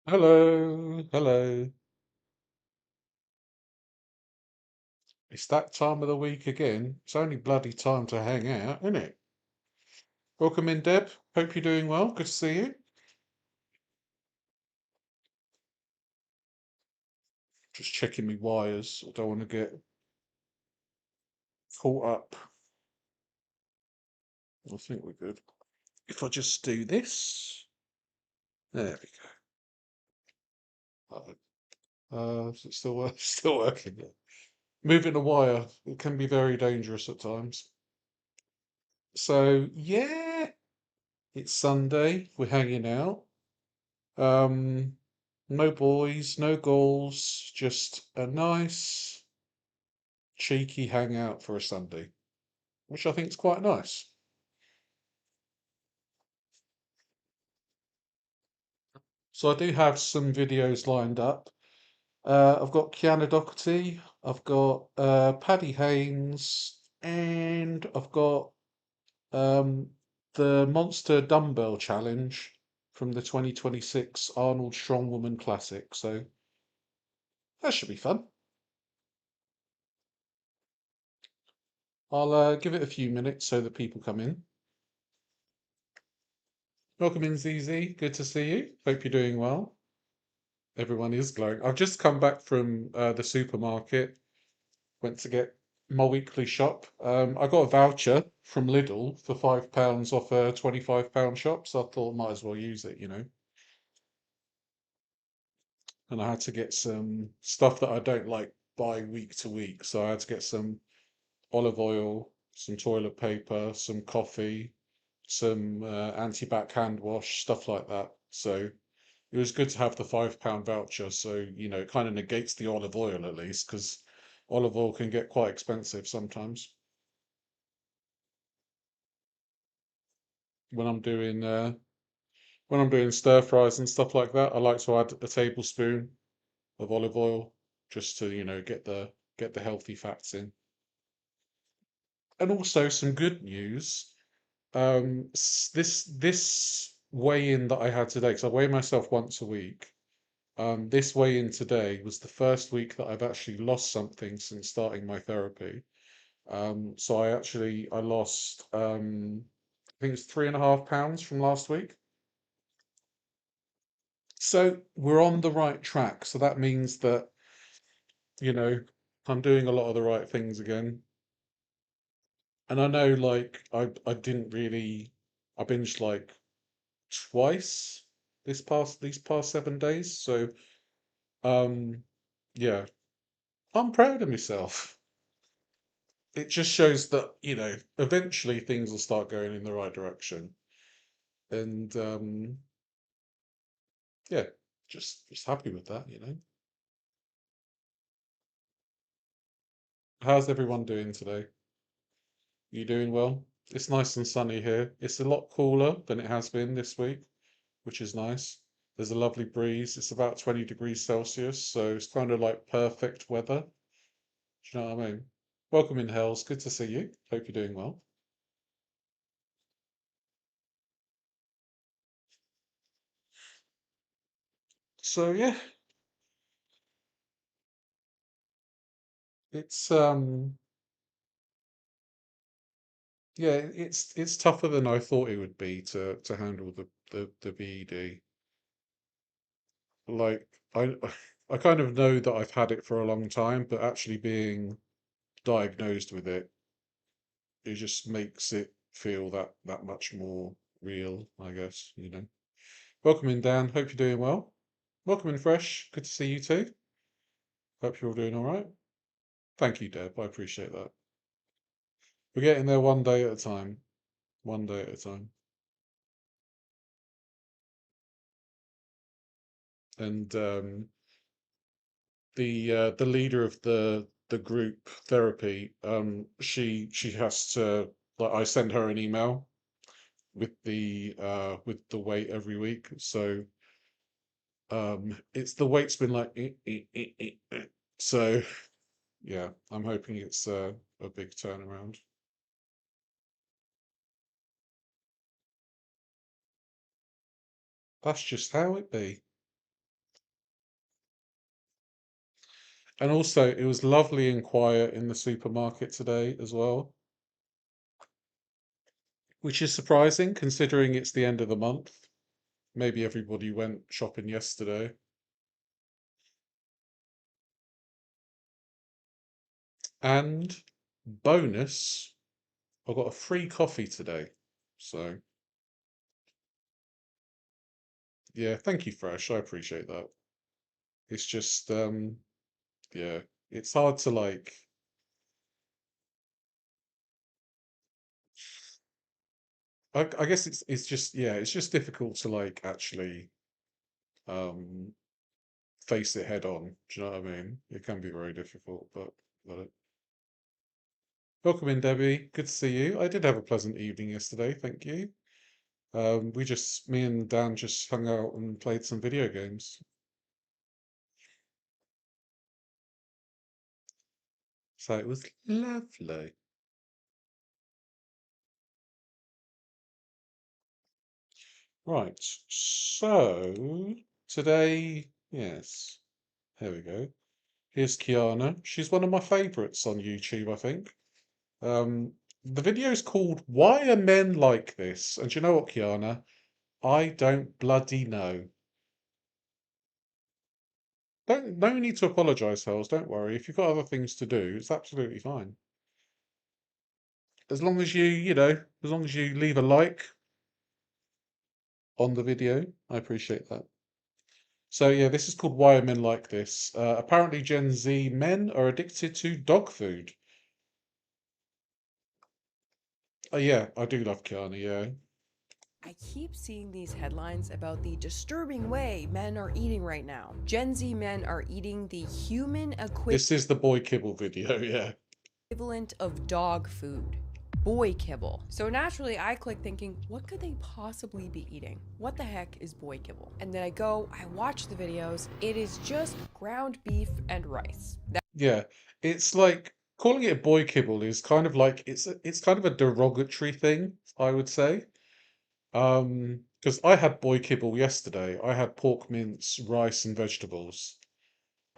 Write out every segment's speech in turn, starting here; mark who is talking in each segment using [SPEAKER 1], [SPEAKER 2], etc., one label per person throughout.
[SPEAKER 1] Hello, hello. It's that time of the week again. It's only bloody time to hang out, isn't it? Welcome in, Deb. Hope you're doing well. Good to see you. Just checking me wires. I don't want to get caught up. I think we're good. If I just do this, there we go. Is it still still working? Moving a wire, it can be very dangerous at times. So yeah, it's Sunday. We're hanging out. Um, no boys, no goals, just a nice, cheeky hangout for a Sunday, which I think is quite nice. So I do have some videos lined up. I've got Kiana Doherty, I've got Paddy Haynes, and I've got um, the Monster Dumbbell Challenge from the 2026 Arnold Strongwoman Classic. So that should be fun. I'll give it a few minutes so that people come in. Welcome in, ZZ. Good to see you. Hope you're doing well. Everyone is glowing. I've just come back from the supermarket. Went to get my weekly shop. I got a voucher from Lidl for £5 off a £25 shop, so I thought might as well use it, And I had to get some stuff that I don't like buy week to week, so I had to get some olive oil, some toilet paper, some coffee, some anti-back hand wash, stuff like that. So it was good to have the £5 voucher, so it kind of negates the olive oil at least, because olive oil can get quite expensive sometimes. When I'm doing stir fries and stuff like that, I like to add a tablespoon of olive oil just to get the healthy fats in. And also some good news. This weigh-in that I had today, because I weigh myself once a week. This weigh-in today was the first week that I've actually lost something since starting my therapy. So I lost I think it's 3.5 pounds from last week. So we're on the right track. So that means that, you know, I'm doing a lot of the right things again. And I know like I didn't really I binged like twice these past 7 days. So yeah, I'm proud of myself. It just shows that, eventually things will start going in the right direction. And yeah, just happy with that. How's everyone doing today? You doing well? It's nice and sunny here. It's a lot cooler than it has been this week, which is nice. There's a lovely breeze. It's about 20 degrees Celsius, so it's kind of like perfect weather. Do you know what I mean? Welcome in, Hells. Good to see you. Hope you're doing well. So it's it's tougher than I thought it would be to handle the BED. Like I I kind of know that I've had it for a long time, but actually being diagnosed with it just makes it feel that much more real, I guess. Welcome in, Dan. Hope you're doing well. Welcome in, Fresh. Good to see you too. Hope you're all doing all right. Thank you, Deb. I appreciate that. We're getting there one day at a time. One day at a time. And the leader of the group therapy, she has to like I send her an email with the weight every week. So it's the weight's been like so yeah, I'm hoping it's a big turnaround. That's just how it be. And also, it was lovely and quiet in the supermarket today as well, which is surprising considering it's the end of the month. Maybe everybody went shopping yesterday. And bonus, I got a free coffee today. So, yeah, thank you, Fresh. I appreciate that. It's just, yeah, it's hard to like. I guess it's just yeah, it's just difficult to like actually um face it head on. Do you know what I mean? It can be very difficult, but welcome in, Debbie. Good to see you. I did have a pleasant evening yesterday, thank you. Me and Dan just hung out and played some video games. So it was lovely. Right, so today, yes, here we go. Here's Kiana. She's one of my favourites on YouTube, I think. The video is called Why Are Men Like This? And do you know what, Kiana? I don't bloody know. No need to apologise, Hells, don't worry. If you've got other things to do, it's absolutely fine. As long as as long as you leave a like on the video, I appreciate that. So yeah, this is called Why Are Men Like This? Apparently Gen Z men are addicted to dog food. Oh yeah, I do love Kiana, yeah.
[SPEAKER 2] I keep seeing these headlines about the disturbing way men are eating right now. Gen Z men are eating the human
[SPEAKER 1] This is the boy kibble video, yeah.
[SPEAKER 2] equivalent of dog food. Boy kibble. So naturally, I click thinking, what could they possibly be eating? What the heck is boy kibble? And then I watch the videos. It is just ground beef and rice.
[SPEAKER 1] Yeah. It's like calling it boy kibble is kind of like it's kind of a derogatory thing, I would say. Because I had boy kibble yesterday. I had pork mince, rice, and vegetables.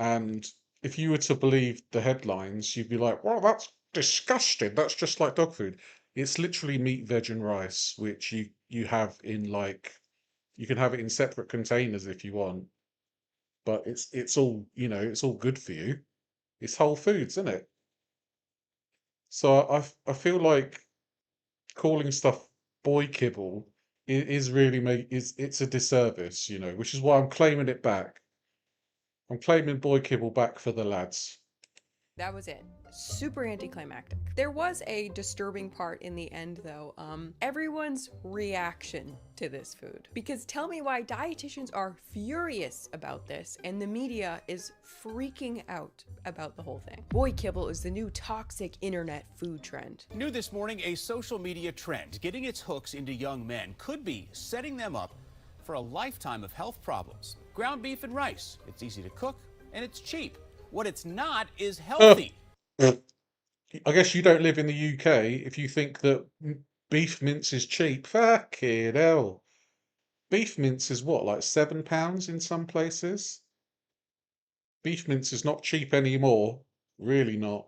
[SPEAKER 1] And if you were to believe the headlines, you'd be like, well, that's disgusting. That's just like dog food. It's literally meat, veg, and rice, which you have in like you can have it in separate containers if you want, but it's all, it's all good for you. It's whole foods, isn't it? So I feel like calling stuff boy kibble is really make is it's a disservice, which is why I'm claiming it back. I'm claiming boy kibble back for the lads.
[SPEAKER 2] That was it. Super anticlimactic. There was a disturbing part in the end, though. Everyone's reaction to this food. Because tell me why dietitians are furious about this and the media is freaking out about the whole thing. Boy kibble is the new toxic internet food trend.
[SPEAKER 3] New this morning, a social media trend getting its hooks into young men could be setting them up for a lifetime of health problems. Ground beef and rice. It's easy to cook and it's cheap. What it's not is healthy.
[SPEAKER 1] I guess you don't live in the UK if you think that beef mince is cheap. Fucking hell. Beef mince is what, like £7 in some places? Beef mince is not cheap anymore. Really not.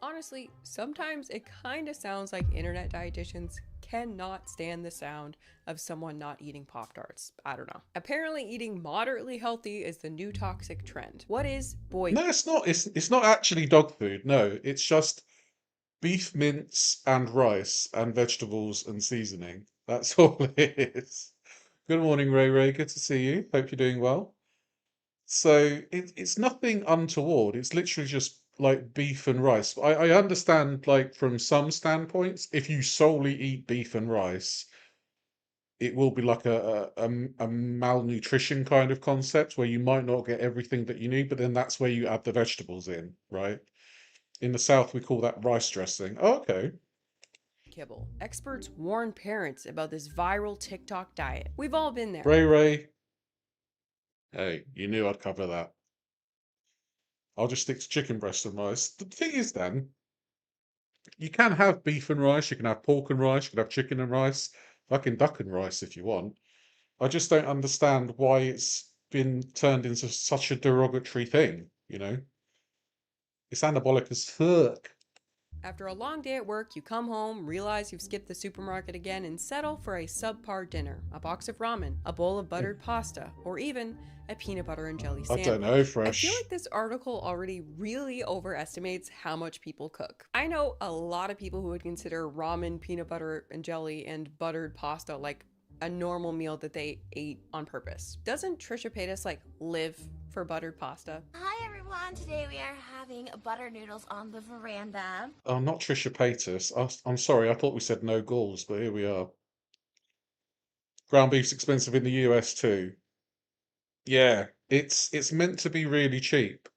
[SPEAKER 2] Honestly, sometimes it kind of sounds like internet dietitians cannot stand the sound of someone not eating Pop-Tarts. I don't know. Apparently eating moderately healthy is the new toxic trend. What is boy?
[SPEAKER 1] No, it's not. It's not actually dog food. No, it's just beef mince and rice and vegetables and seasoning. That's all it is. Good morning, Ray Ray. Good to see you. Hope you're doing well. So it's nothing untoward. It's literally just like beef and rice. I understand, like, from some standpoints, if you solely eat beef and rice, it will be like a malnutrition kind of concept where you might not get everything that you need, but then that's where you add the vegetables in, right? In the South, we call that rice dressing. Oh, okay.
[SPEAKER 2] Kibble. Experts warn parents about this viral TikTok diet. We've all been there.
[SPEAKER 1] Ray Ray. Hey, you knew I'd cover that. I'll just stick to chicken breast and rice. The thing is, then, you can have beef and rice, you can have pork and rice, you can have chicken and rice, fucking duck and rice if you want. I just don't understand why it's been turned into such a derogatory thing, you know? It's anabolic as fuck.
[SPEAKER 2] After a long day at work, you come home, realize you've skipped the supermarket again, and settle for a subpar dinner, a box of ramen, a bowl of buttered pasta, or even a peanut butter and jelly
[SPEAKER 1] I don't know,
[SPEAKER 2] sandwich. I feel
[SPEAKER 1] Fresh.
[SPEAKER 2] like this article already really overestimates how much people cook. I know a lot of people who would consider ramen, peanut butter and jelly, and buttered pasta like a normal meal that they ate on purpose. Doesn't Trisha Paytas like live for buttered pasta?
[SPEAKER 4] Hi everyone, today we are having butter noodles on the veranda.
[SPEAKER 1] Oh, not Trisha Paytas. I'm sorry, I thought we said no galls, but here we are. Ground beef's expensive in the US too. Yeah, it's meant to be really cheap.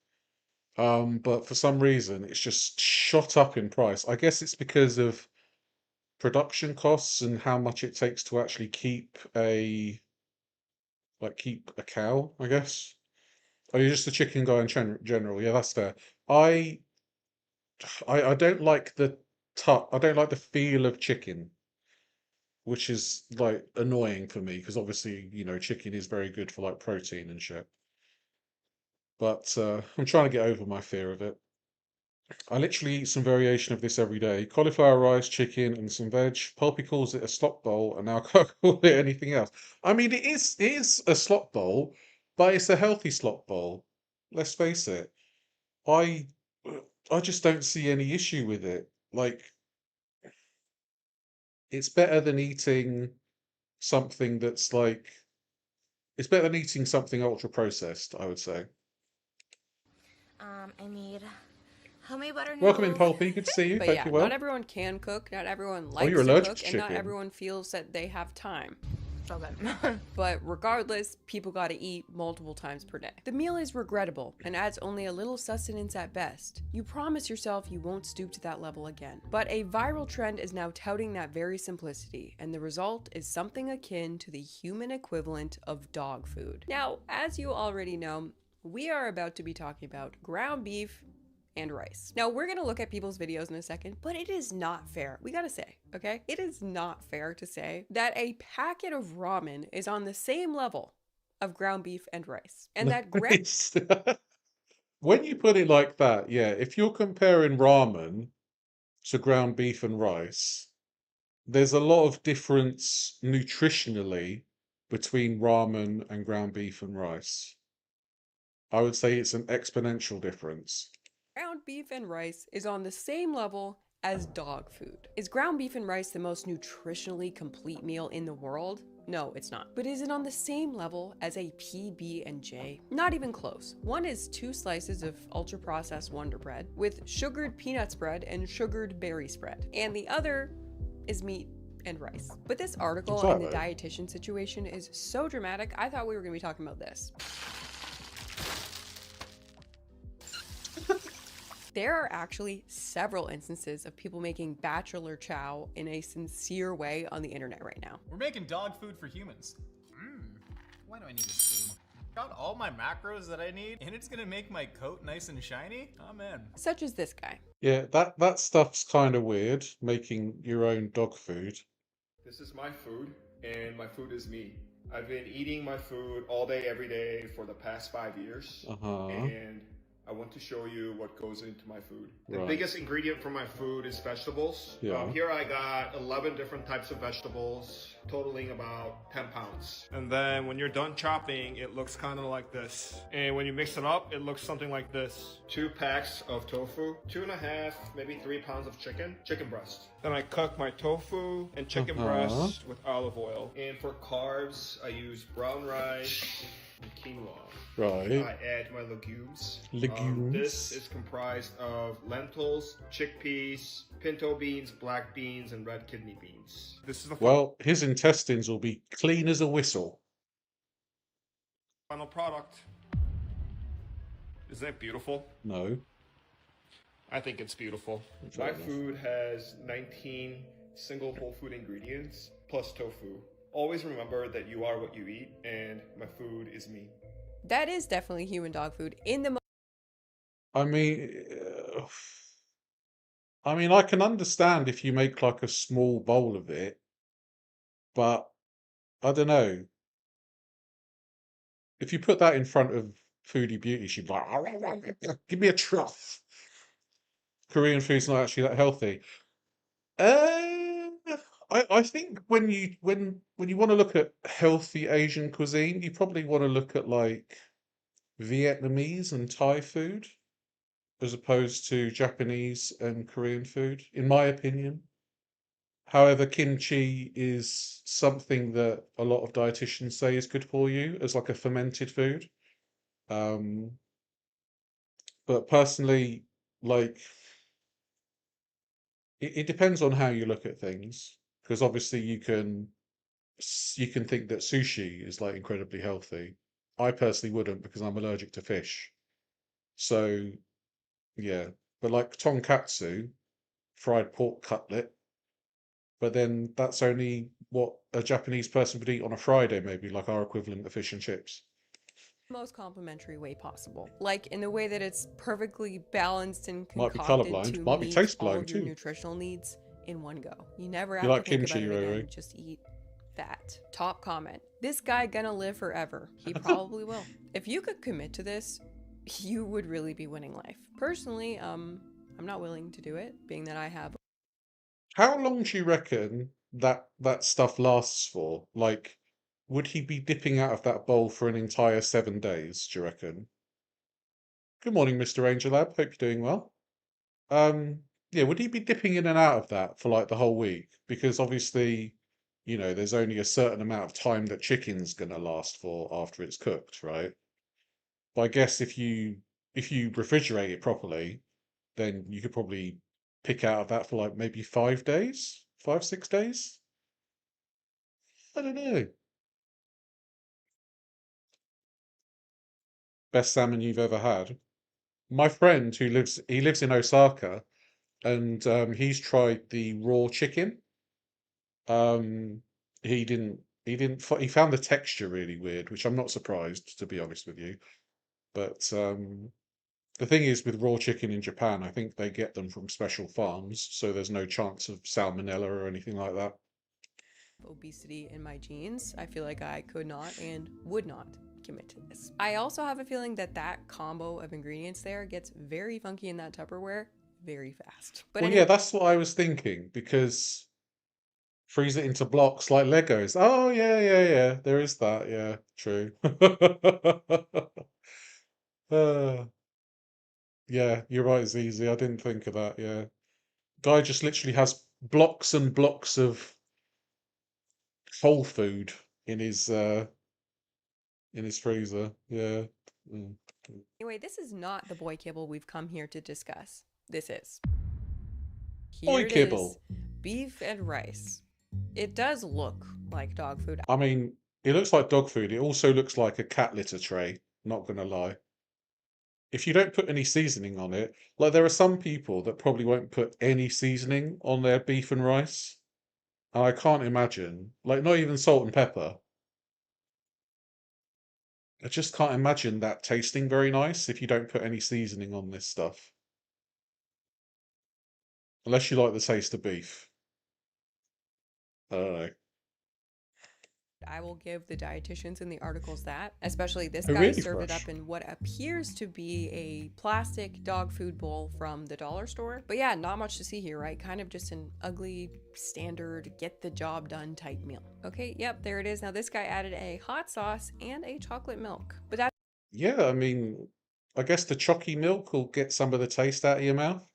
[SPEAKER 1] But for some reason it's just shot up in price. I guess it's because of production costs and how much it takes to actually keep a cow, I guess. Oh, you're just a chicken guy in general. Yeah, that's fair. I I don't like I don't like the feel of chicken, which is like annoying for me because obviously, chicken is very good for like protein and shit. But I'm trying to get over my fear of it. I literally eat some variation of this every day. Cauliflower rice, chicken, and some veg. Pulpy calls it a slop bowl, and now I can't call it anything else. I mean, it is a slop bowl, but it's a healthy slop bowl. Let's face it. I I just don't see any issue with it. Like, it's better than eating something that's like it's better than eating something ultra processed, I would say.
[SPEAKER 4] I made homemade butter
[SPEAKER 1] Welcome in,
[SPEAKER 4] noodles.
[SPEAKER 1] Pulpy. Good to see you.
[SPEAKER 2] But
[SPEAKER 1] Hope
[SPEAKER 2] yeah,
[SPEAKER 1] you're
[SPEAKER 2] not
[SPEAKER 1] well.
[SPEAKER 2] everyone can cook, not everyone
[SPEAKER 1] Oh, you're
[SPEAKER 2] likes to
[SPEAKER 1] allergic
[SPEAKER 2] cook,
[SPEAKER 1] to
[SPEAKER 2] and not
[SPEAKER 1] chicken.
[SPEAKER 2] everyone feels that they have time.
[SPEAKER 4] So good.
[SPEAKER 2] But regardless, people gotta eat multiple times per day. The meal is regrettable and adds only a little sustenance at best. You promise yourself you won't stoop to that level again. But a viral trend is now touting that very simplicity, and the result is something akin to the human equivalent of dog food. Now, as you already know, we are about to be talking about ground beef and rice. Now, we're gonna look at people's videos in a second, but it is not fair. We gotta say, okay? It is not fair to say that a packet of ramen is on the same level of ground beef and rice. And that ground
[SPEAKER 1] It's- When you put it like that, yeah, if you're comparing ramen to ground beef and rice, there's a lot of difference nutritionally between ramen and ground beef and rice. I would say it's an exponential difference.
[SPEAKER 2] ground beef and rice is on the same level as dog food. Is ground beef and rice the most nutritionally complete meal in the world? No, it's not. But is it on the same level as a PB&J? Not even close. One is 2 slices of ultra-processed Wonder Bread with sugared peanut spread and sugared berry spread. And the other is meat and rice. But this article and the dietitian situation is so dramatic, I thought we were going to be talking about this. There are actually several instances of people making bachelor chow in a sincere way on the internet right now.
[SPEAKER 5] We're making dog food for humans. Why do I need this food? Got all my macros that I need, and it's gonna make my coat nice and shiny? Oh man.
[SPEAKER 2] Such as this guy.
[SPEAKER 1] Yeah, that stuff's kind of weird, making your own dog food.
[SPEAKER 6] This is my food, and my food is me. I've been eating my food all day, every day for the past 5 years.
[SPEAKER 1] Uh-huh.
[SPEAKER 6] And I want to show you what goes into my food. The
[SPEAKER 1] Right.
[SPEAKER 6] biggest ingredient for my food is vegetables.
[SPEAKER 1] Yeah.
[SPEAKER 6] Here I got 11 different types of vegetables, totaling about 10 pounds. And then when you're done chopping, it looks kind of like this. And when you mix it up, it looks something like this. 2 packs of tofu, 2.5, maybe 3 pounds of chicken breast. Then I cook my tofu and chicken breast with olive oil. And for carbs, I use brown rice and quinoa.
[SPEAKER 1] Right.
[SPEAKER 6] I add my legumes.
[SPEAKER 1] Legumes.
[SPEAKER 6] This is comprised of lentils, chickpeas, pinto beans, black beans, and red kidney beans. This is the
[SPEAKER 1] Well, his intestines will be clean as a whistle.
[SPEAKER 6] final product. Isn't it beautiful?
[SPEAKER 1] No.
[SPEAKER 6] I think it's beautiful.
[SPEAKER 1] Fair
[SPEAKER 6] My
[SPEAKER 1] enough.
[SPEAKER 6] food has 19 single whole food ingredients plus tofu. Always remember that you are what you eat, and my food is me.
[SPEAKER 2] That is definitely human dog food in the
[SPEAKER 1] I mean, I can understand if you make like a small bowl of it, but I don't know. If you put that in front of Foodie Beauty, she'd be like, give me a trough. Korean food's not actually that healthy. Uh, I think when you want to look at healthy Asian cuisine, you probably want to look at like Vietnamese and Thai food as opposed to Japanese and Korean food, in my opinion. However, kimchi is something that a lot of dietitians say is good for you as like a fermented food. Um, but personally, like it depends on how you look at things, because obviously you can think that sushi is like incredibly healthy. I personally wouldn't because I'm allergic to fish. So yeah, but like tonkatsu, fried pork cutlet, but then that's only what a Japanese person would eat on a Friday, maybe like our equivalent of fish and chips.
[SPEAKER 2] Most complimentary way possible. Like in the way that it's perfectly balanced and
[SPEAKER 1] Might be
[SPEAKER 2] concocted
[SPEAKER 1] colorblind,
[SPEAKER 2] to
[SPEAKER 1] might be
[SPEAKER 2] meet
[SPEAKER 1] taste
[SPEAKER 2] all
[SPEAKER 1] blind
[SPEAKER 2] of your
[SPEAKER 1] too.
[SPEAKER 2] nutritional needs in one go. You never
[SPEAKER 1] You
[SPEAKER 2] have to
[SPEAKER 1] like
[SPEAKER 2] think about
[SPEAKER 1] kimchi,
[SPEAKER 2] it
[SPEAKER 1] Roro?
[SPEAKER 2] again. Just eat that. Top comment. This guy gonna live forever. He probably will. If you could commit to this, you would really be winning life. Personally, I'm not willing to do it, being that I have
[SPEAKER 1] How long do you reckon that stuff lasts for? Like, would he be dipping out of that bowl for an entire 7 days, do you reckon? Good morning, Mr. Angel Lab. Hope you're doing well. Yeah, would he be dipping in and out of that for like the whole week? Because obviously, there's only a certain amount of time that chicken's gonna last for after it's cooked, right? But I guess if you refrigerate it properly, then you could probably pick out of that for like maybe 5 days, 5, 6 days. I don't know. Best salmon you've ever had. My friend he lives in Osaka, and he's tried the raw chicken. Um, he found the texture really weird, which I'm not surprised, to be honest with you. But the thing is with raw chicken in Japan, I think they get them from special farms, so there's no chance of salmonella or anything like that.
[SPEAKER 2] obesity in my genes. I feel like I could not and would not commit to this. I also have a feeling that that combo of ingredients there gets very funky in that Tupperware very fast. But
[SPEAKER 1] Well,
[SPEAKER 2] anyway,
[SPEAKER 1] yeah, that's what I was thinking, because freeze it into blocks like Legos. Oh, yeah, yeah, yeah. There is that. Yeah, true. Uh, yeah, you're right, it's easy. I didn't think of that. Yeah. Guy just literally has blocks and blocks of whole food in his freezer. Yeah. Mm.
[SPEAKER 2] this is not the boy kibble we've come here to discuss. This is.
[SPEAKER 1] Boy
[SPEAKER 2] Here it is.
[SPEAKER 1] kibble.
[SPEAKER 2] Beef and rice. It does look like dog food.
[SPEAKER 1] I mean, it looks like dog food. It also looks like a cat litter tray, not gonna lie. If you don't put any seasoning on it, like there are some people that probably won't put any seasoning on their beef and rice. And I can't imagine, like not even salt and pepper. I just can't imagine that tasting very nice if you don't put any seasoning on this stuff. Unless you like the taste of beef. I don't know.
[SPEAKER 2] I will give the dietitians in the articles that, especially this
[SPEAKER 1] Oh,
[SPEAKER 2] guy
[SPEAKER 1] really
[SPEAKER 2] served it
[SPEAKER 1] fresh.
[SPEAKER 2] up in what appears to be a plastic dog food bowl from the dollar store. But yeah, not much to see here, right? Kind of just an ugly, standard, get the job done type meal. Okay, yep, there it is. Now this guy added a hot sauce and a chocolate milk. But that's
[SPEAKER 1] Yeah, I mean, I guess the chalky milk will get some of the taste out of your mouth.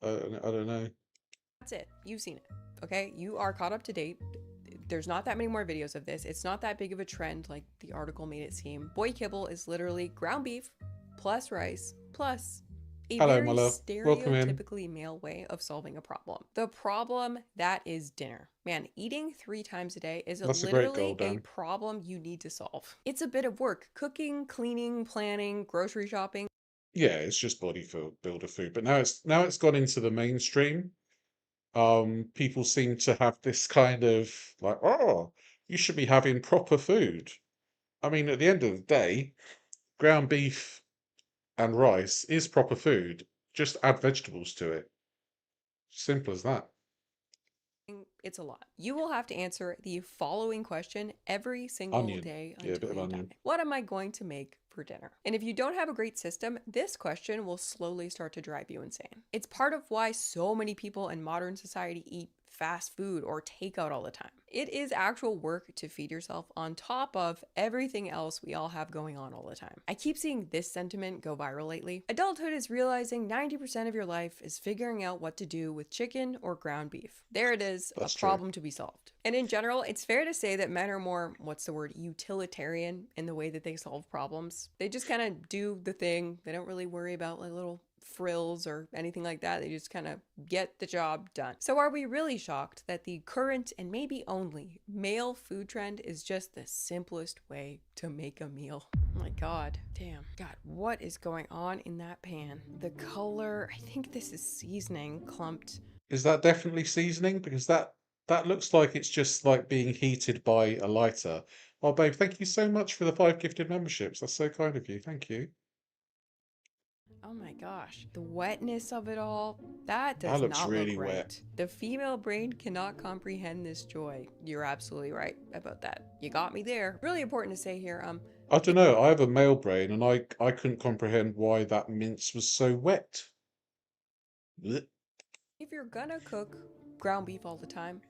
[SPEAKER 1] I don't know.
[SPEAKER 2] it. You've seen it. Okay, you are caught up to date. There's not that many more videos of this. It's not that big of a trend like the article made it seem. Boy kibble is literally ground beef plus rice plus a
[SPEAKER 1] Hello,
[SPEAKER 2] very
[SPEAKER 1] my love. Welcome in.
[SPEAKER 2] stereotypically male way of solving a problem. The problem that is dinner. Man, eating 3 times a day is
[SPEAKER 1] That's a great goal,
[SPEAKER 2] literally a
[SPEAKER 1] Dan.
[SPEAKER 2] problem you need to solve. It's a bit of work. Cooking, cleaning, planning, grocery shopping.
[SPEAKER 1] Yeah, it's just builder food, but now it's gone into the mainstream. People seem to have this kind of like, oh, you should be having proper food. I mean, at the end of the day, ground beef and rice is proper food. Just add vegetables to it. Simple as that.
[SPEAKER 2] It's a lot. You will have to answer the following question every single
[SPEAKER 1] Onion.
[SPEAKER 2] day
[SPEAKER 1] Yeah, a bit
[SPEAKER 2] until
[SPEAKER 1] of
[SPEAKER 2] you die.
[SPEAKER 1] onion.
[SPEAKER 2] What am I going to make for dinner? And if you don't have a great system, this question will slowly start to drive you insane. It's part of why so many people in modern society eat fast food or takeout all the time. It is actual work to feed yourself on top of everything else we all have going on all the time. I keep seeing this sentiment go viral lately. Adulthood is realizing 90% of your life is figuring out what to do with chicken or ground beef. There it is,
[SPEAKER 1] That's
[SPEAKER 2] a
[SPEAKER 1] true.
[SPEAKER 2] problem to be solved. And in general, it's fair to say that men are more, what's the word, utilitarian in the way that they solve problems. They just kind of do the thing. They don't really worry about like little frills or anything like that. They just kind of get the job done. So are we really shocked that the current and maybe only male food trend is just the simplest way to make a meal? Oh my God. Damn. God, what is going on in that pan? The color, I think this is seasoning clumped.
[SPEAKER 1] Is that definitely seasoning? Because that looks like it's just like being heated by a lighter. Oh, babe, thank you so much for the 5 gifted memberships. That's so kind of you. Thank you.
[SPEAKER 2] Oh my gosh, the wetness of it all, that
[SPEAKER 1] That
[SPEAKER 2] does
[SPEAKER 1] looks
[SPEAKER 2] not
[SPEAKER 1] really
[SPEAKER 2] look right.
[SPEAKER 1] wet.
[SPEAKER 2] The female brain cannot comprehend this joy. You're absolutely right about that. You got me there. Really important to say here,
[SPEAKER 1] I don't know. I have a male brain, and I couldn't comprehend why that mince was so wet. Blech.
[SPEAKER 2] if you're gonna cook ground beef all the time,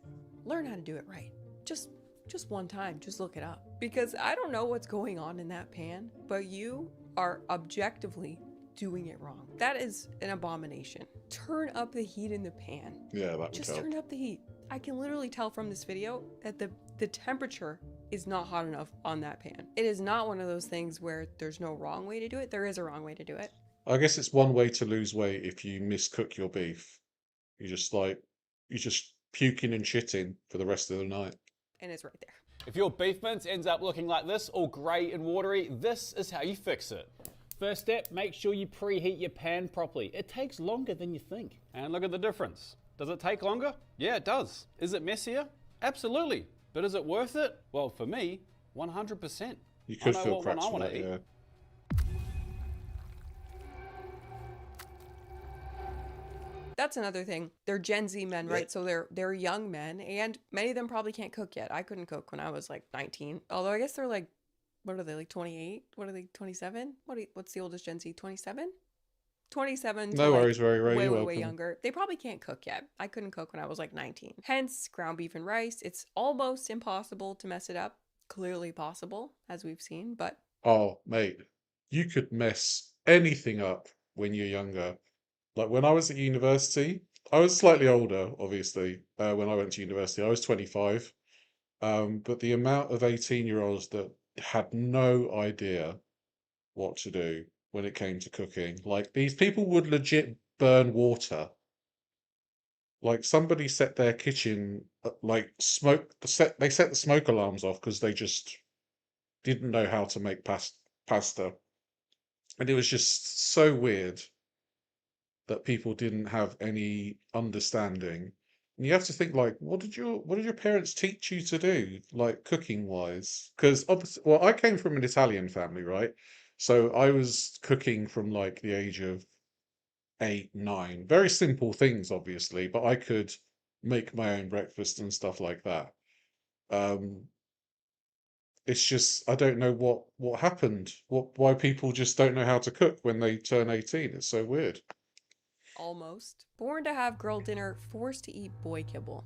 [SPEAKER 2] learn how to do it right. Just one time, just look it up. Because I don't know what's going on in that pan, but you are objectively doing it wrong. That is an abomination. Turn up the heat in the pan.
[SPEAKER 1] Yeah, that would
[SPEAKER 2] Just
[SPEAKER 1] help.
[SPEAKER 2] turn up the heat. I can literally tell from this video that the temperature is not hot enough on that pan. It is not one of those things where there's no wrong way to do it. There is a wrong way to do it.
[SPEAKER 1] I guess it's one way to lose weight if you miscook your beef. You're just puking and shitting for the rest of the night.
[SPEAKER 2] And it's right there.
[SPEAKER 3] If your beef mince ends up looking like this, all grey and watery, this is how you fix it. First step, make sure you preheat your pan properly. It takes longer than you think. And look at the difference. Does it take longer? Yeah, it does. Is it messier? Absolutely. But is it worth it? Well, for me, 100%.
[SPEAKER 1] You could
[SPEAKER 3] I know
[SPEAKER 1] feel
[SPEAKER 3] what one
[SPEAKER 1] cracks
[SPEAKER 3] I
[SPEAKER 1] from
[SPEAKER 3] want
[SPEAKER 1] that,
[SPEAKER 3] to eat.
[SPEAKER 1] yeah.
[SPEAKER 2] That's another thing. They're Gen Z men, right? So they're young men, and many of them probably can't cook yet. I couldn't cook when I was like 19. Although I guess they're like, what are they, like 28? What are they, 27? What's the oldest Gen Z? 27? 27 to
[SPEAKER 1] No
[SPEAKER 2] like
[SPEAKER 1] worries, Ray.
[SPEAKER 2] way,
[SPEAKER 1] You're
[SPEAKER 2] way
[SPEAKER 1] welcome.
[SPEAKER 2] younger. They probably can't cook yet. I couldn't cook when I was like 19. Hence, ground beef and rice. It's almost impossible to mess it up. Clearly possible, as we've seen, but
[SPEAKER 1] Oh, mate, you could mess anything up when you're younger. Like when I was at university, I was slightly older, obviously, when I went to university. I was 25. But the amount of 18-year-olds that had no idea what to do when it came to cooking, like these people would legit burn water. Like somebody set their kitchen, like they set the smoke alarms off because they just didn't know how to make pasta. And it was just so weird that people didn't have any understanding. And you have to think like, what did your parents teach you to do, like cooking wise? Because obviously, well, I came from an Italian family, right? So I was cooking from like the age of 8, 9. Very simple things, obviously, but I could make my own breakfast and stuff like that. Um, it's just I don't know what happened. Why people just don't know how to cook when they turn 18. It's so weird.
[SPEAKER 2] almost. Born to have girl dinner, forced to eat boy kibble.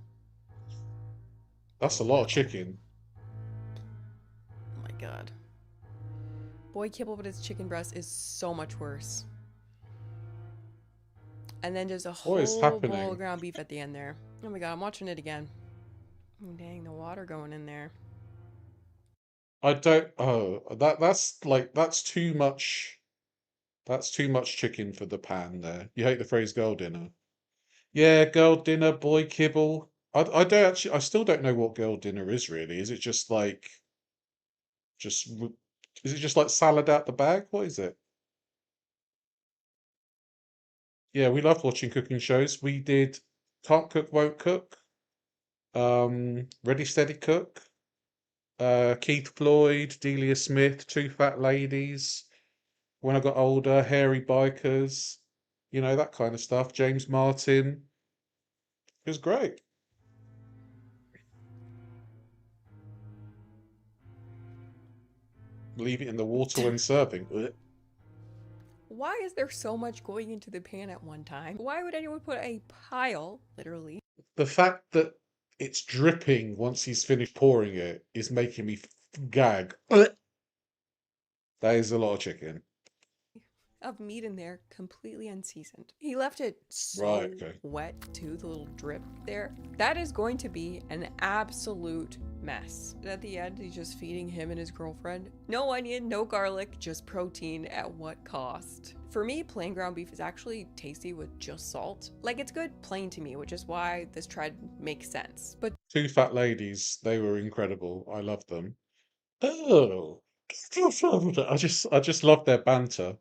[SPEAKER 1] That's a
[SPEAKER 2] Oh
[SPEAKER 1] lot
[SPEAKER 2] no.
[SPEAKER 1] of chicken.
[SPEAKER 2] Oh my god. Boy kibble but it's chicken breast is so much worse. And then just a
[SPEAKER 1] What is
[SPEAKER 2] whole bowl
[SPEAKER 1] happening?
[SPEAKER 2] of ground beef at the end there. Oh my god, I'm watching it again. Oh, dang, the water going in there.
[SPEAKER 1] I don't. Oh, that's too much. That's too much chicken for the pan there. You hate the phrase girl dinner. Yeah, girl dinner, boy kibble. I don't actually. I still don't know what girl dinner is really. Is it just like just? Is it just like salad out the bag? What is it? Yeah, we love watching cooking shows. We did Can't Cook, Won't Cook. Ready Steady Cook. Keith Floyd, Delia Smith, Two Fat Ladies. When I got older, Hairy Bikers, that kind of stuff. James Martin. It was great. leave it in the water when serving. Ugh.
[SPEAKER 2] Why is there so much going into the pan at one time? Why would anyone put a pile, literally,
[SPEAKER 1] The fact that it's dripping once he's finished pouring it is making me gag. Ugh. That is a lot of chicken.
[SPEAKER 2] of meat in there completely unseasoned? He left it so
[SPEAKER 1] Right, okay.
[SPEAKER 2] wet too, the little drip there. That is going to be an absolute mess. And at the end, he's just feeding him and his girlfriend. No onion, no garlic, just protein. At what cost? For me, plain ground beef is actually tasty with just salt. Like, it's good plain to me, which is why this trend makes sense. But
[SPEAKER 1] Two fat ladies, they were incredible. I loved them. Oh, I just love their banter,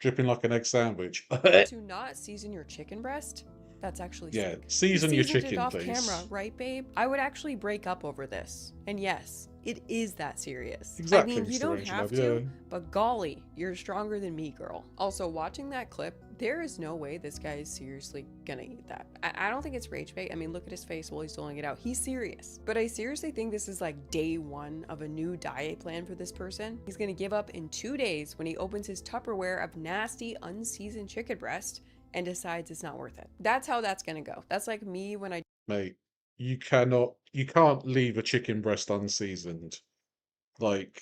[SPEAKER 1] dripping like an egg sandwich.
[SPEAKER 2] to not season your chicken breast, that's actually
[SPEAKER 1] Yeah,
[SPEAKER 2] sick.
[SPEAKER 1] season
[SPEAKER 2] He
[SPEAKER 1] your
[SPEAKER 2] seasoned it
[SPEAKER 1] chicken,
[SPEAKER 2] off
[SPEAKER 1] please.
[SPEAKER 2] camera, right, babe? I would actually break up over this. And yes, it is that serious.
[SPEAKER 1] Exactly,
[SPEAKER 2] I mean, you
[SPEAKER 1] Mr.
[SPEAKER 2] don't
[SPEAKER 1] Angelov,
[SPEAKER 2] have to,
[SPEAKER 1] yeah.
[SPEAKER 2] but golly, you're stronger than me, girl. Also, watching that clip, there is no way this guy is seriously gonna eat that. I don't think it's rage bait. I mean, look at his face while he's doling it out. He's serious. But I seriously think this is like day one of a new diet plan for this person. He's gonna give up in 2 days when he opens his Tupperware of nasty, unseasoned chicken breast and decides it's not worth it. That's how that's gonna go. That's like me when I
[SPEAKER 1] Mate, you can't leave a chicken breast unseasoned. Like,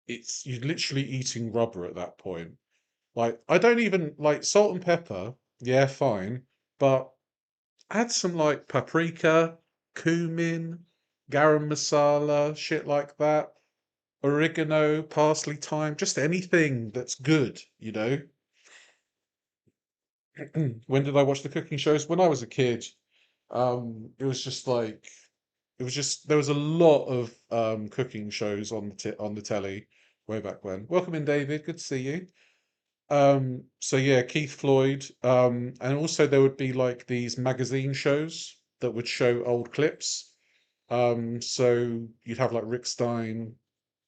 [SPEAKER 1] you're literally eating rubber at that point. Like, I don't even like salt and pepper, yeah, fine, but add some like paprika, cumin, garam masala, shit like that, oregano, parsley, thyme, just anything that's good, you know? When did I watch the cooking shows? When I was a kid. It was just like there was a lot of cooking shows on on the telly way back when. Welcome in, David. Good to see you. So yeah, Keith Floyd. And also there would be like these magazine shows that would show old clips. So you'd have like Rick Stein,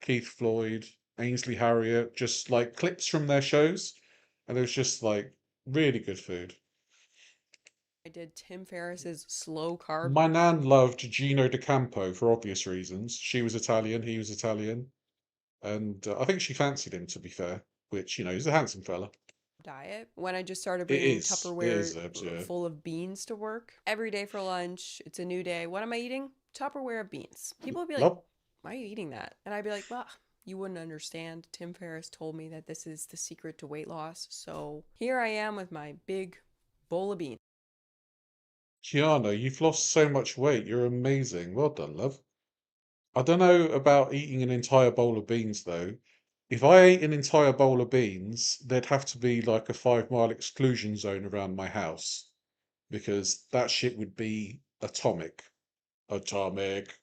[SPEAKER 1] Keith Floyd, Ainsley Harriott, just like clips from their shows, and it was just like really good food.
[SPEAKER 2] did Tim Ferriss's slow carb
[SPEAKER 1] My nan loved Gino D'Acampo for obvious reasons. She was Italian, he was Italian, and I think she fancied him, to be fair, which, he's a handsome fella.
[SPEAKER 2] diet when I just started
[SPEAKER 1] It
[SPEAKER 2] bringing
[SPEAKER 1] is. It is,
[SPEAKER 2] Tupperware
[SPEAKER 1] Ebs, yeah.
[SPEAKER 2] full of beans to work every day for lunch. It's a new day. What am I eating? Tupperware of beans. People would be like,
[SPEAKER 1] Love,
[SPEAKER 2] why are you eating that? And I'd be like, well, you wouldn't understand. Tim Ferriss told me that this is the secret to weight loss. So here I am with my big bowl of beans.
[SPEAKER 1] Kiana, you've lost so much weight. You're amazing. Well done, love. I don't know about eating an entire bowl of beans, though. If I ate an entire bowl of beans, there'd have to be like a 5 mile exclusion zone around my house because that shit would be atomic. Atomic.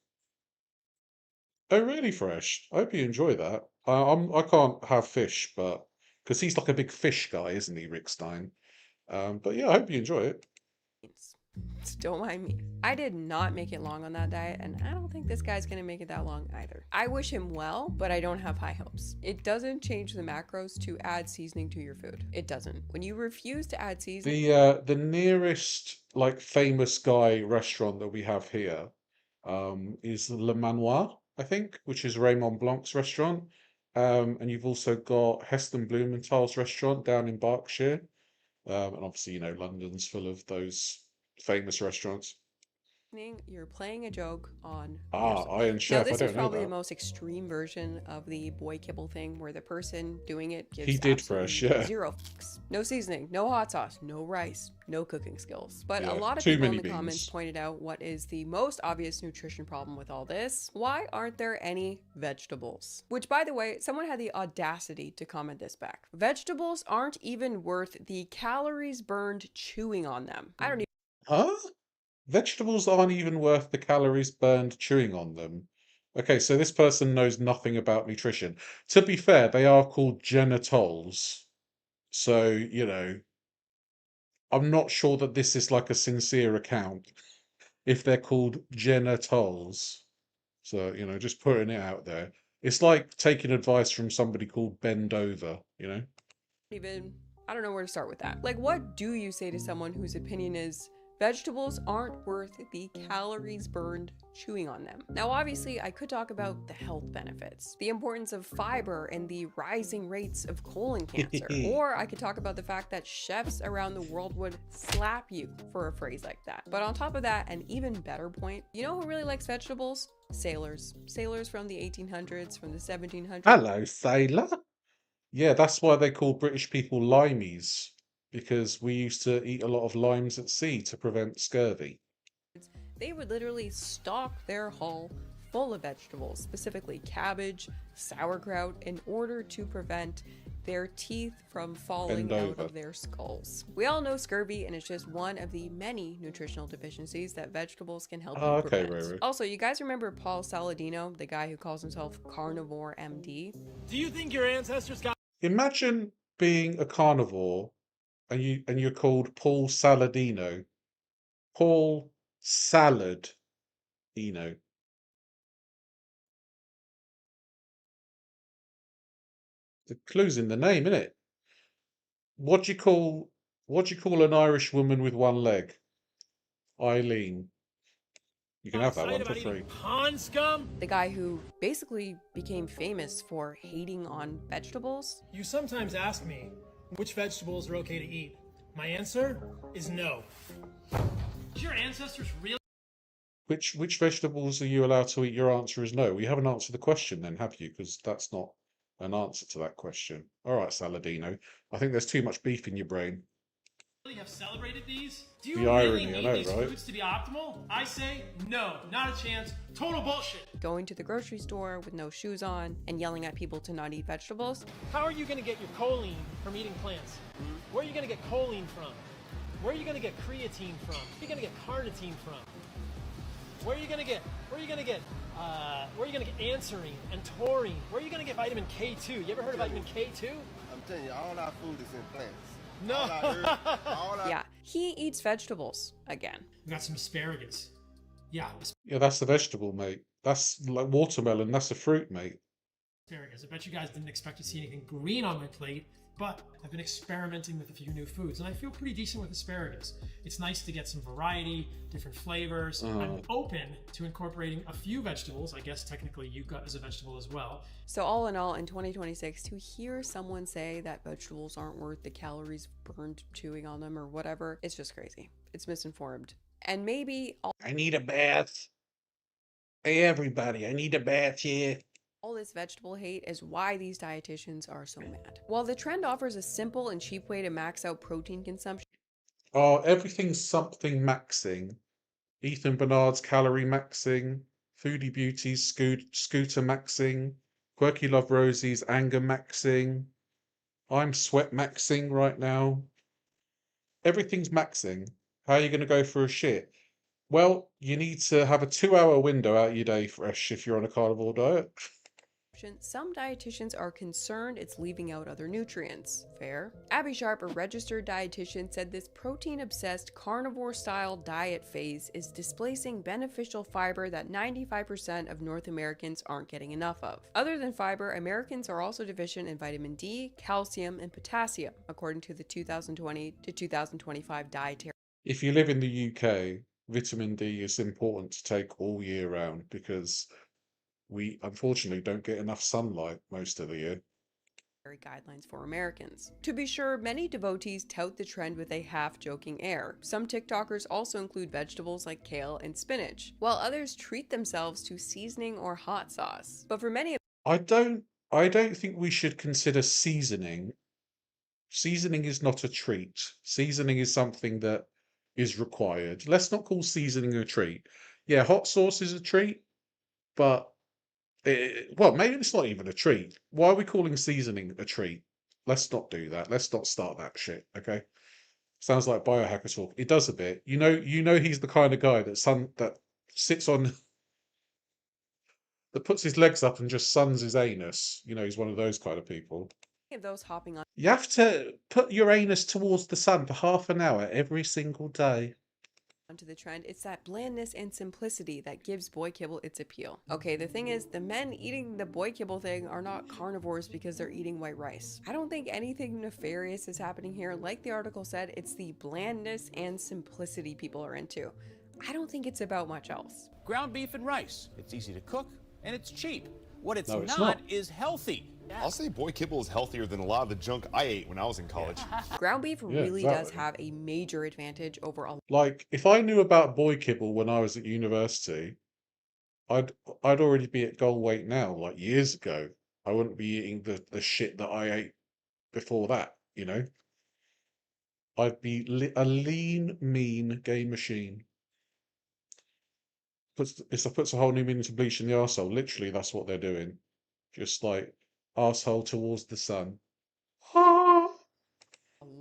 [SPEAKER 1] Oh, really, Fresh? I hope you enjoy that. I can't have fish, but because he's like a big fish guy, isn't he, Rick Stein? But yeah, I hope you enjoy it.
[SPEAKER 2] Don't mind me. I did not make it long on that diet, and I don't think this guy's gonna make it that long either. I wish him well, but I don't have high hopes. It doesn't change the macros to add seasoning to your food. It doesn't. When you refuse to add seasoning,
[SPEAKER 1] The nearest like famous guy restaurant that we have here is Le Manoir, I think, which is Raymond Blanc's restaurant. And you've also got Heston Blumenthal's restaurant down in Berkshire. And obviously, London's full of those famous restaurants.
[SPEAKER 2] you're playing a joke on
[SPEAKER 1] Ah,
[SPEAKER 2] yourself.
[SPEAKER 1] Iron
[SPEAKER 2] Now,
[SPEAKER 1] Chef, I
[SPEAKER 2] this is
[SPEAKER 1] don't know
[SPEAKER 2] probably the
[SPEAKER 1] that.
[SPEAKER 2] most extreme version of the boy kibble thing where the person doing it gives
[SPEAKER 1] He did
[SPEAKER 2] absolutely
[SPEAKER 1] Fresh, yeah.
[SPEAKER 2] zero fucks. No seasoning, no hot sauce, no rice, no cooking skills. But a
[SPEAKER 1] Yeah,
[SPEAKER 2] lot of
[SPEAKER 1] too
[SPEAKER 2] people in
[SPEAKER 1] many
[SPEAKER 2] the comments
[SPEAKER 1] beans.
[SPEAKER 2] pointed out what is the most obvious nutrition problem with all this. Why aren't there any vegetables? Which, by the way, someone had the audacity to comment this back. Vegetables aren't even worth the calories burned chewing on them. I don't even
[SPEAKER 1] Huh? Vegetables aren't even worth the calories burned chewing on them. Okay, so this person knows nothing about nutrition. To be fair, they are called genitals. So, I'm not sure that this is like a sincere account if they're called genitals. So, just putting it out there. It's like taking advice from somebody called Bend
[SPEAKER 2] even I don't know where to start with that. Like, what do you say to someone whose opinion is Vegetables aren't worth the calories burned chewing on them. Now, obviously, I could talk about the health benefits, the importance of fiber, and the rising rates of colon cancer. Or I could talk about the fact that chefs around the world would slap you for a phrase like that. But on top of that, an even better point, you know who really likes vegetables? Sailors. Sailors from the 1800s, from the 1700s.
[SPEAKER 1] Hello, sailor. Yeah, that's why they call British people limeys, because we used to eat a lot of limes at sea to prevent scurvy.
[SPEAKER 2] They would literally stock their hull full of vegetables, specifically cabbage, sauerkraut, in order to prevent their teeth from falling
[SPEAKER 1] Bend
[SPEAKER 2] out
[SPEAKER 1] over.
[SPEAKER 2] of their skulls. We all know scurvy, and it's just one of the many nutritional deficiencies that vegetables can help
[SPEAKER 1] Oh,
[SPEAKER 2] you
[SPEAKER 1] okay,
[SPEAKER 2] prevent.
[SPEAKER 1] Ruru.
[SPEAKER 2] Also, you guys remember Paul Saladino, the guy who calls himself Carnivore MD?
[SPEAKER 7] Do you think your ancestors got
[SPEAKER 1] Imagine being a carnivore and you're called Paul Saladino. Paul Saladino. The clue's in the name, isn't it? What do you call an Irish woman with one leg? Eileen. You can have that one
[SPEAKER 7] excited
[SPEAKER 1] for
[SPEAKER 7] about
[SPEAKER 1] free.
[SPEAKER 7] eating pond scum?
[SPEAKER 2] The guy who basically became famous for hating on vegetables.
[SPEAKER 7] You sometimes ask me which vegetables are okay to eat. My answer is no. Did your ancestors really?
[SPEAKER 1] Which vegetables are you allowed to eat? Your answer is no. We haven't answered the question then, have you? Because that's not an answer to that question. All right, Saladino. I think there's too much beef in your brain.
[SPEAKER 7] Have celebrated these? Do you
[SPEAKER 1] The
[SPEAKER 7] really
[SPEAKER 1] irony, I
[SPEAKER 7] need
[SPEAKER 1] know,
[SPEAKER 7] these
[SPEAKER 1] right?
[SPEAKER 7] foods to be optimal? I say no, not a chance. Total bullshit.
[SPEAKER 2] Going to the grocery store with no shoes on and yelling at people to not eat vegetables.
[SPEAKER 7] How are you going to get your choline from eating plants? Where are you going to get choline from? Where are you going to get creatine from? Where are you going to get carnitine from? Where are you going to get anserine and taurine? Where are you going to get vitamin K2? You ever heard of vitamin K2?
[SPEAKER 8] I'm telling you, all our food is in plants.
[SPEAKER 7] No.
[SPEAKER 2] Yeah, he eats vegetables again.
[SPEAKER 7] We got some asparagus. Yeah,
[SPEAKER 1] Yeah, that's the vegetable, mate. That's like watermelon. That's a fruit, mate.
[SPEAKER 7] asparagus. I bet you guys didn't expect to see anything green on my plate, but I've been experimenting with a few new foods, and I feel pretty decent with asparagus. It's nice to get some variety, different flavors. I'm open to incorporating a few vegetables. I guess technically yuca is a vegetable as well.
[SPEAKER 2] So all in all, in 2026, to hear someone say that vegetables aren't worth the calories burned chewing on them or whatever, it's just crazy. It's misinformed. And maybe
[SPEAKER 1] I need a bath. Hey, everybody, I need a bath here.
[SPEAKER 2] all this vegetable hate is why these dietitians are so mad. While the trend offers a simple and cheap way to max out protein consumption,
[SPEAKER 1] Oh, everything's something maxing. Ethan Bernard's calorie maxing, Foodie Beauty's scooter maxing, Quirky Love Rosie's anger maxing. I'm sweat maxing right now. Everything's maxing. How are you going to go for a shit? Well, you need to have a 2-hour window out your day fresh if you're on a carnivore diet.
[SPEAKER 2] some dietitians are concerned it's leaving out other nutrients. Fair. Abby Sharp, a registered dietitian, said this protein-obsessed carnivore-style diet phase is displacing beneficial fiber that 95% of North Americans aren't getting enough of. Other than fiber, Americans are also deficient in vitamin D, calcium, and potassium, according to the 2020 to 2025 dietary.
[SPEAKER 1] If you live in the UK, vitamin D is important to take all year round because we unfortunately don't get enough sunlight most of the year.
[SPEAKER 2] Guidelines for Americans. To be sure, many devotees tout the trend with a half-joking air. Some TikTokers also include vegetables like kale and spinach, while others treat themselves to seasoning or hot sauce. But for many
[SPEAKER 1] I don't think we should consider seasoning. Seasoning is not a treat. Seasoning is something that is required. Let's not call seasoning a treat. Yeah, hot sauce is a treat, but well, maybe it's not even a treat. Why are we calling seasoning a treat? Let's not do that. Let's not start that shit, okay? Sounds like biohacker talk. It does a bit. You know he's the kind of guy that sits on that puts his legs up and just suns his anus. You know, he's one of those kind of people.
[SPEAKER 2] of those hopping on
[SPEAKER 1] You have to put your anus towards the sun for half an hour every single day.
[SPEAKER 2] To the trend, it's that blandness and simplicity that gives boy kibble its appeal. Okay, the thing is, the men eating the boy kibble thing are not carnivores because they're eating white rice. I don't think anything nefarious is happening here. Like the article said, it's the blandness and simplicity people are into. I don't think it's about much else.
[SPEAKER 3] Ground beef and rice. It's easy to cook and it's cheap. What it's,
[SPEAKER 1] No, it's
[SPEAKER 3] not
[SPEAKER 1] not.
[SPEAKER 3] is healthy.
[SPEAKER 9] I'll say boy kibble is healthier than a lot of the junk I ate when I was in college.
[SPEAKER 2] Ground beef
[SPEAKER 1] Yeah,
[SPEAKER 2] really does
[SPEAKER 1] exactly.
[SPEAKER 2] have a major advantage over a
[SPEAKER 1] Like, if I knew about boy kibble when I was at university, I'd already be at goal weight now, like years ago. I wouldn't be eating the shit that I ate before that, you know? I'd be a lean, mean gay machine. Puts a whole new meaning to bleach in the arsehole. Literally, that's what they're doing. Just like arsehole towards the sun.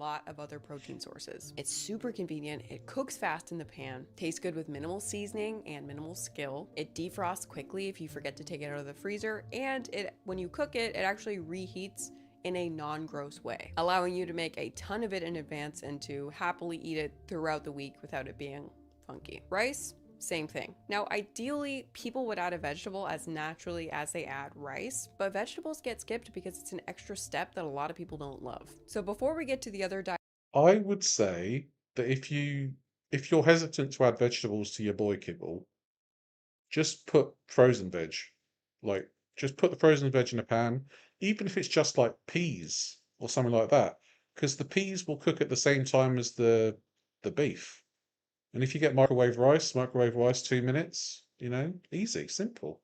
[SPEAKER 2] lot of other protein sources. It's super convenient, it cooks fast in the pan, tastes good with minimal seasoning and minimal skill, it defrosts quickly if you forget to take it out of the freezer, and when you cook it, it actually reheats in a non-gross way, allowing you to make a ton of it in advance and to happily eat it throughout the week without it being funky. Rice, same thing. Now, ideally, people would add a vegetable as naturally as they add rice, but vegetables get skipped because it's an extra step that a lot of people don't love. So before we get to the other
[SPEAKER 1] I would say that if you're hesitant to add vegetables to your boy kibble, just put frozen veg. Like, just put the frozen veg in a pan, even if it's just like peas or something like that, because the peas will cook at the same time as the beef. And if you get microwave rice, 2 minutes, easy, simple.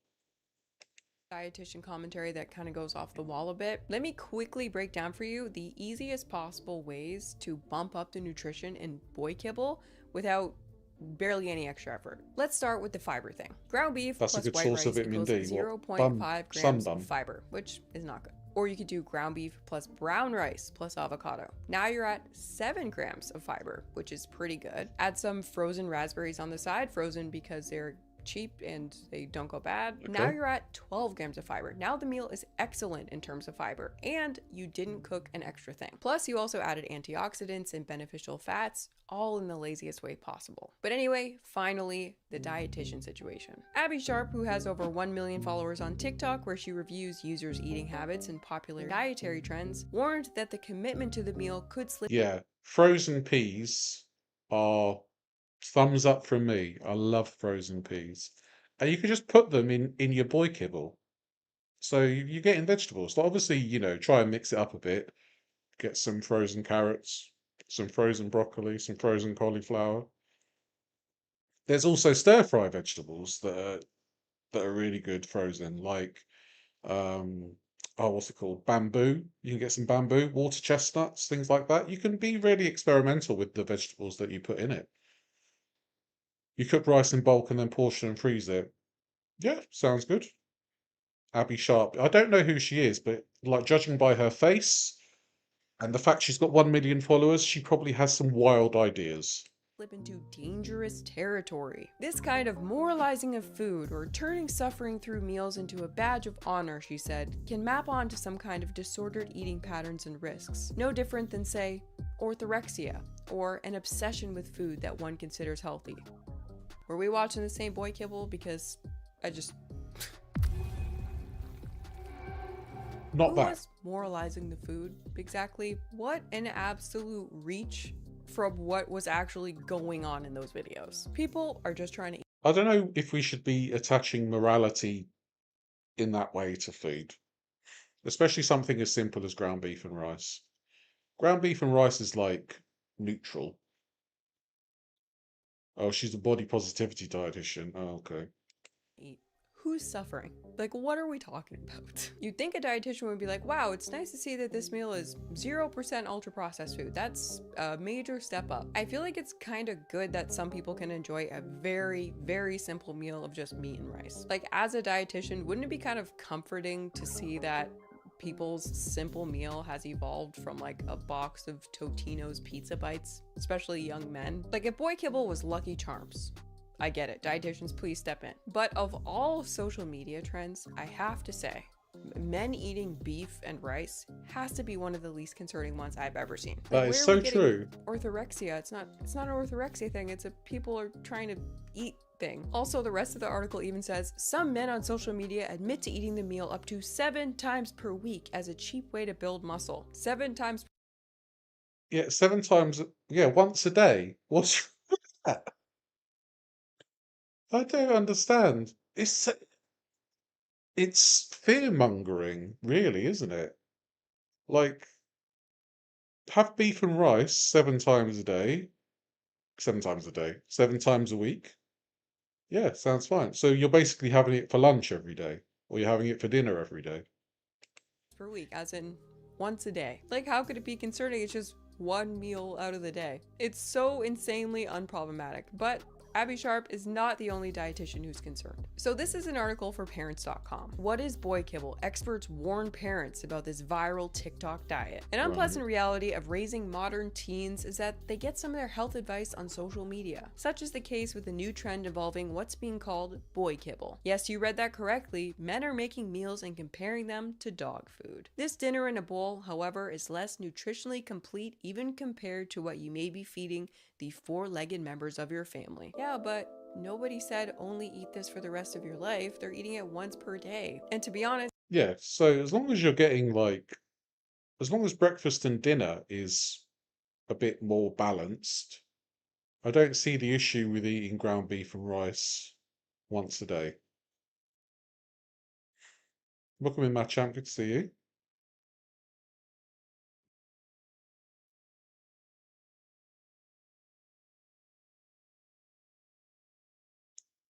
[SPEAKER 2] dietitian commentary that kind of goes off the wall a bit, let me quickly break down for you the easiest possible ways to bump up the nutrition in boy kibble without barely any extra effort. Let's start with the fiber thing. Ground beef
[SPEAKER 1] That's a
[SPEAKER 2] plus
[SPEAKER 1] good
[SPEAKER 2] white
[SPEAKER 1] source
[SPEAKER 2] rice
[SPEAKER 1] of vitamin
[SPEAKER 2] equals
[SPEAKER 1] D.
[SPEAKER 2] 0.5 grams
[SPEAKER 1] sunbun.
[SPEAKER 2] of fiber, which is not good. Or you could do ground beef plus brown rice plus avocado. Now you're at 7 grams of fiber, which is pretty good. Add some frozen raspberries on the side, frozen because they're cheap and they don't go bad.
[SPEAKER 1] Okay.
[SPEAKER 2] Now you're at 12 grams of fiber. Now the meal is excellent in terms of fiber, and you didn't cook an extra thing. Plus, you also added antioxidants and beneficial fats, all in the laziest way possible. But anyway, finally, the dietitian situation. Abby Sharp, who has over 1 million followers on TikTok, where she reviews users' eating habits and popular dietary trends, warned that the commitment to the meal could slip.
[SPEAKER 1] Yeah, frozen peas are thumbs up from me. I love frozen peas. And you can just put them in your boy kibble. So you're getting vegetables. Like obviously, try and mix it up a bit. Get some frozen carrots, some frozen broccoli, some frozen cauliflower. There's also stir-fry vegetables that are really good frozen, like what's it called? Bamboo. You can get some bamboo, water chestnuts, things like that. You can be really experimental with the vegetables that you put in it. You cook rice in bulk and then portion and freeze it. Yeah, sounds good. Abby Sharp. I don't know who she is, but like judging by her face and the fact she's got 1 million followers, she probably has some wild ideas.
[SPEAKER 2] Slip into dangerous territory. This kind of moralizing of food or turning suffering through meals into a badge of honor, she said, can map onto some kind of disordered eating patterns and risks. No different than, say, orthorexia or an obsession with food that one considers healthy. Were we watching the same boy kibble? Because
[SPEAKER 1] Not
[SPEAKER 2] Who
[SPEAKER 1] that.
[SPEAKER 2] was moralizing the food? Exactly. What an absolute reach from what was actually going on in those videos. People are just trying to eat.
[SPEAKER 1] I don't know if we should be attaching morality in that way to food, especially something as simple as ground beef and rice. Ground beef and rice is like neutral. Oh, she's a body positivity dietitian. Oh, okay.
[SPEAKER 2] Who's suffering? Like, what are we talking about? You'd think a dietitian would be like, wow, it's nice to see that this meal is 0% ultra processed food. That's a major step up. I feel like it's kind of good that some people can enjoy a very, very simple meal of just meat and rice. Like, as a dietitian, wouldn't it be kind of comforting to see that people's simple meal has evolved from like a box of Totino's pizza bites, especially young men? Like, if boy kibble was Lucky Charms, I get it, dietitians, please step in. But of all social media trends, I have to say, Men eating beef and rice has to be one of the least concerning ones I've ever seen.
[SPEAKER 1] That
[SPEAKER 2] Like,
[SPEAKER 1] is
[SPEAKER 2] where are
[SPEAKER 1] so
[SPEAKER 2] we getting
[SPEAKER 1] true.
[SPEAKER 2] orthorexia? It's not an orthorexia thing. It's a people are trying to eat thing. Also, the rest of the article even says some men on social media admit to eating the meal up to 7 times per week as a cheap way to build muscle. 7 times.
[SPEAKER 1] Yeah, 7 times. Yeah, once a day. What's wrong with that? I don't understand. It's fear mongering, really, isn't it? Like, have beef and rice 7 times a day. 7 times a day. 7 times a week. Yeah, sounds fine. So you're basically having it for lunch every day, or you're having it for dinner every day.
[SPEAKER 2] Per week, as in once a day. Like, how could it be concerning? It's just one meal out of the day. It's so insanely unproblematic, but Abby Sharp is not the only dietitian who's concerned. So this is an article for parents.com. What is boy kibble? Experts warn parents about this viral TikTok diet. An unpleasant reality of raising modern teens is that they get some of their health advice on social media. Such is the case with the new trend involving what's being called boy kibble. Yes, you read that correctly. Men are making meals and comparing them to dog food. This dinner in a bowl, however, is less nutritionally complete even compared to what you may be feeding the four-legged members of your family. Yeah, but nobody said only eat this for the rest of your life. They're eating it once per day. And to be honest,
[SPEAKER 1] Yeah, so as long as you're getting as long as breakfast and dinner is a bit more balanced, I don't see the issue with eating ground beef and rice once a day. Welcome in, Champ. Good to see you.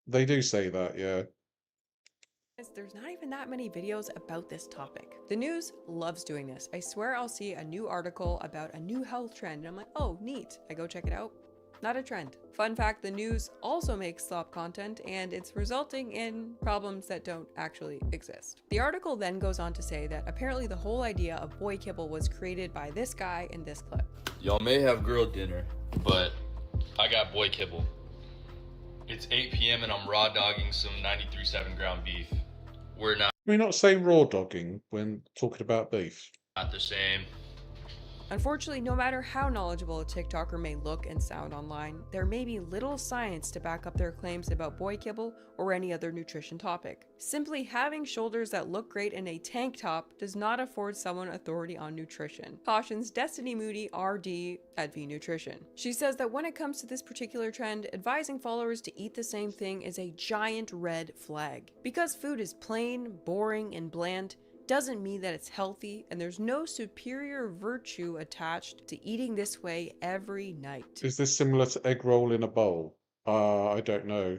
[SPEAKER 1] They do say that, yeah.
[SPEAKER 2] there's not even that many videos about this topic. The news loves doing this. I swear I'll see a new article about a new health trend and I'm like, oh, neat. I go check it out. Not a trend. Fun fact, the news also makes slop content and it's resulting in problems that don't actually exist. The article then goes on to say that apparently the whole idea of boy kibble was created by this guy in this clip.
[SPEAKER 10] Y'all may have girl dinner, but I got boy kibble. It's 8 p.m. and I'm raw dogging some 93.7 ground beef. We're not
[SPEAKER 1] We're not saying raw dogging when talking about beef.
[SPEAKER 10] the same.
[SPEAKER 2] Unfortunately, no matter how knowledgeable a TikToker may look and sound online, there may be little science to back up their claims about boy kibble or any other nutrition topic. Simply having shoulders that look great in a tank top does not afford someone authority on nutrition, cautions Destiny Moody RD at V Nutrition. She says that when it comes to this particular trend, advising followers to eat the same thing is a giant red flag. Because food is plain, boring, and bland, doesn't mean that it's healthy, and there's no superior virtue attached to eating this way every night.
[SPEAKER 1] Is this similar to egg roll in a bowl? I don't know.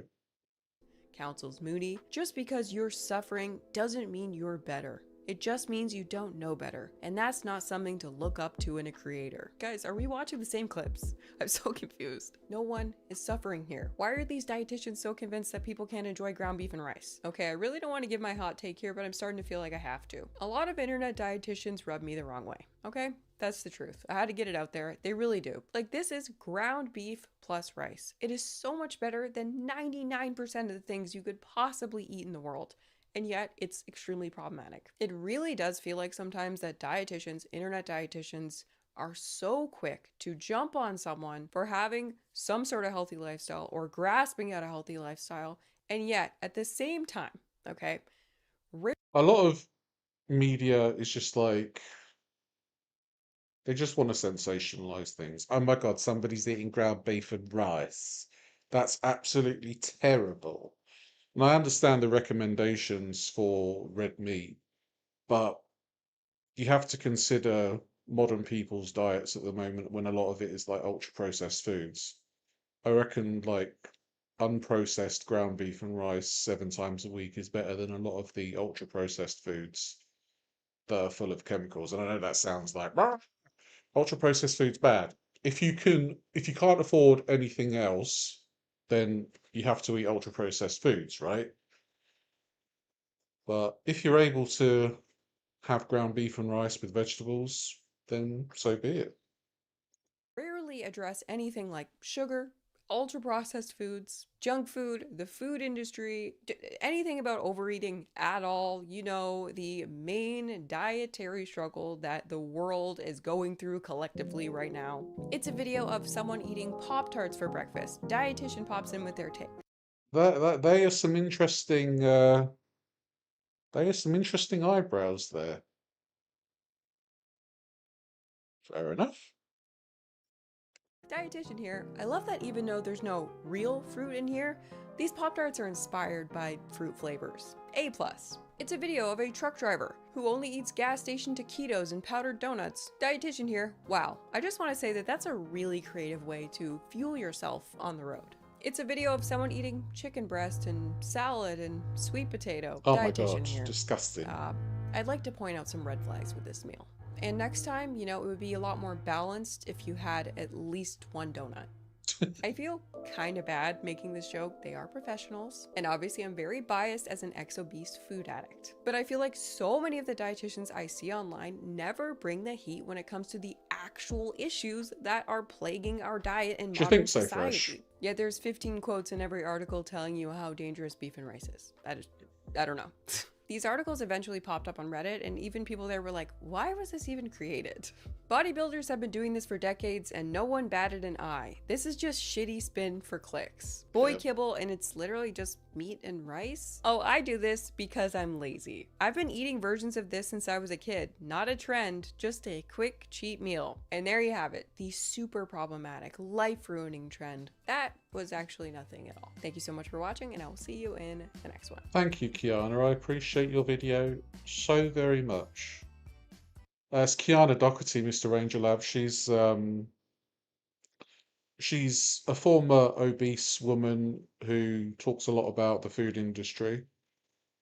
[SPEAKER 2] Counsels Moody, just because you're suffering doesn't mean you're better. It just means you don't know better, and that's not something to look up to in a creator. Guys, are we watching the same clips? I'm so confused. No one is suffering here. Why are these dietitians so convinced that people can't enjoy ground beef and rice? Okay, I really don't want to give my hot take here, but I'm starting to feel like I have to. A lot of internet dietitians rub me the wrong way, okay? That's the truth. I had to get it out there. They really do. Like, this is ground beef plus rice. It is so much better than 99% of the things you could possibly eat in the world. And yet it's extremely problematic. It really does feel like sometimes that dietitians, internet dietitians, are so quick to jump on someone for having some sort of healthy lifestyle or grasping at a healthy lifestyle, and yet at the same time, okay,
[SPEAKER 1] a lot of media is just like, they just want to sensationalize things. Oh my God, somebody's eating ground beef and rice. That's absolutely terrible. And I understand the recommendations for red meat, but you have to consider modern people's diets at the moment when a lot of it is like ultra processed foods. I reckon like unprocessed ground beef and rice 7 times a week is better than a lot of the ultra processed foods that are full of chemicals. And I know that sounds like ultra processed food's bad. If you can't afford anything else, then you have to eat ultra processed foods, right? But if you're able to have ground beef and rice with vegetables, then so be it.
[SPEAKER 2] rarely address anything like sugar, ultra processed foods, junk food, the food industry, anything about overeating at all, you know, the main dietary struggle that the world is going through collectively right now. It's a video of someone eating Pop-Tarts for breakfast. Dietitian pops in with their take.
[SPEAKER 1] They are some interesting eyebrows there. Fair enough.
[SPEAKER 2] Dietitian here. I love that even though there's no real fruit in here, these Pop-Tarts are inspired by fruit flavors. A+. It's a video of a truck driver who only eats gas station taquitos and powdered donuts. Dietitian here. Wow. I just want to say that that's a really creative way to fuel yourself on the road. It's a video of someone eating chicken breast and salad and sweet potato.
[SPEAKER 1] Oh my
[SPEAKER 2] Dietitian
[SPEAKER 1] god,
[SPEAKER 2] here.
[SPEAKER 1] disgusting.
[SPEAKER 2] I'd like to point out some red flags with this meal. And next time, you know, it would be a lot more balanced if you had at least one donut. I feel kind of bad making this joke. They are professionals. And obviously I'm very biased as an ex-obese food addict. But I feel like so many of the dietitians I see online never bring the heat when it comes to the actual issues that are plaguing our diet in modern society. Yeah, there's 15 quotes in every article telling you how dangerous beef and rice is. I don't know. These articles eventually popped up on Reddit, and even people there were like, why was this even created? Bodybuilders have been doing this for decades, and no one batted an eye. This is just shitty spin for clicks. Boy kibble, and it's literally just meat and rice? Oh, I do this because I'm lazy. I've been eating versions of this since I was a kid. Not a trend, just a quick cheat meal. And there you have it, the super problematic, life-ruining trend. That was actually nothing at all. Thank you so much for watching, and I will see you in the next one.
[SPEAKER 1] Thank you, Kiana. I appreciate your video so very much. It's Kiana Doherty, Mr. Ranger Lab. She's a former obese woman who talks a lot about the food industry.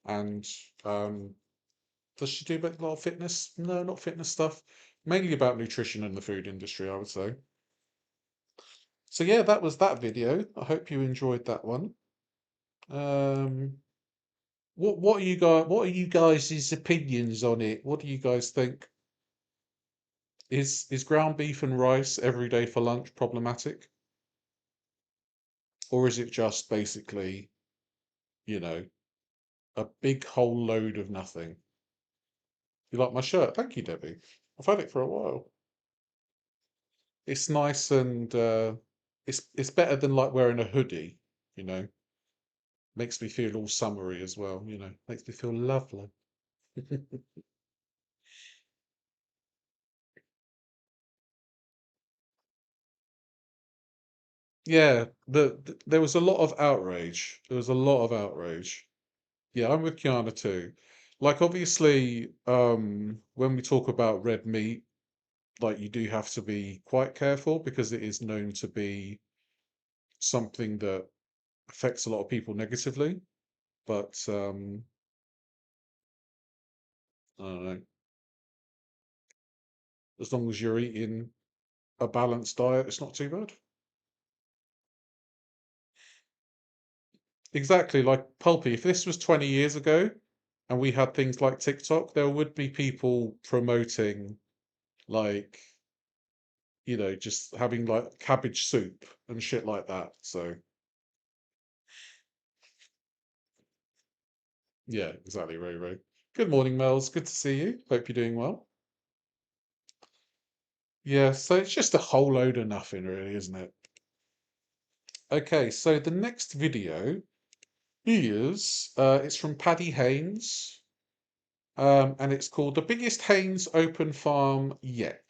[SPEAKER 1] And does she do a lot of fitness? No, not fitness stuff. Mainly about nutrition and the food industry, I would say. So yeah, that was that video. I hope you enjoyed that one. What are you guys' opinions on it? What do you guys think? Is ground beef and rice every day for lunch problematic? Or is it just basically, you know, a big whole load of nothing? You like my shirt? Thank you, Debbie. I've had it for a while. It's nice and it's better than like wearing a hoodie, you know. Makes me feel all summery as well, you know. Makes me feel lovely. Yeah, there was a lot of outrage. There was a lot of outrage. Yeah, I'm with Kiana too. Like obviously, when we talk about red meat, like you do have to be quite careful because it is known to be something that affects a lot of people negatively. But I don't know. As long as you're eating a balanced diet, it's not too bad. Exactly, like Pulpy, if this was 20 years ago and we had things like TikTok, there would be people promoting like, you know, just having like cabbage soup and shit like that. So yeah, exactly, Ray Ray. Good morning, Mels. Good to see you. Hope you're doing well. Yeah, so it's just a whole load of nothing, really, isn't it? Okay, so the next video is it's from Paddy Haynes, and it's called The Biggest Haynes Open Farm Yet.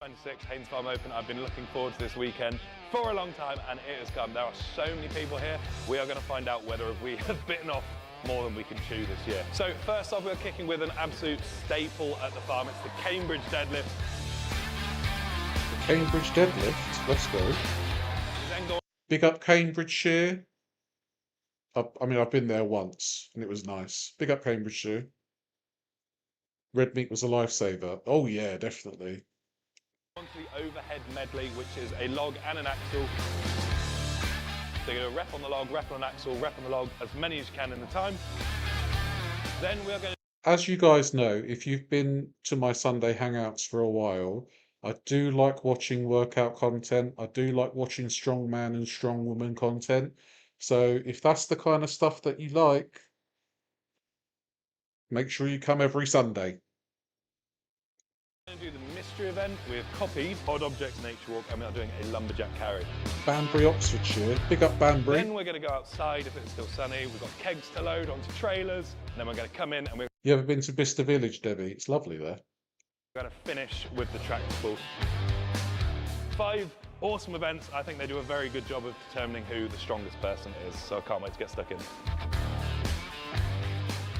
[SPEAKER 11] 26 Haynes Farm Open. I've been looking forward to this weekend for a long time, and it has come. There are so many people here. We are going to find out whether we have bitten off more than we can chew this year. So first off, we're kicking with an absolute staple at the farm. It's the Cambridge deadlift.
[SPEAKER 1] The Cambridge deadlift. Let's go. Big up Cambridgeshire. I mean, I've been there once, and it was nice. Big up Cambridgeshire. Red meat was a lifesaver. Oh yeah, definitely.
[SPEAKER 11] On to the overhead medley, which is a log and an axle. So you're going to rep on the log, rep on an axle, rep on the log, as many as you can in the time. Then we are going to...
[SPEAKER 1] As you guys know, if you've been to my Sunday Hangouts for a while, I do like watching workout content. I do like watching strong man and strong woman content. So if that's the kind of stuff that you like, make sure you come every Sunday.
[SPEAKER 11] We're going to do the mystery event. We've copied Odd Objects Nature Walk and we are doing a lumberjack carry.
[SPEAKER 1] Banbury, Oxfordshire. Big up Banbury.
[SPEAKER 11] Then we're going to go outside if it's still sunny. We've got kegs to load onto trailers. And then we're going to come in and we're
[SPEAKER 1] You ever been to Bicester Village, Debbie? It's lovely there.
[SPEAKER 11] going to finish with the tractable. 5 awesome events. I think they do a very good job of determining who the strongest person is. So I can't wait to get stuck in.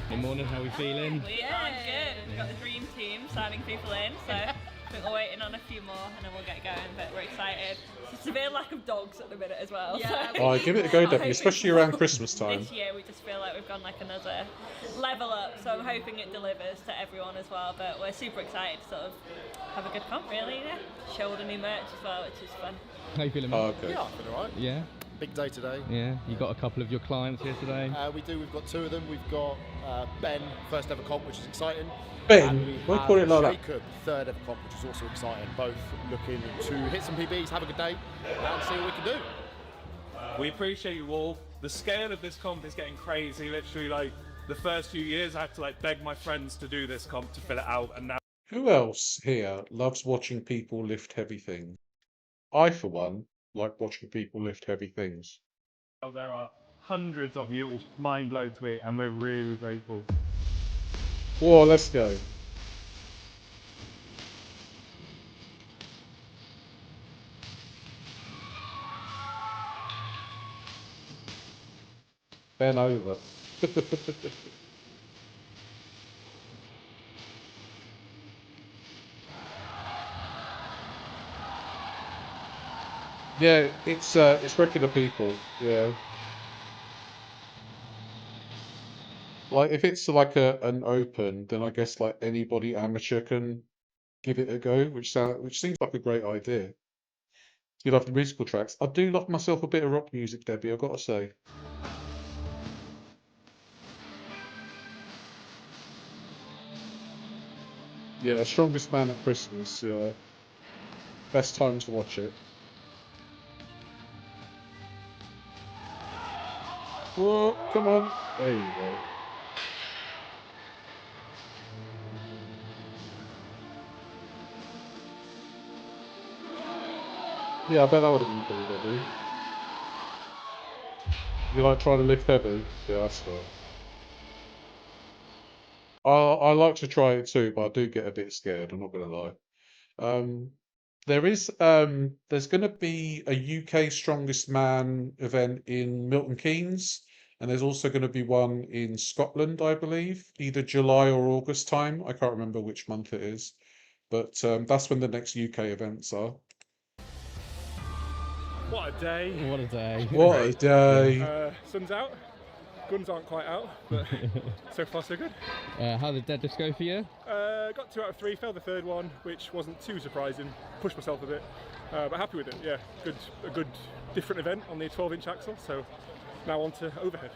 [SPEAKER 12] Good morning, how are we feeling?
[SPEAKER 13] We are good. We've got the dream team signing people in, so I think we're waiting on a few more and then we'll get going, but we're excited. It's a severe lack of dogs at the minute as well.
[SPEAKER 2] Yeah.
[SPEAKER 13] So.
[SPEAKER 1] Oh, give it a go, Debbie, especially around Christmas time.
[SPEAKER 13] This year we just feel like we've gone like another level up, so I'm hoping it delivers to everyone as well, but we're super excited to sort of have a good comp really, yeah. Show all the new merch as well, which is fun.
[SPEAKER 12] How you feeling, mate?
[SPEAKER 1] Oh, okay.
[SPEAKER 14] Yeah, I feel alright.
[SPEAKER 12] Yeah?
[SPEAKER 14] Big day today.
[SPEAKER 12] Yeah, you got a couple of your clients here today?
[SPEAKER 14] We do, we've got 2 of them. We've got Ben, first ever comp, which is exciting.
[SPEAKER 1] Ben?
[SPEAKER 14] And we
[SPEAKER 1] Why
[SPEAKER 14] have
[SPEAKER 1] call it like that?
[SPEAKER 14] Jacob, third ever comp, which is also exciting. Both looking to hit some PBs, have a good day, and see what we can do.
[SPEAKER 11] We appreciate you all. The scale of this comp is getting crazy. Literally, like, the first few years I had to like beg my friends to do this comp to fill it out, and now
[SPEAKER 1] Who else here loves watching people lift heavy things? I, for one, like watching people lift heavy things.
[SPEAKER 11] there are hundreds of you, which mind blown to me, and we're really grateful.
[SPEAKER 1] Whoa, let's go. Ben over. Yeah, it's regular people. Yeah, like if it's like an open, then I guess like anybody amateur can give it a go, which seems like a great idea. You love the musical tracks. I do love myself a bit of rock music, Debbie. I've got to say. Yeah, Strongest Man at Christmas. Best time to watch it. Whoa, come on. There you go. Yeah, I bet that would have been cool, Debbie. You like trying to lift heavy? Yeah, that's right. I like to try it too, but I do get a bit scared, I'm not gonna lie. Um, there's gonna be a UK Strongest Man event in Milton Keynes, and there's also gonna be one in Scotland, I believe, either July or August time. I can't remember which month it is, but that's when the next UK events are.
[SPEAKER 11] What a day!
[SPEAKER 12] What a day.
[SPEAKER 1] What a day!
[SPEAKER 11] Sun's out. Guns aren't quite out, but so far so good.
[SPEAKER 12] How did deadlifts go for you?
[SPEAKER 11] Got 2 out of 3, failed the 3rd one, which wasn't too surprising. Pushed myself a bit, but happy with it. Yeah, a good different event on the 12-inch axle. So now on to overhead.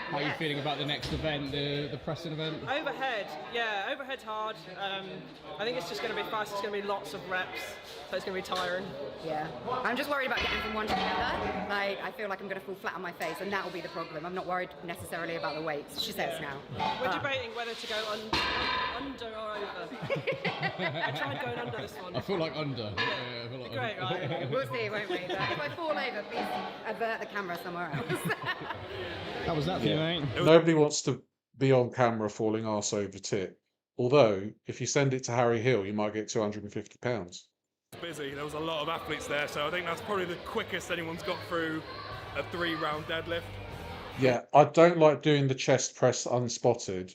[SPEAKER 12] How are you feeling about the next event, the Preston event?
[SPEAKER 15] Overhead, yeah, overhead's hard. I think it's just going to be fast. It's going to be lots of reps, so it's going to be tiring.
[SPEAKER 16] Yeah, I'm just worried about getting from one to the other. Like, I feel like I'm going to fall flat on my face, and that will be the problem. I'm not worried necessarily about the weights. She says now.
[SPEAKER 15] We're debating whether to go under or over. I tried going under this one.
[SPEAKER 12] I feel like under. I feel like
[SPEAKER 15] Great, right?
[SPEAKER 16] We'll see, won't we? But if I fall over, please avert the camera somewhere else.
[SPEAKER 12] How was that for you, mate?
[SPEAKER 1] Nobody wants to be on camera falling arse over tit. Although, if you send it to Harry Hill, you might get £250.
[SPEAKER 11] Busy. There was a lot of athletes there, so I think that's probably the quickest anyone's got through a 3-round deadlift.
[SPEAKER 1] Yeah, I don't like doing the chest press unspotted.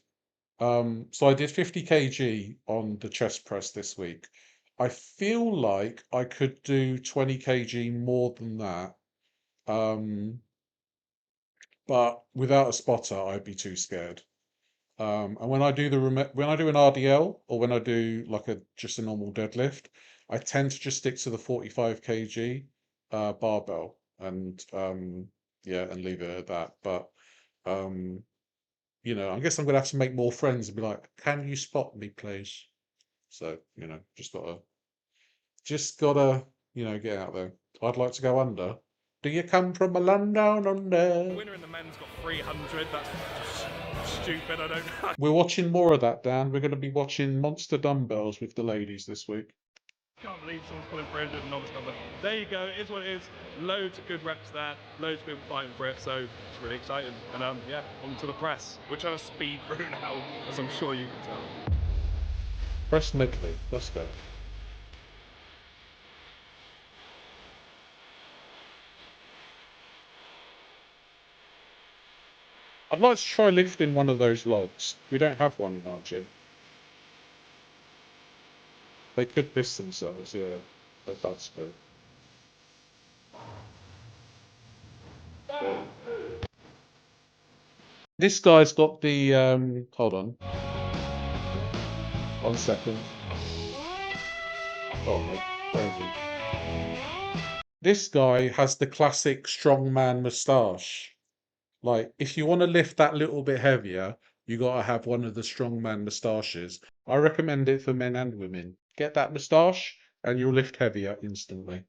[SPEAKER 1] So I did 50 kg on the chest press this week. I feel like I could do 20 kg more than that. But without a spotter, I'd be too scared. And when I do an RDL or when I do like just a normal deadlift, I tend to just stick to the 45 kg barbell and yeah, and leave it at that. But you know, I guess I'm gonna have to make more friends and be like, can you spot me, please? So, you know, just gotta Just gotta, get out there. I'd like to go under. Do you come from a land down under?
[SPEAKER 11] Winner in the men's got 300. That's just stupid. I don't know.
[SPEAKER 1] We're watching more of that, Dan. We're going to be watching Monster Dumbbells with the ladies this week.
[SPEAKER 11] Can't believe someone's pulling 300 and novice number. There you go. It is what it is. Loads of good reps there. Loads of people fighting for it. So it's really exciting. And yeah, on to the press. We're trying to speed through now, as I'm sure you can tell.
[SPEAKER 1] Press Medley. Let's go. I'd like to try lifting one of those logs. We don't have one in our gym. They could piss themselves, yeah. But that's good. This guy's got the, hold on. 1 second. Oh, this guy has the classic strongman moustache. Like, if you want to lift that little bit heavier, you gotta have one of the strongman moustaches. I recommend it for men and women. Get that moustache, and you'll lift heavier instantly.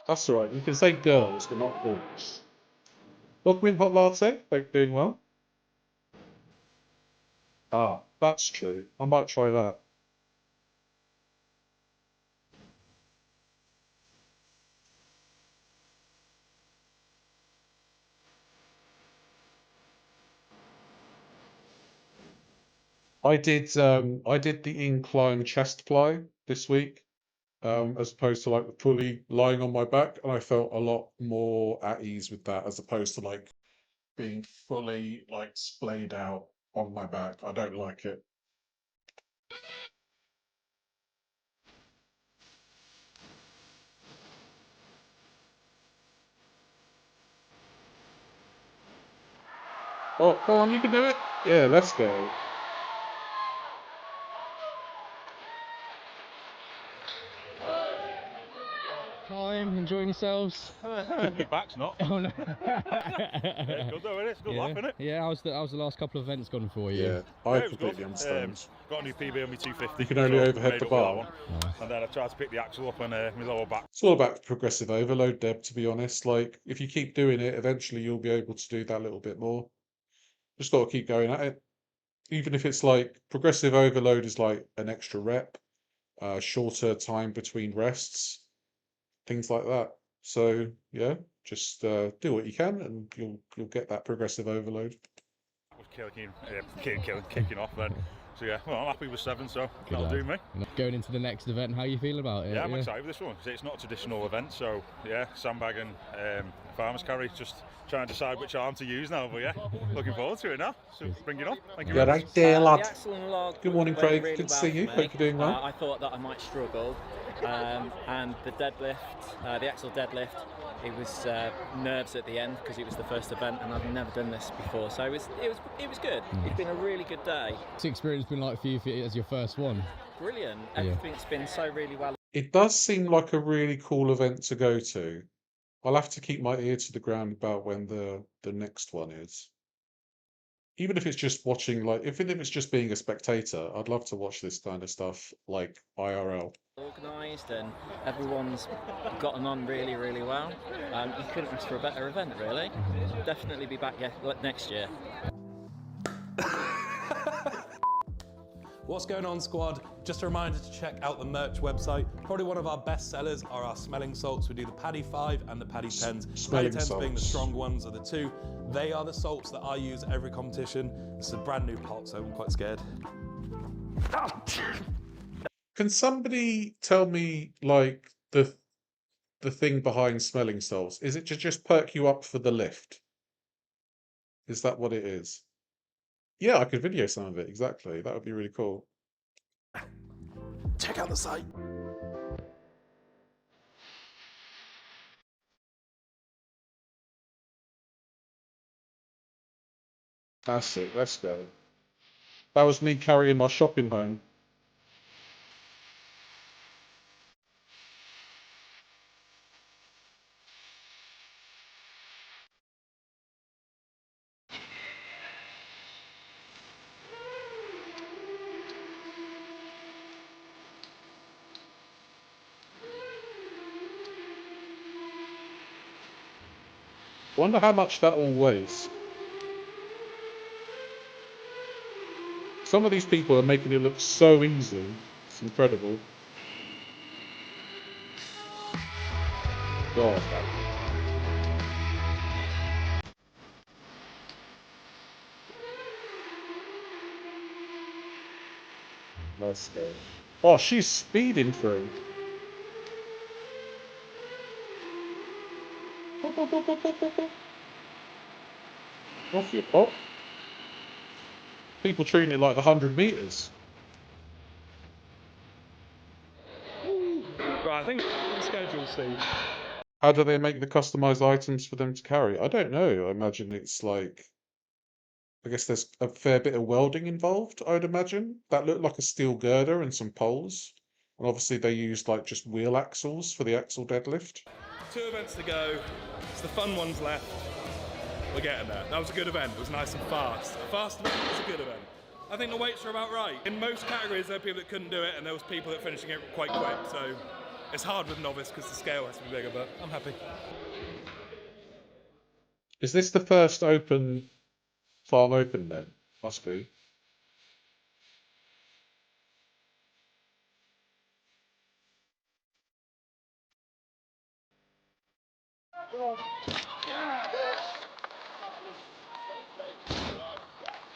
[SPEAKER 1] That's alright, you can say girls, but not boys. Welcome in, Hot Latte. Hope you're doing well. Ah, that's true. I might try that. I did the incline chest fly this week, as opposed to like fully lying on my back, and I felt a lot more at ease with that as opposed to like being fully like splayed out on my back. I don't like it. Oh, come on, you can do it. Yeah, let's go.
[SPEAKER 12] Time, enjoying yourselves.
[SPEAKER 11] Your back's not.
[SPEAKER 12] Oh no.
[SPEAKER 11] Yeah, good though, isn't it? It's good laugh, isn't it?
[SPEAKER 12] Yeah, how's the last couple of events gone for you?
[SPEAKER 1] Yeah, I completely understand.
[SPEAKER 11] Got a new PB on my 250.
[SPEAKER 1] You can only
[SPEAKER 11] so
[SPEAKER 1] overhead
[SPEAKER 11] made
[SPEAKER 1] the
[SPEAKER 11] up with that
[SPEAKER 1] bar.
[SPEAKER 11] one. And then I tried to pick the axle up and my lower back.
[SPEAKER 1] It's all about progressive overload, Deb, to be honest. Like, if you keep doing it, eventually you'll be able to do that little bit more. Just got to keep going at it. Even if it's like progressive overload is like an extra rep, shorter time between rests, things like that. So yeah, just do what you can, and you'll get that progressive overload.
[SPEAKER 11] Was kicking off then. So yeah, well, I'm happy with 7, so that'll do me.
[SPEAKER 12] Going into the next event, how you feel about it?
[SPEAKER 11] Yeah, I'm excited with this one. It's not a traditional event, so yeah, sandbag and farmer's carry. Just trying to decide which arm to use now, but yeah, looking forward to it now. So bring it on. Thank you.
[SPEAKER 1] Yeah, right there, lad.
[SPEAKER 17] The axle and log
[SPEAKER 1] Good morning,
[SPEAKER 17] went
[SPEAKER 1] Craig.
[SPEAKER 17] really
[SPEAKER 1] Good to
[SPEAKER 17] well
[SPEAKER 1] see
[SPEAKER 17] for
[SPEAKER 1] you.
[SPEAKER 17] me.
[SPEAKER 1] Hope you're doing well.
[SPEAKER 17] I thought that I might struggle, and the deadlift, the axle deadlift, it was nerves at the end because it was the first event and I've never done this before, so it was good. It's been a really good day.
[SPEAKER 12] What's the experience been like for you as your first one?
[SPEAKER 17] Brilliant.
[SPEAKER 12] Yeah.
[SPEAKER 17] Everything's been so really well.
[SPEAKER 1] It does seem like a really cool event to go to. I'll have to keep my ear to the ground about when the next one is. Even if it's just watching, like, if it's just being a spectator, I'd love to watch this kind of stuff, like IRL.
[SPEAKER 17] Organised and everyone's gotten on really, really well. You couldn't ask for a better event, really. Definitely be back next year.
[SPEAKER 18] What's going on, squad? Just a reminder to check out the merch website. Probably one of our best sellers are our smelling salts. We do the Paddy 5 and the Paddy 10s. Paddy 10s being the strong ones of the two. They are the salts that I use at every competition. This is a brand new pot, so I'm quite scared.
[SPEAKER 1] Can somebody tell me, like, the thing behind smelling salts? Is it to just perk you up for the lift? Is that what it is? Yeah, I could video some of it, exactly. That would be really cool.
[SPEAKER 18] Check out the site.
[SPEAKER 1] That's it, let's go. That was me carrying my shopping home. Wonder how much that all weighs. Some of these people are making it look so easy. It's incredible. God, let's go. Oh, she's speeding through. Off you pop. People treating it like the 100 meters.
[SPEAKER 11] Right, I think schedule C.
[SPEAKER 1] How do they make the customized items for them to carry? I don't know. I imagine it's like, I guess there's a fair bit of welding involved, I'd imagine. That looked like a steel girder and some poles. And obviously they used like just wheel axles for the axle deadlift.
[SPEAKER 11] 2 events to go. It's the fun ones left. We're getting there. That was a good event. It was nice and fast. A fast event was a good event. I think the weights are about right. In most categories, there were people that couldn't do it, and there was people that finishing it quite quick. So it's hard with novice because the scale has to be bigger, but I'm happy.
[SPEAKER 1] Is this the first farm open then? Must be.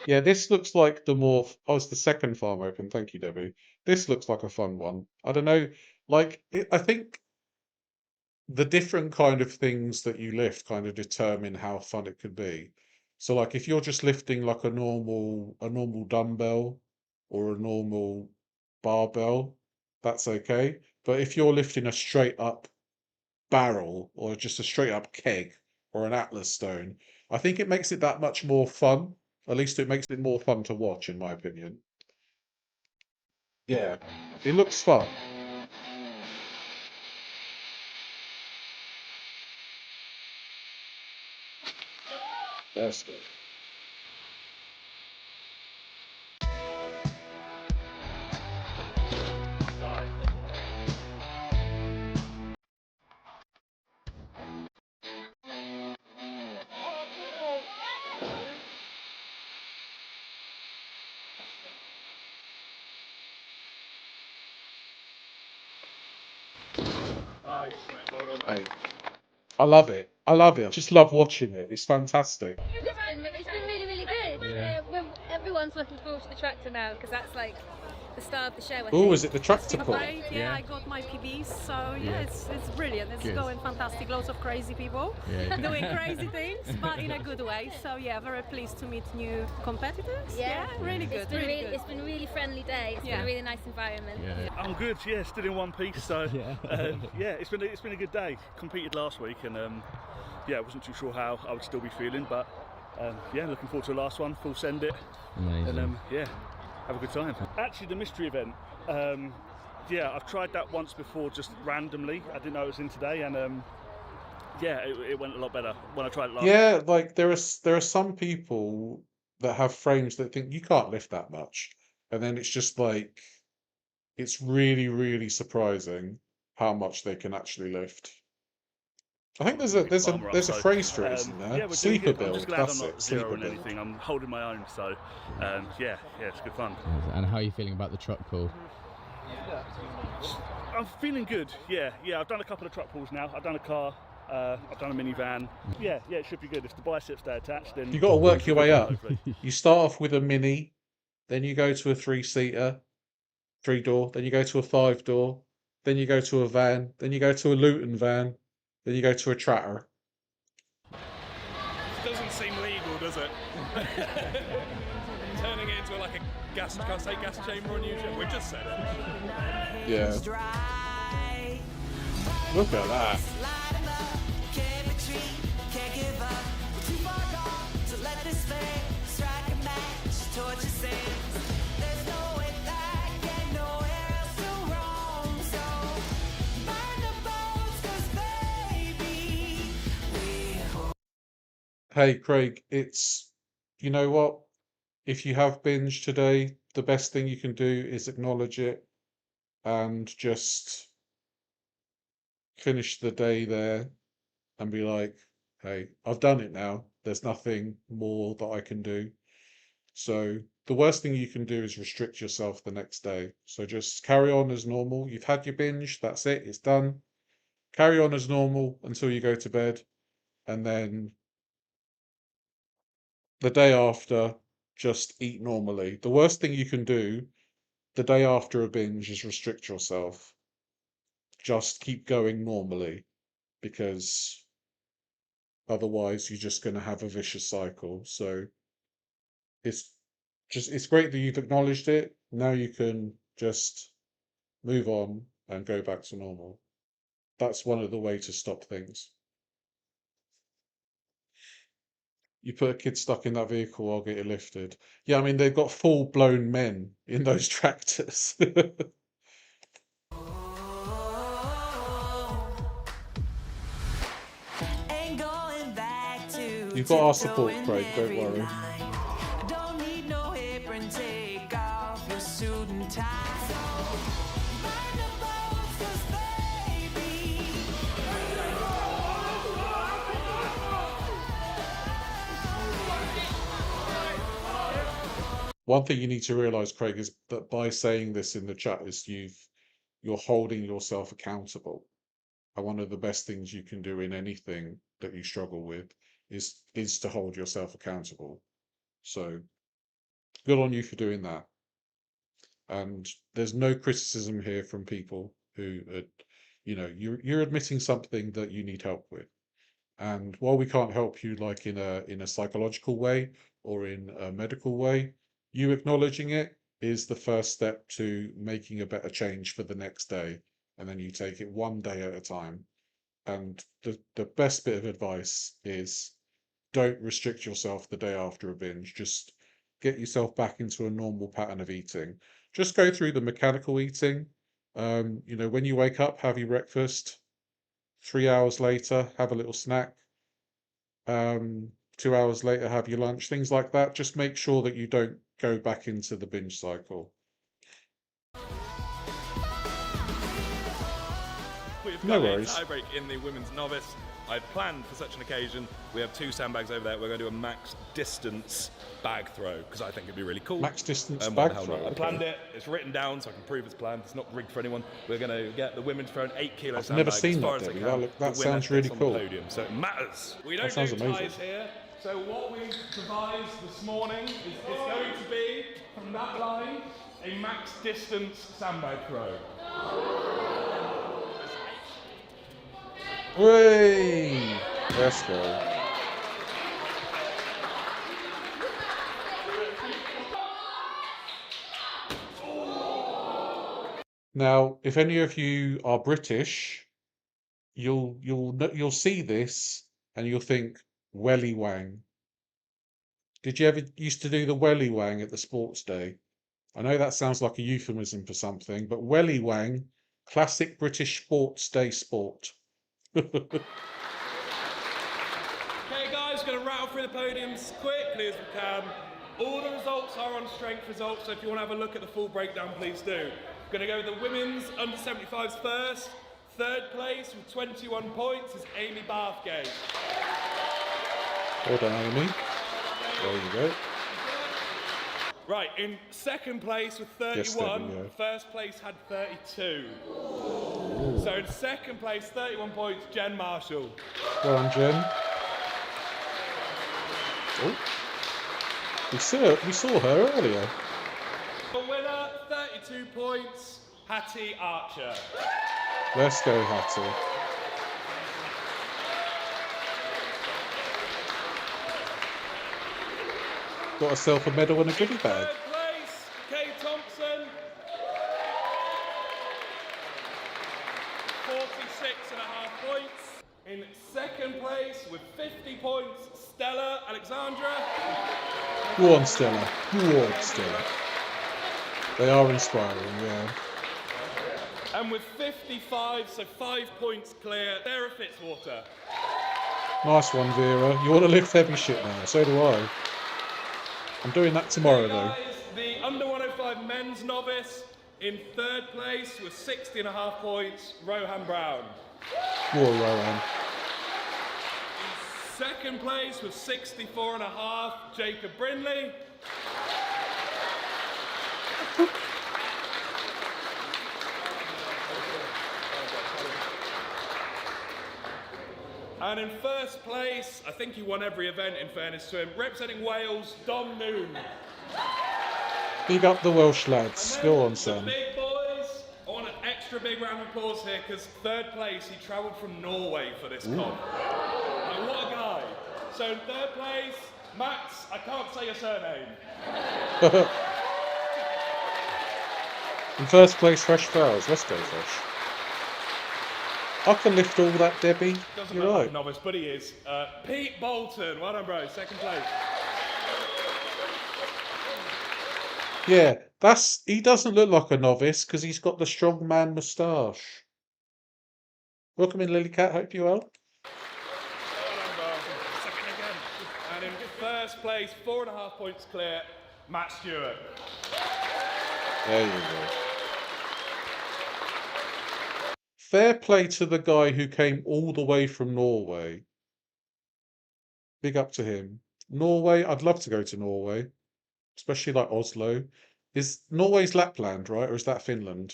[SPEAKER 1] Yeah, this looks like the more. Oh, it's the second farm open. Thank you, Debbie. This looks like a fun one. I don't know. Like, I think the different kind of things that you lift kind of determine how fun it could be. So, like, if you're just lifting like a normal dumbbell or a normal barbell, that's okay. But if you're lifting a straight up barrel or just a straight up keg or an Atlas stone, I think it makes it that much more fun. At least it makes it more fun to watch, in my opinion. Yeah, it looks fun. That's good. Hey, I love it. I love it. I just love watching it. It's fantastic.
[SPEAKER 19] It's been really, really good.
[SPEAKER 1] Yeah.
[SPEAKER 19] Everyone's looking forward to the tractor now because that's like the star of the show. I
[SPEAKER 1] Oh,
[SPEAKER 19] think.
[SPEAKER 1] is it the tractor pull?
[SPEAKER 20] Great, yeah, I got my PBs, so yeah, it's brilliant. It's
[SPEAKER 1] Good.
[SPEAKER 20] going fantastic. Lots of crazy people doing crazy things, but in a good way. So yeah, very pleased to meet new competitors. Yeah, really good. Really good.
[SPEAKER 19] It's been a really friendly day. It's been a really nice environment.
[SPEAKER 21] I'm good. Yeah, still in one piece. So yeah, it's been a good day. Competed last week, and yeah, I wasn't too sure how I would still be feeling, but yeah, looking forward to the last one. Full send it.
[SPEAKER 22] Amazing.
[SPEAKER 21] And yeah, have a good time. Actually, the mystery event. Yeah, I've tried that once before, just randomly. I didn't know it was in today, and yeah, it went a lot better when I tried it last.
[SPEAKER 1] Yeah, like there are some people that have frames that think you can't lift that much, and then it's just like it's really, really surprising how much they can actually lift. I think there's a phrase for it, isn't there?
[SPEAKER 21] Yeah, we're doing
[SPEAKER 1] Sleeper
[SPEAKER 21] good. I'm just
[SPEAKER 1] build.
[SPEAKER 21] glad
[SPEAKER 1] That's
[SPEAKER 21] I'm
[SPEAKER 1] it.
[SPEAKER 21] not
[SPEAKER 1] Sleeper
[SPEAKER 21] zeroing
[SPEAKER 1] build.
[SPEAKER 21] anything. I'm holding my own, so yeah, it's good fun.
[SPEAKER 22] And how are you feeling about the truck pull?
[SPEAKER 21] I'm feeling good. Yeah. I've done a couple of truck pulls now. I've done a car. I've done a minivan. Yeah, it should be good. If the biceps stay attached, then
[SPEAKER 1] You got to work your way up.
[SPEAKER 21] hopefully.
[SPEAKER 1] You start off with a mini, then you go to a 3-seater, 3-door, then you go to a 5-door, then you go to a van, then you go to a Luton van, then you go to a tractor.
[SPEAKER 11] Doesn't seem legal, does it? Turning it into like a gas chamber on YouTube. We just said it.
[SPEAKER 1] Yeah. Look at that. Hey Craig, you know what? If you have binge today, the best thing you can do is acknowledge it and just finish the day there and be like, hey, I've done it now. There's nothing more that I can do. So the worst thing you can do is restrict yourself the next day. So just carry on as normal. You've had your binge, that's it, it's done. Carry on as normal until you go to bed. And then the day after, just eat normally. The worst thing you can do the day after a binge is restrict yourself. Just keep going normally, because otherwise you're just going to have a vicious cycle. So it's great that you've acknowledged it. Now you can just move on and go back to normal. That's one of the ways to stop things. You put a kid stuck in that vehicle, I'll get it lifted. Yeah, I mean, they've got full-blown men in those tractors. You've got our support, Craig, don't worry.
[SPEAKER 4] Don't need no apron, take off your suit and tie. Mind the boats, 'cause baby.
[SPEAKER 1] One thing you need to realise, Craig, is that by saying this in the chat is you're holding yourself accountable. And one of the best things you can do in anything that you struggle with is to hold yourself accountable. So good on you for doing that. And there's no criticism here from people who you're admitting something that you need help with. And while we can't help you like in a psychological way or in a medical way, you acknowledging it is the first step to making a better change for the next day. And then you take it one day at a time. And the best bit of advice is don't restrict yourself the day after a binge. Just get yourself back into a normal pattern of eating. Just go through the mechanical eating. When you wake up, have your breakfast. 3 hours later, have a little snack. 2 hours later, have your lunch. Things like that. Just make sure that you don't go back into the binge cycle.
[SPEAKER 11] We've
[SPEAKER 1] No
[SPEAKER 11] got
[SPEAKER 1] worries.
[SPEAKER 11] a tiebreak in the women's novice. I planned for such an occasion. We have 2 sandbags over there. We're going to do a max distance bag throw because I think it'd be really cool.
[SPEAKER 1] Max distance
[SPEAKER 11] Why
[SPEAKER 1] bag
[SPEAKER 11] the hell
[SPEAKER 1] throw.
[SPEAKER 11] not? I planned it. It's written down so I can prove it's planned. It's not rigged for anyone. We're going to get the women to throw an 8 kilo
[SPEAKER 1] I've
[SPEAKER 11] sandbag
[SPEAKER 1] never seen
[SPEAKER 11] as far
[SPEAKER 1] that,
[SPEAKER 11] as they
[SPEAKER 1] Debbie.
[SPEAKER 11] can.
[SPEAKER 1] That
[SPEAKER 11] The winner
[SPEAKER 1] sounds really
[SPEAKER 11] gets on the
[SPEAKER 1] cool.
[SPEAKER 11] podium, so it matters. We don't
[SPEAKER 1] sounds
[SPEAKER 11] do
[SPEAKER 1] amazing.
[SPEAKER 11] ties here. So what we've devised this morning is it's going to be from that line a max distance sandbag throw.
[SPEAKER 1] Hooray! Let's go. Now, if any of you are British, you'll see this and you'll think welly wang. Did you ever used to do the welly wang at the sports day? I know that sounds like a euphemism for something, but welly wang, classic British sports day sport.
[SPEAKER 11] Okay, guys, going to rattle through the podiums quickly as we can. All the results are on strength results, so if you want to have a look at the full breakdown, please do. Going to go with the women's under 75s first. Third place with 21 points is Amy Bathgate.
[SPEAKER 1] Well done, Amy. There you go.
[SPEAKER 11] Right, in second place with 31,
[SPEAKER 1] Yes, Debbie, yeah.
[SPEAKER 11] first place had 32. So in second place, 31 points, Jen Marshall.
[SPEAKER 1] Well done, Jen. Oh. We saw her earlier.
[SPEAKER 11] The winner, 32 points, Hattie Archer.
[SPEAKER 1] Let's go, Hattie. Got herself a medal and a goodie bag.
[SPEAKER 11] Third place, Kay Thompson. 46.5 points. In second place with 50 points, Stella Alexandra.
[SPEAKER 1] Go on, Stella. Go on, Stella. They are inspiring, yeah.
[SPEAKER 11] And with 55, so 5 points clear, Sarah Fitzwater.
[SPEAKER 1] Nice one, Vera. You want to lift heavy shit now? So do I. I'm doing that tomorrow, though.
[SPEAKER 11] Guys, the under 105 men's novice in third place with 60.5 points, Rohan Brown.
[SPEAKER 1] Whoa, Rowan.
[SPEAKER 11] Second place with 64.5, Jacob Brindley. And in first place, I think he won every event in fairness to him, representing Wales, Dom Noon.
[SPEAKER 1] Big up the Welsh lads. Go on, Sam.
[SPEAKER 11] Big boys, I want an extra big round of applause here because third place, he travelled from Norway for this comp. Like, what a guy. So in third place, Max, I can't say your surname.
[SPEAKER 1] In first place, Fresh Flowers. Let's go, Fresh. I can lift all that, Debbie.
[SPEAKER 11] Doesn't
[SPEAKER 1] You're
[SPEAKER 11] look like
[SPEAKER 1] right.
[SPEAKER 11] a novice, but he is. Pete Bolton, well done, bro, second place.
[SPEAKER 1] Yeah, he doesn't look like a novice because he's got the strongman moustache. Welcome in, Lilycat. Hope you're well.
[SPEAKER 11] Second again. And in first place, 4.5 points clear, Matt Stewart.
[SPEAKER 1] There you go. Fair play to the guy who came all the way from Norway. Big up to him. Norway, I'd love to go to Norway, especially like Oslo. Is Norway's Lapland, right? Or is that Finland?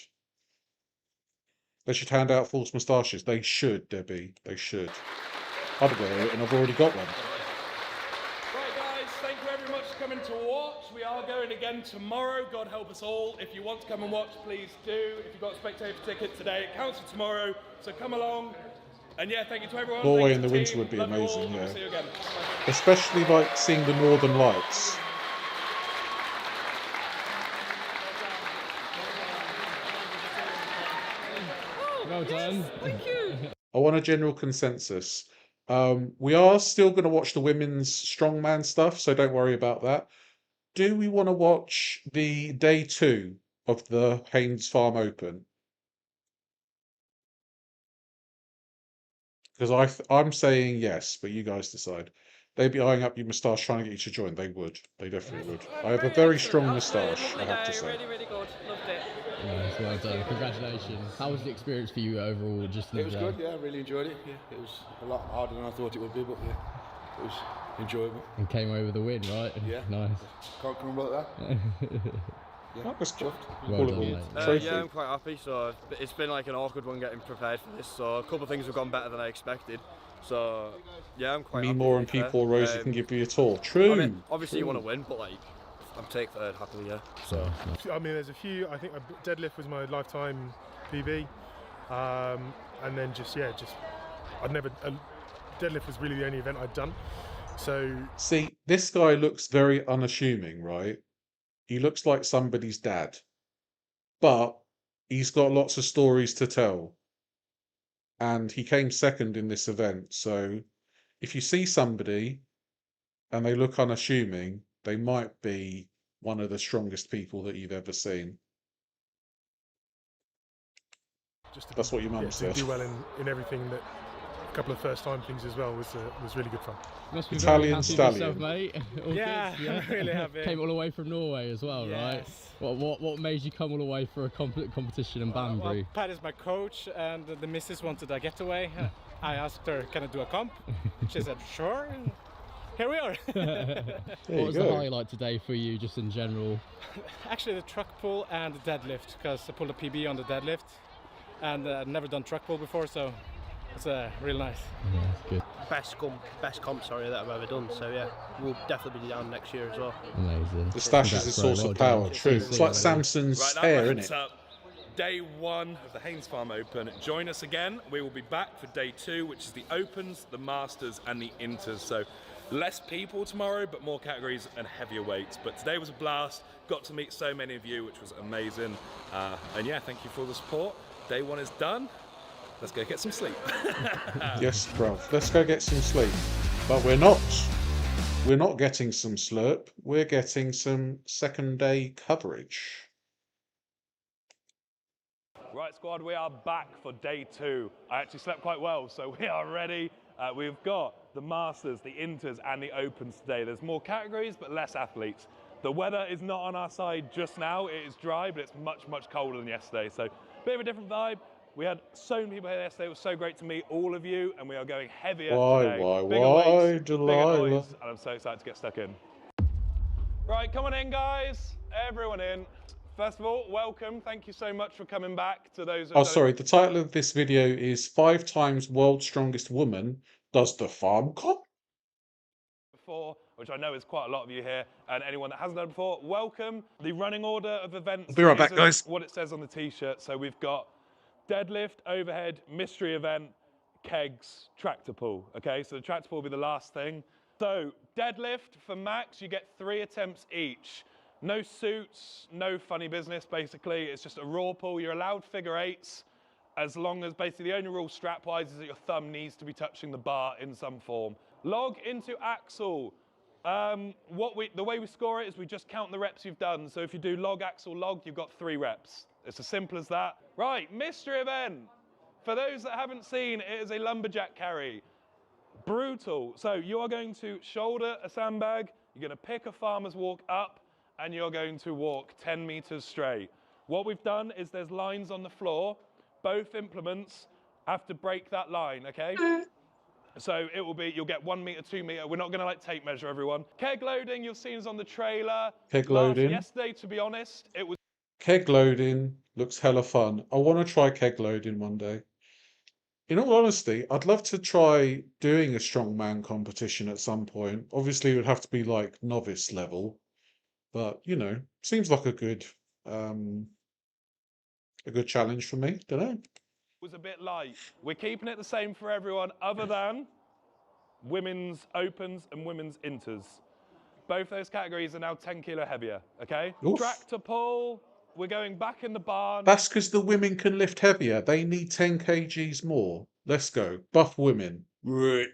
[SPEAKER 1] They should hand out false moustaches. They should, Debbie. They should. I'd wear it and I've already got one.
[SPEAKER 11] Right, guys, thank you very much for coming to watch. We are going again tomorrow, God help us all. If you want to come and watch, please do. If you've got a spectator ticket today, it counts for tomorrow, so come along. And yeah, thank you to everyone.
[SPEAKER 1] Norway
[SPEAKER 11] Thank
[SPEAKER 1] in
[SPEAKER 11] you
[SPEAKER 1] the
[SPEAKER 11] to
[SPEAKER 1] winter
[SPEAKER 11] team.
[SPEAKER 1] would be
[SPEAKER 11] Love you all.
[SPEAKER 1] amazing,
[SPEAKER 11] We'll
[SPEAKER 1] yeah.
[SPEAKER 11] see you again.
[SPEAKER 1] Especially like seeing the Northern Lights.
[SPEAKER 12] Well done.
[SPEAKER 15] Thank you.
[SPEAKER 1] I want a general consensus. We are still going to watch the women's strongman stuff, so don't worry about that. Do we want to watch the day 2 of the Haynes Farm Open? Because I'm saying yes, but you guys decide. They'd be eyeing up your moustache trying to get you to join. They would. They definitely would. I have a very strong moustache, I have to say.
[SPEAKER 15] Really, really good. Loved it.
[SPEAKER 12] Nice, well done. Congratulations. How was the experience for you overall? Just
[SPEAKER 5] It was good, yeah, I really enjoyed it. Yeah, it was a lot harder than I thought it would be, but yeah, it was enjoyable.
[SPEAKER 12] And came away with a win, right?
[SPEAKER 5] Yeah.
[SPEAKER 12] Nice.
[SPEAKER 5] Can't complain about that. Yeah,
[SPEAKER 1] that was chuffed.
[SPEAKER 12] Well done, mate.
[SPEAKER 6] Yeah, I'm quite happy. So it's been like an awkward one getting prepared for this. So a couple of things have gone better than I expected. So yeah, I'm quite
[SPEAKER 1] Me
[SPEAKER 6] happy.
[SPEAKER 1] more and people Rosie can give you a tour. True.
[SPEAKER 6] I mean, obviously you
[SPEAKER 1] True.
[SPEAKER 6] want to win, but like I'm take third happily, yeah. So
[SPEAKER 23] I mean, there's a few. I think a deadlift was my lifetime PB, and then deadlift was really the only event I'd done. So
[SPEAKER 1] See, this guy looks very unassuming, right? He looks like somebody's dad. But he's got lots of stories to tell. And he came second in this event. So if you see somebody and they look unassuming, they might be one of the strongest people that you've ever seen. That's what your mum said.
[SPEAKER 23] To do well in everything. That a couple of first time things as well was really good fun.
[SPEAKER 12] Must be
[SPEAKER 1] Italian
[SPEAKER 12] very happy with
[SPEAKER 1] stallion.
[SPEAKER 12] yourself, mate. All
[SPEAKER 23] Yeah,
[SPEAKER 12] good,
[SPEAKER 23] I'm really happy.
[SPEAKER 12] Came all the way from Norway as well, right? What made you come all the way for a competition in Banbury?
[SPEAKER 24] Pat is my coach, and the missus wanted a getaway. I asked her, "Can I do a comp?" She said, "Sure." And here we are.
[SPEAKER 12] What was the highlight today for you, just in general?
[SPEAKER 24] Actually, the truck pull and the deadlift, because I pulled a PB on the deadlift, and I'd never done truck pull before, so it's real nice.
[SPEAKER 12] Yeah, that's good.
[SPEAKER 25] Best comp, that I've ever done. So yeah, we'll definitely be down next year as well.
[SPEAKER 12] Amazing.
[SPEAKER 1] The stash is a source of power, true. It's like Samson's
[SPEAKER 11] Right, that
[SPEAKER 1] hair, isn't
[SPEAKER 11] wraps
[SPEAKER 1] it?
[SPEAKER 11] up day 1 of the Haynes Farm Open. Join us again. We will be back for day 2, which is the Opens, the Masters, and the Inters. So less people tomorrow, but more categories and heavier weights. But today was a blast. Got to meet so many of you, which was amazing. And yeah, thank you for the support. Day 1 is done. Let's go get some sleep.
[SPEAKER 1] Yes, bruv. Let's go get some sleep. But we're not. We're not getting some slurp. We're getting some second day coverage.
[SPEAKER 11] Right, squad, we are back for day 2. I actually slept quite well, so we are ready. We've got the Masters, the Inters, and the Opens today. There's more categories, but less athletes. The weather is not on our side just now. It is dry, but it's much, much colder than yesterday. So, bit of a different vibe. We had so many people here yesterday. It was so great to meet all of you, and we are going heavier today.
[SPEAKER 1] Why,
[SPEAKER 11] Bigger weights, bigger
[SPEAKER 1] Delilah?
[SPEAKER 11] noise, and I'm so excited to get stuck in. Right, come on in, guys. Everyone in. First of all, welcome. Thank you so much for coming back. To those.
[SPEAKER 1] Oh, sorry. The title of this video is 5 times World's Strongest Woman Does the Farm Comp?
[SPEAKER 11] Before, which I know is quite a lot of you here, and anyone that hasn't done it before, welcome. The running order of events
[SPEAKER 1] I'll be right back,
[SPEAKER 11] isn't
[SPEAKER 1] guys.
[SPEAKER 11] what it says on the t-shirt. So we've got deadlift, overhead, mystery event, kegs, tractor pull. Okay, so the tractor pull will be the last thing. So deadlift for max, you get 3 attempts each. No suits, no funny business, basically. It's just a raw pull. You're allowed figure 8s, as long as basically the only rule strap-wise is that your thumb needs to be touching the bar in some form. Log into axle. The way we score it is we just count the reps you've done. So if you do log, axle, log, you've got 3 reps. It's as simple as that. Right, mystery event. For those that haven't seen, it is a lumberjack carry. Brutal. So you are going to shoulder a sandbag, you're going to pick a farmer's walk up, and you're going to walk 10 meters straight. What we've done is there's lines on the floor. Both implements have to break that line, okay? So it will be, you'll get 1 meter, 2 meter. We're not going to like tape measure everyone. Keg loading, you've seen us on the trailer.
[SPEAKER 1] Keg loading.
[SPEAKER 11] Yesterday, to be honest, it was.
[SPEAKER 1] Keg loading looks hella fun. I want to try keg loading one day. In all honesty, I'd love to try doing a strongman competition at some point. Obviously, it would have to be like novice level, but you know, seems like a good challenge for me. Don't know.
[SPEAKER 11] Was a bit light. We're keeping it the same for everyone other than women's opens and women's inters. Both those categories are now 10 kilo heavier, okay?
[SPEAKER 1] Oof.
[SPEAKER 11] Tractor pull, we're going back in the barn.
[SPEAKER 1] That's because the women can lift heavier. They need 10 kgs more. Let's go. Buff women. Right.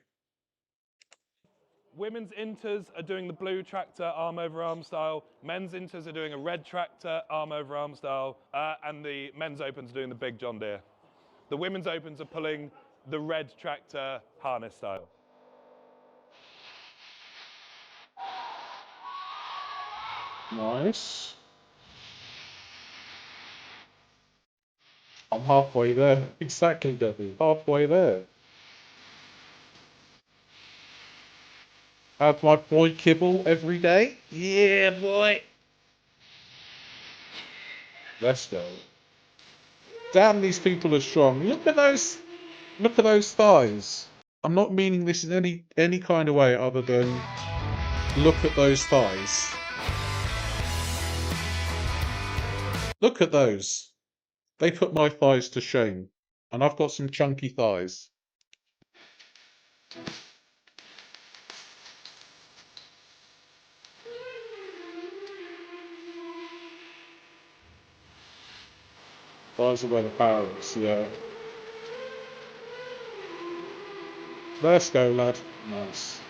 [SPEAKER 11] Women's inters are doing the blue tractor arm over arm style. Men's inters are doing a red tractor arm over arm style. And the men's opens are doing the big John Deere. The women's opens are pulling the red tractor harness style.
[SPEAKER 1] Nice. I'm halfway there. Exactly, Debbie. Halfway there. Have my boy kibble every day? Yeah, boy. Let's go. Damn, these people are strong. Look at those thighs. I'm not meaning this in any kind of way other than look at those thighs. Look at those. They put my thighs to shame. And I've got some chunky thighs. Thighs are where the power is, yeah. Let's go, lad. Nice.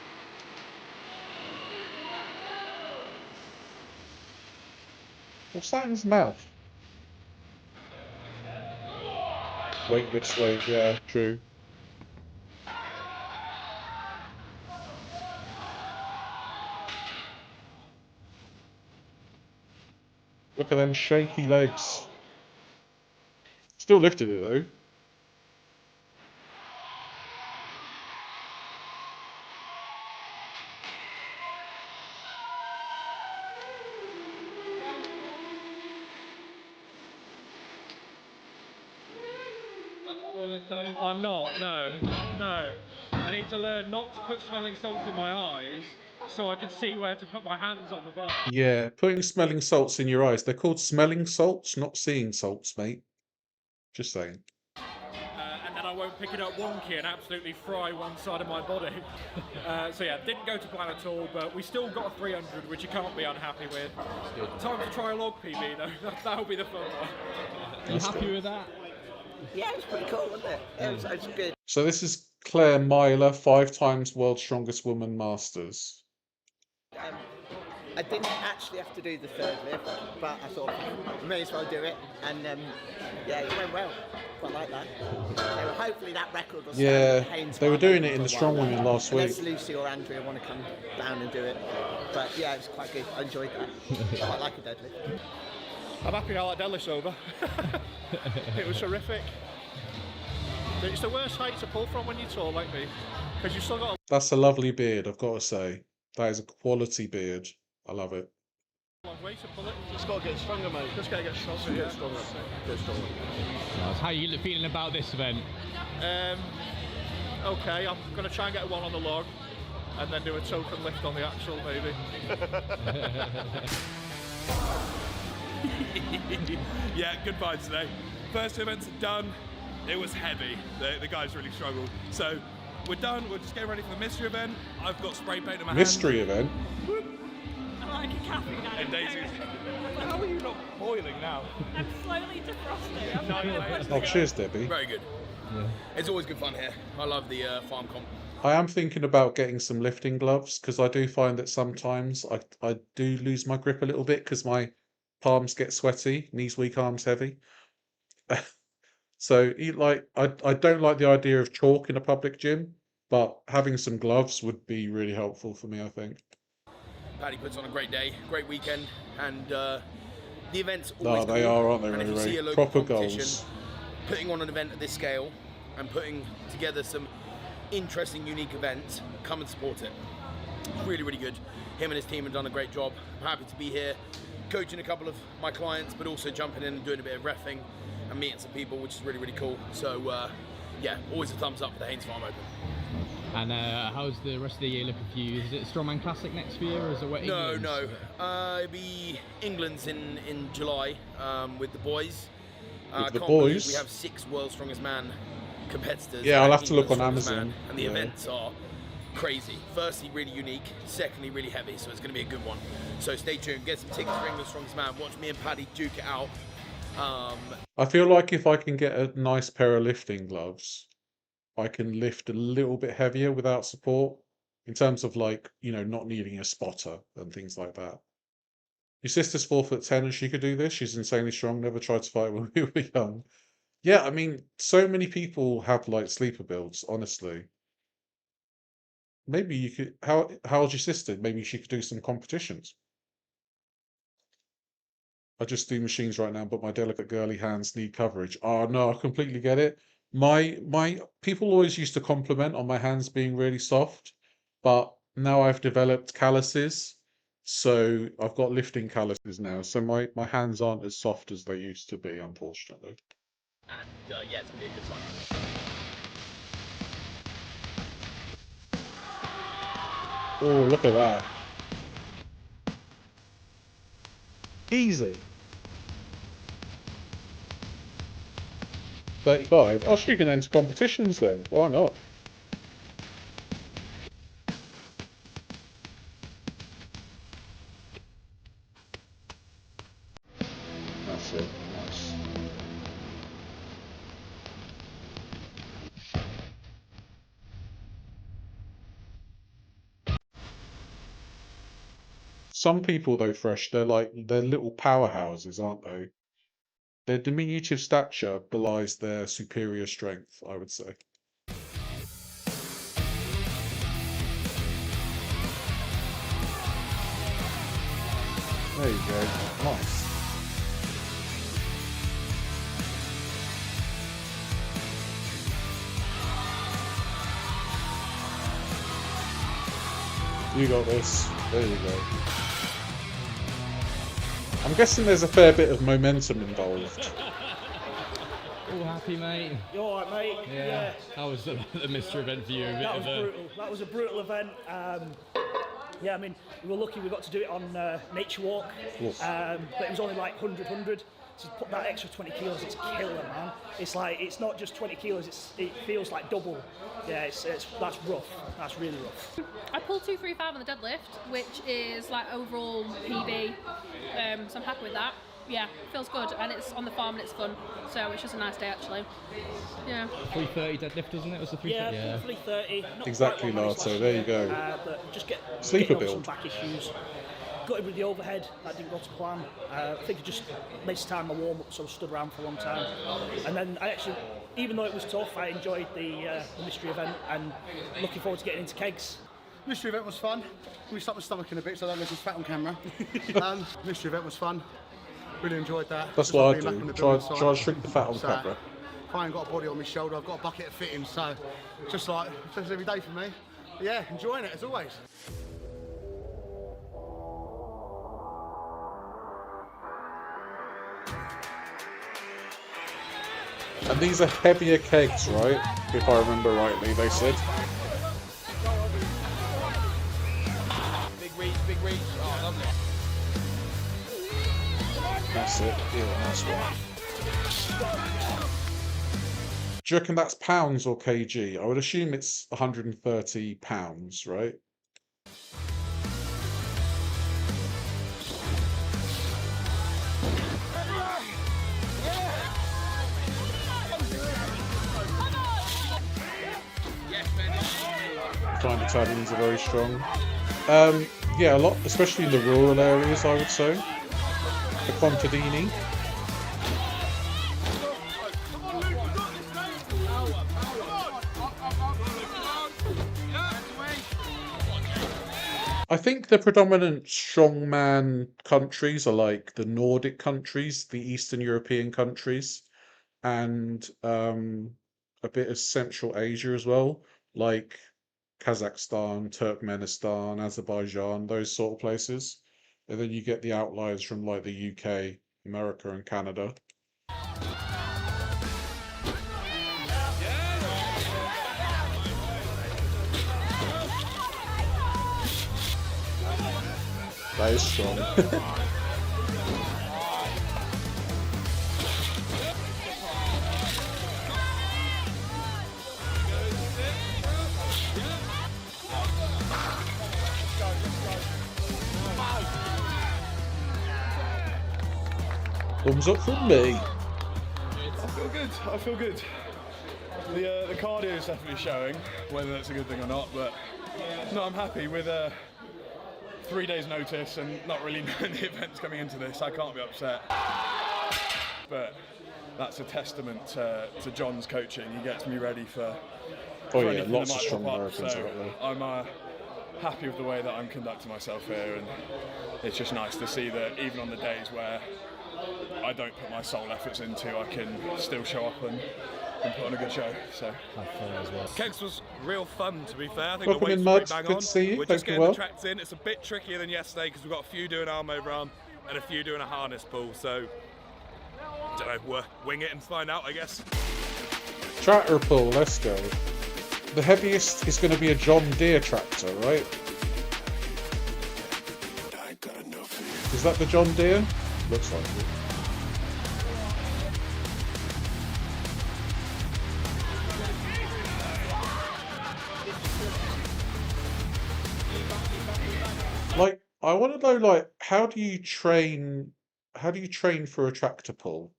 [SPEAKER 1] What's that in his mouth? Wait this way, yeah, true. Look at them shaky legs. Still lifted it though.
[SPEAKER 3] I'm not, no. I need to learn not to put smelling salts in my eyes so I can see where to put my hands on the bar.
[SPEAKER 1] Yeah, putting smelling salts in your eyes. They're called smelling salts, not seeing salts, mate. Just saying.
[SPEAKER 3] And then I won't pick it up wonky and absolutely fry one side of my body. So yeah, didn't go to plan at all, but we still got a 300, which you can't be unhappy with. Time to try a log PB though, that'll be the fun one.
[SPEAKER 12] Are you happy with that?
[SPEAKER 7] Yeah, it was pretty cool, wasn't it? It was good.
[SPEAKER 1] So this is Claire Myler, 5 times World's Strongest Woman Masters.
[SPEAKER 7] I didn't actually have to do the third lift, but I thought I may as well do it, and yeah, it went well. Quite like that. So hopefully that record will stand.
[SPEAKER 1] Yeah, they were doing it in the Strong Women last week.
[SPEAKER 7] Unless Lucy or Andrea want to come down and do it. But yeah, it was quite good. I enjoyed that. Quite like a deadlift.
[SPEAKER 25] I'm happy how that deadlift's over. It was terrific.
[SPEAKER 21] It's the worst height to pull from when you're tall like me, because you've still got
[SPEAKER 1] That's a lovely beard, I've got to say. That is a quality beard. I love it.
[SPEAKER 21] a long way to pull it.
[SPEAKER 5] Just got to get stronger, mate.
[SPEAKER 21] Just gotta get stronger.
[SPEAKER 5] Just get stronger. Get stronger.
[SPEAKER 12] Nice. How are you feeling about this event?
[SPEAKER 21] Okay, I'm gonna try and get one on the log, and then do a token lift on the axle, maybe.
[SPEAKER 18] Yeah, good vibes today. First two events are done. It was heavy. The guys really struggled. So we're done. We're just getting ready for the mystery event. I've got spray paint in my
[SPEAKER 1] Mystery event?
[SPEAKER 19] I'm like a caffeine addict.
[SPEAKER 18] And Daisy's. How are you not boiling now?
[SPEAKER 19] I'm slowly defrosting.
[SPEAKER 1] Oh, cheers, Debbie.
[SPEAKER 5] Very good.
[SPEAKER 12] Yeah.
[SPEAKER 5] It's always good fun here. I love the farm comp.
[SPEAKER 1] I am thinking about getting some lifting gloves because I do find that sometimes I do lose my grip a little bit because my palms get sweaty, knees weak, arms heavy. So I don't like the idea of chalk in a public gym, but having some gloves would be really helpful for me, I think.
[SPEAKER 5] Paddy puts on a great day, great weekend, and the event's always
[SPEAKER 1] They
[SPEAKER 5] cool.
[SPEAKER 1] are, aren't they,
[SPEAKER 5] And if you
[SPEAKER 1] Ray?
[SPEAKER 5] see a local
[SPEAKER 1] Proper
[SPEAKER 5] competition,
[SPEAKER 1] goals.
[SPEAKER 5] putting on an event at this scale and putting together some interesting, unique events, come and support it. It's really, really good. Him and his team have done a great job. I'm happy to be here, coaching a couple of my clients, but also jumping in and doing a bit of reffing and meeting some people, which is really, really cool. So, yeah, always a thumbs up for the Haynes Farm Open.
[SPEAKER 12] And how's the rest of the year looking for you? Is it Strongman Classic next year, or is it England's?
[SPEAKER 5] No. It'll be England's in July with the boys.
[SPEAKER 1] With the
[SPEAKER 5] can't believe
[SPEAKER 1] boys?
[SPEAKER 5] We have 6 World's Strongest Man competitors.
[SPEAKER 1] Yeah, I'll
[SPEAKER 5] at
[SPEAKER 1] have to look on
[SPEAKER 5] England's Strongest
[SPEAKER 1] Amazon.
[SPEAKER 5] Man, and the
[SPEAKER 1] Yeah.
[SPEAKER 5] events are crazy. Firstly, really unique. Secondly, really heavy. So it's going to be a good one. So stay tuned. Get some tickets for England's Strongest Man. Watch me and Paddy duke it out.
[SPEAKER 1] I feel like if I can get a nice pair of lifting gloves, I can lift a little bit heavier without support in terms of not needing a spotter and things like that. Your sister's 4'10" and she could do this. She's insanely strong. Never tried to fight when we were young. Yeah, I mean, so many people have sleeper builds, honestly. Maybe you could, how old's your sister? Maybe she could do some competitions. I just do machines right now, but my delicate girly hands need coverage. Oh no, I completely get it. My people always used to compliment on my hands being really soft, but now I've developed calluses, so I've got lifting calluses now. So my hands aren't as soft as they used to be, unfortunately.
[SPEAKER 17] And yeah, it's gonna be a good one.
[SPEAKER 1] Oh, look at that. Easy. 35. Oh, so you can enter competitions then. Why not? That's it. Nice. Some people, though, Fresh, they're little powerhouses, aren't they? Their diminutive stature belies their superior strength, I would say. There you go. Nice. You got this. There you go. I'm guessing there's a fair bit of momentum involved.
[SPEAKER 12] All happy, mate?
[SPEAKER 2] You alright, mate?
[SPEAKER 12] Yeah. How was the mystery event for you?
[SPEAKER 2] That was brutal. That was a brutal event. Yeah, I mean, we were lucky we got to do it on Nature Walk, but it was only like 100. To put that extra 20 kilos, it's killer, man. It's it's not just 20 kilos, it feels like double. Yeah, that's rough. That's really rough.
[SPEAKER 19] I pulled 235 on the deadlift, which is overall PB, so I'm happy with that. Yeah, feels good, and it's on the farm and it's fun, so it's just a nice day actually. Yeah.
[SPEAKER 12] 330 deadlift, isn't it? Was the 330?
[SPEAKER 2] Yeah, 330. Not
[SPEAKER 1] Exactly, Nato. There you go.
[SPEAKER 2] But just
[SPEAKER 1] Sleeper
[SPEAKER 2] getting over
[SPEAKER 1] build.
[SPEAKER 2] some back issues. Got it with the overhead, that didn't go to plan. I think I just missed time my warm up, so I stood around for a long time. And then I actually, even though it was tough, I enjoyed the mystery event and looking forward to getting into kegs.
[SPEAKER 14] Mystery event was fun. We stopped my stomach in a bit so I don't look as fat on camera. Mystery event was fun. Really enjoyed that.
[SPEAKER 1] That's
[SPEAKER 14] Just
[SPEAKER 1] what
[SPEAKER 14] like
[SPEAKER 1] I
[SPEAKER 14] being back
[SPEAKER 1] do.
[SPEAKER 14] in the
[SPEAKER 1] Try
[SPEAKER 14] building
[SPEAKER 1] to
[SPEAKER 14] site.
[SPEAKER 1] shrink the fat on
[SPEAKER 14] So,
[SPEAKER 1] camera.
[SPEAKER 8] if I ain't got a body on my shoulder, I've got a bucket of fitting. So just every day for me. But yeah, enjoying it as always.
[SPEAKER 1] And these are heavier kegs, right? If I remember rightly, they said.
[SPEAKER 5] Big reach. Oh, lovely.
[SPEAKER 1] That's it. Yeah, nice one. Do you reckon that's pounds or kg? I would assume it's 130 pounds, right? I find Italians are very strong. Yeah, a lot, especially in the rural areas, I would say. The contadini. I think the predominant strongman countries are like the Nordic countries, the Eastern European countries, and a bit of Central Asia as well, like Kazakhstan, Turkmenistan, Azerbaijan, those sort of places. And then you get the outliers from like the UK, America, and Canada. That is strong. Thumbs up from me.
[SPEAKER 9] I feel good. The cardio is definitely showing, whether that's a good thing or not, but no, I'm happy with 3 days notice and not really knowing the events coming into this. I can't be upset. But that's a testament to John's coaching. He gets me ready for
[SPEAKER 1] yeah, lots of strong Americans
[SPEAKER 9] so
[SPEAKER 1] out there.
[SPEAKER 9] I'm happy with the way that I'm conducting myself here, and it's just nice to see that even on the days where I don't put my sole efforts into, I can still show up and put on a good show. So
[SPEAKER 10] Kegs was real fun, to be fair. I think
[SPEAKER 1] Welcome
[SPEAKER 10] the
[SPEAKER 1] in,
[SPEAKER 10] weight's
[SPEAKER 1] Mud.
[SPEAKER 10] pretty bang
[SPEAKER 1] Good
[SPEAKER 10] on.
[SPEAKER 1] to see you.
[SPEAKER 10] We're
[SPEAKER 1] Thank
[SPEAKER 10] just
[SPEAKER 1] you
[SPEAKER 10] getting
[SPEAKER 1] well.
[SPEAKER 10] the tracks in. It's a bit trickier than yesterday because we've got a few doing arm over arm and a few doing a harness pull. So don't know, we'll wing it and find out, I guess.
[SPEAKER 1] Tractor pull, let's go. The heaviest is going to be a John Deere tractor, right? Is that the John Deere? Looks like it. Like, I want to know, like, how do you train for a tractor pull?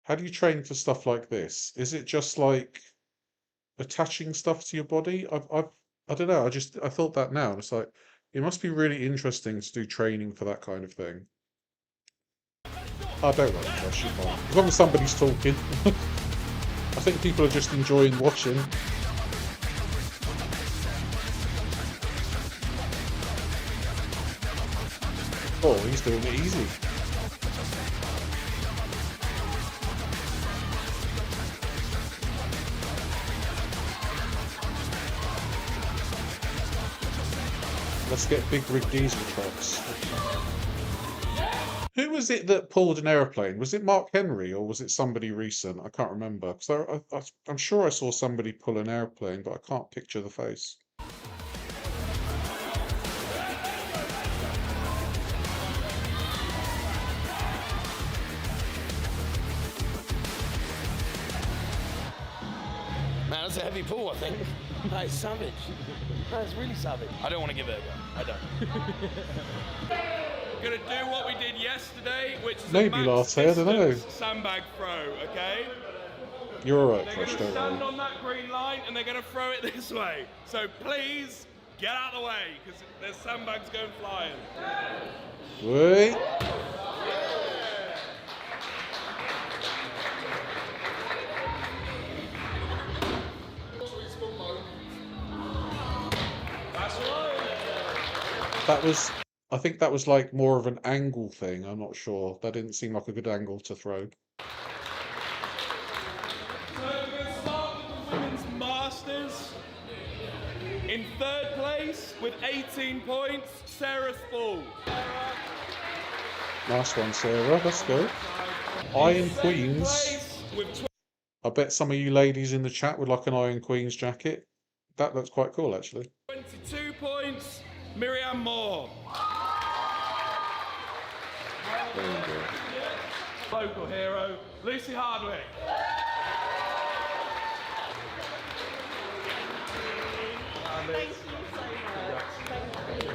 [SPEAKER 1] How do you train for stuff like this? Is it just like attaching stuff to your body? I don't know. I thought that now. It's like it must be really interesting to do training for that kind of thing. I don't want to pressure, fine. As long as somebody's talking. I think people are just enjoying watching. Oh, he's doing it easy. Let's get big rig diesel trucks. Who was it that pulled an aeroplane? Was it Mark Henry or was it somebody recent? I can't remember. Because I'm sure I saw somebody pull an airplane, but I can't picture the face.
[SPEAKER 5] Man, that's a heavy pull, I think. That is savage. That is really savage. I don't want to give it a go. I don't.
[SPEAKER 10] Gonna do what we did yesterday, which is
[SPEAKER 1] Maybe
[SPEAKER 10] a max
[SPEAKER 1] last year, I don't know.
[SPEAKER 10] distance sandbag throw, okay?
[SPEAKER 1] You're alright,
[SPEAKER 10] They're
[SPEAKER 1] Fresh,
[SPEAKER 10] gonna
[SPEAKER 1] don't
[SPEAKER 10] stand
[SPEAKER 1] worry.
[SPEAKER 10] on that green line and they're gonna throw it this way. So please get out of the way, because there's sandbags going flying.
[SPEAKER 1] Wait.
[SPEAKER 10] That's right.
[SPEAKER 1] I think that was like more of an angle thing. I'm not sure. That didn't seem like a good angle to throw.
[SPEAKER 10] In third place with 18 points, Sarah Spall.
[SPEAKER 1] Nice one, Sarah. Let's go. Iron Queens.
[SPEAKER 10] Place with
[SPEAKER 1] I bet some of you ladies in the chat would like an Iron Queens jacket. That looks quite cool, actually.
[SPEAKER 10] 22 points, Miriam Moore.
[SPEAKER 1] There you go.
[SPEAKER 10] Local hero, Lucy Hardwick.
[SPEAKER 7] Thank you so much. Thank you.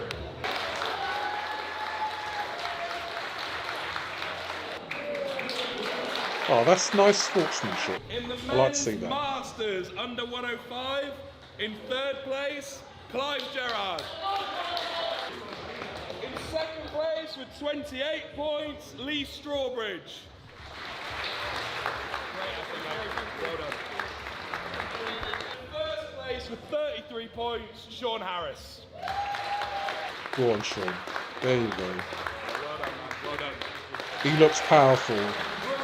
[SPEAKER 1] Oh, that's nice sportsmanship.
[SPEAKER 10] In the
[SPEAKER 1] I like to see
[SPEAKER 10] men's
[SPEAKER 1] that.
[SPEAKER 10] Masters under 105, in third place, Clive Gerard. In second place with 28 points, Lee Strawbridge. Well done. In first place with 33 points, Sean Harris.
[SPEAKER 1] Go on, Sean. There you go.
[SPEAKER 10] Well done, man. Well done.
[SPEAKER 1] He looks powerful.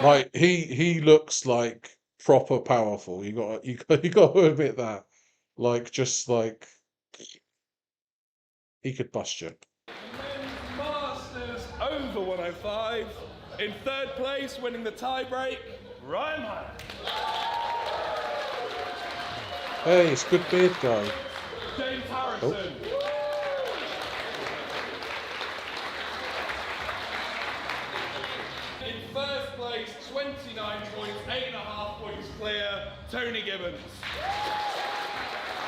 [SPEAKER 1] Like he looks like proper powerful. You got to admit that. Like just like he could bust you.
[SPEAKER 10] Men's Masters over 105. In third place, winning the tiebreak, Ryan Hunt.
[SPEAKER 1] Hey, it's good beard guy.
[SPEAKER 10] James Harrison. In first place, 29 points, 8.5 points clear, Tony Gibbons.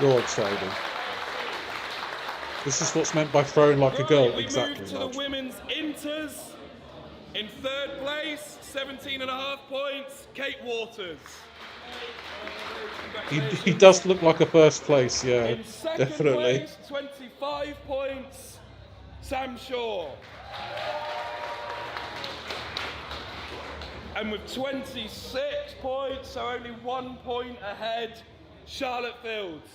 [SPEAKER 1] Lord Sadie. This is what's meant by throwing like a girl.
[SPEAKER 10] We
[SPEAKER 1] Exactly.
[SPEAKER 10] move to the women's inters. In third place, 17.5 points, Kate Waters.
[SPEAKER 1] He does look like a first place, yeah,
[SPEAKER 10] In second
[SPEAKER 1] definitely.
[SPEAKER 10] place, 25 points, Sam Shaw. And with 26 points, so only 1 point ahead, Charlotte Fields.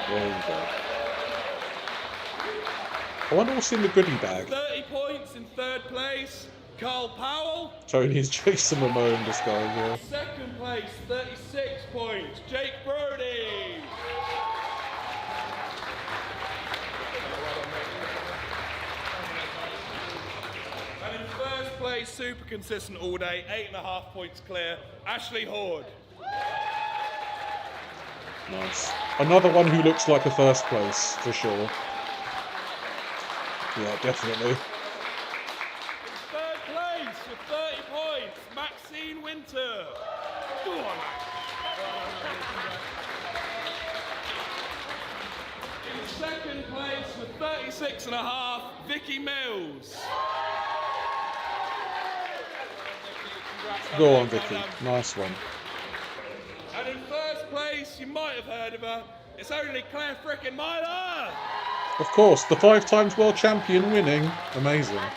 [SPEAKER 1] There you go. I wonder what's in the goodie bag.
[SPEAKER 10] 30 points in third place, Carl Powell.
[SPEAKER 1] Tony's Jason Momoa in disguise, yeah.
[SPEAKER 10] Second place, 36 points, Jake Brody. And in first place, super consistent all day, 8.5 points clear, Ashley Horde.
[SPEAKER 1] Nice. Another one who looks like a first place, for sure. Yeah, definitely.
[SPEAKER 10] Third place with 30 points, Maxine Winter. Go on, Max. In second place with 36.5, Vicky Mills.
[SPEAKER 1] Go on, Vicky. Nice one.
[SPEAKER 10] And in first place, you might have heard of her, it's only Claire frickin' Myler.
[SPEAKER 1] Of course, the 5 times world champion winning. Amazing.
[SPEAKER 10] I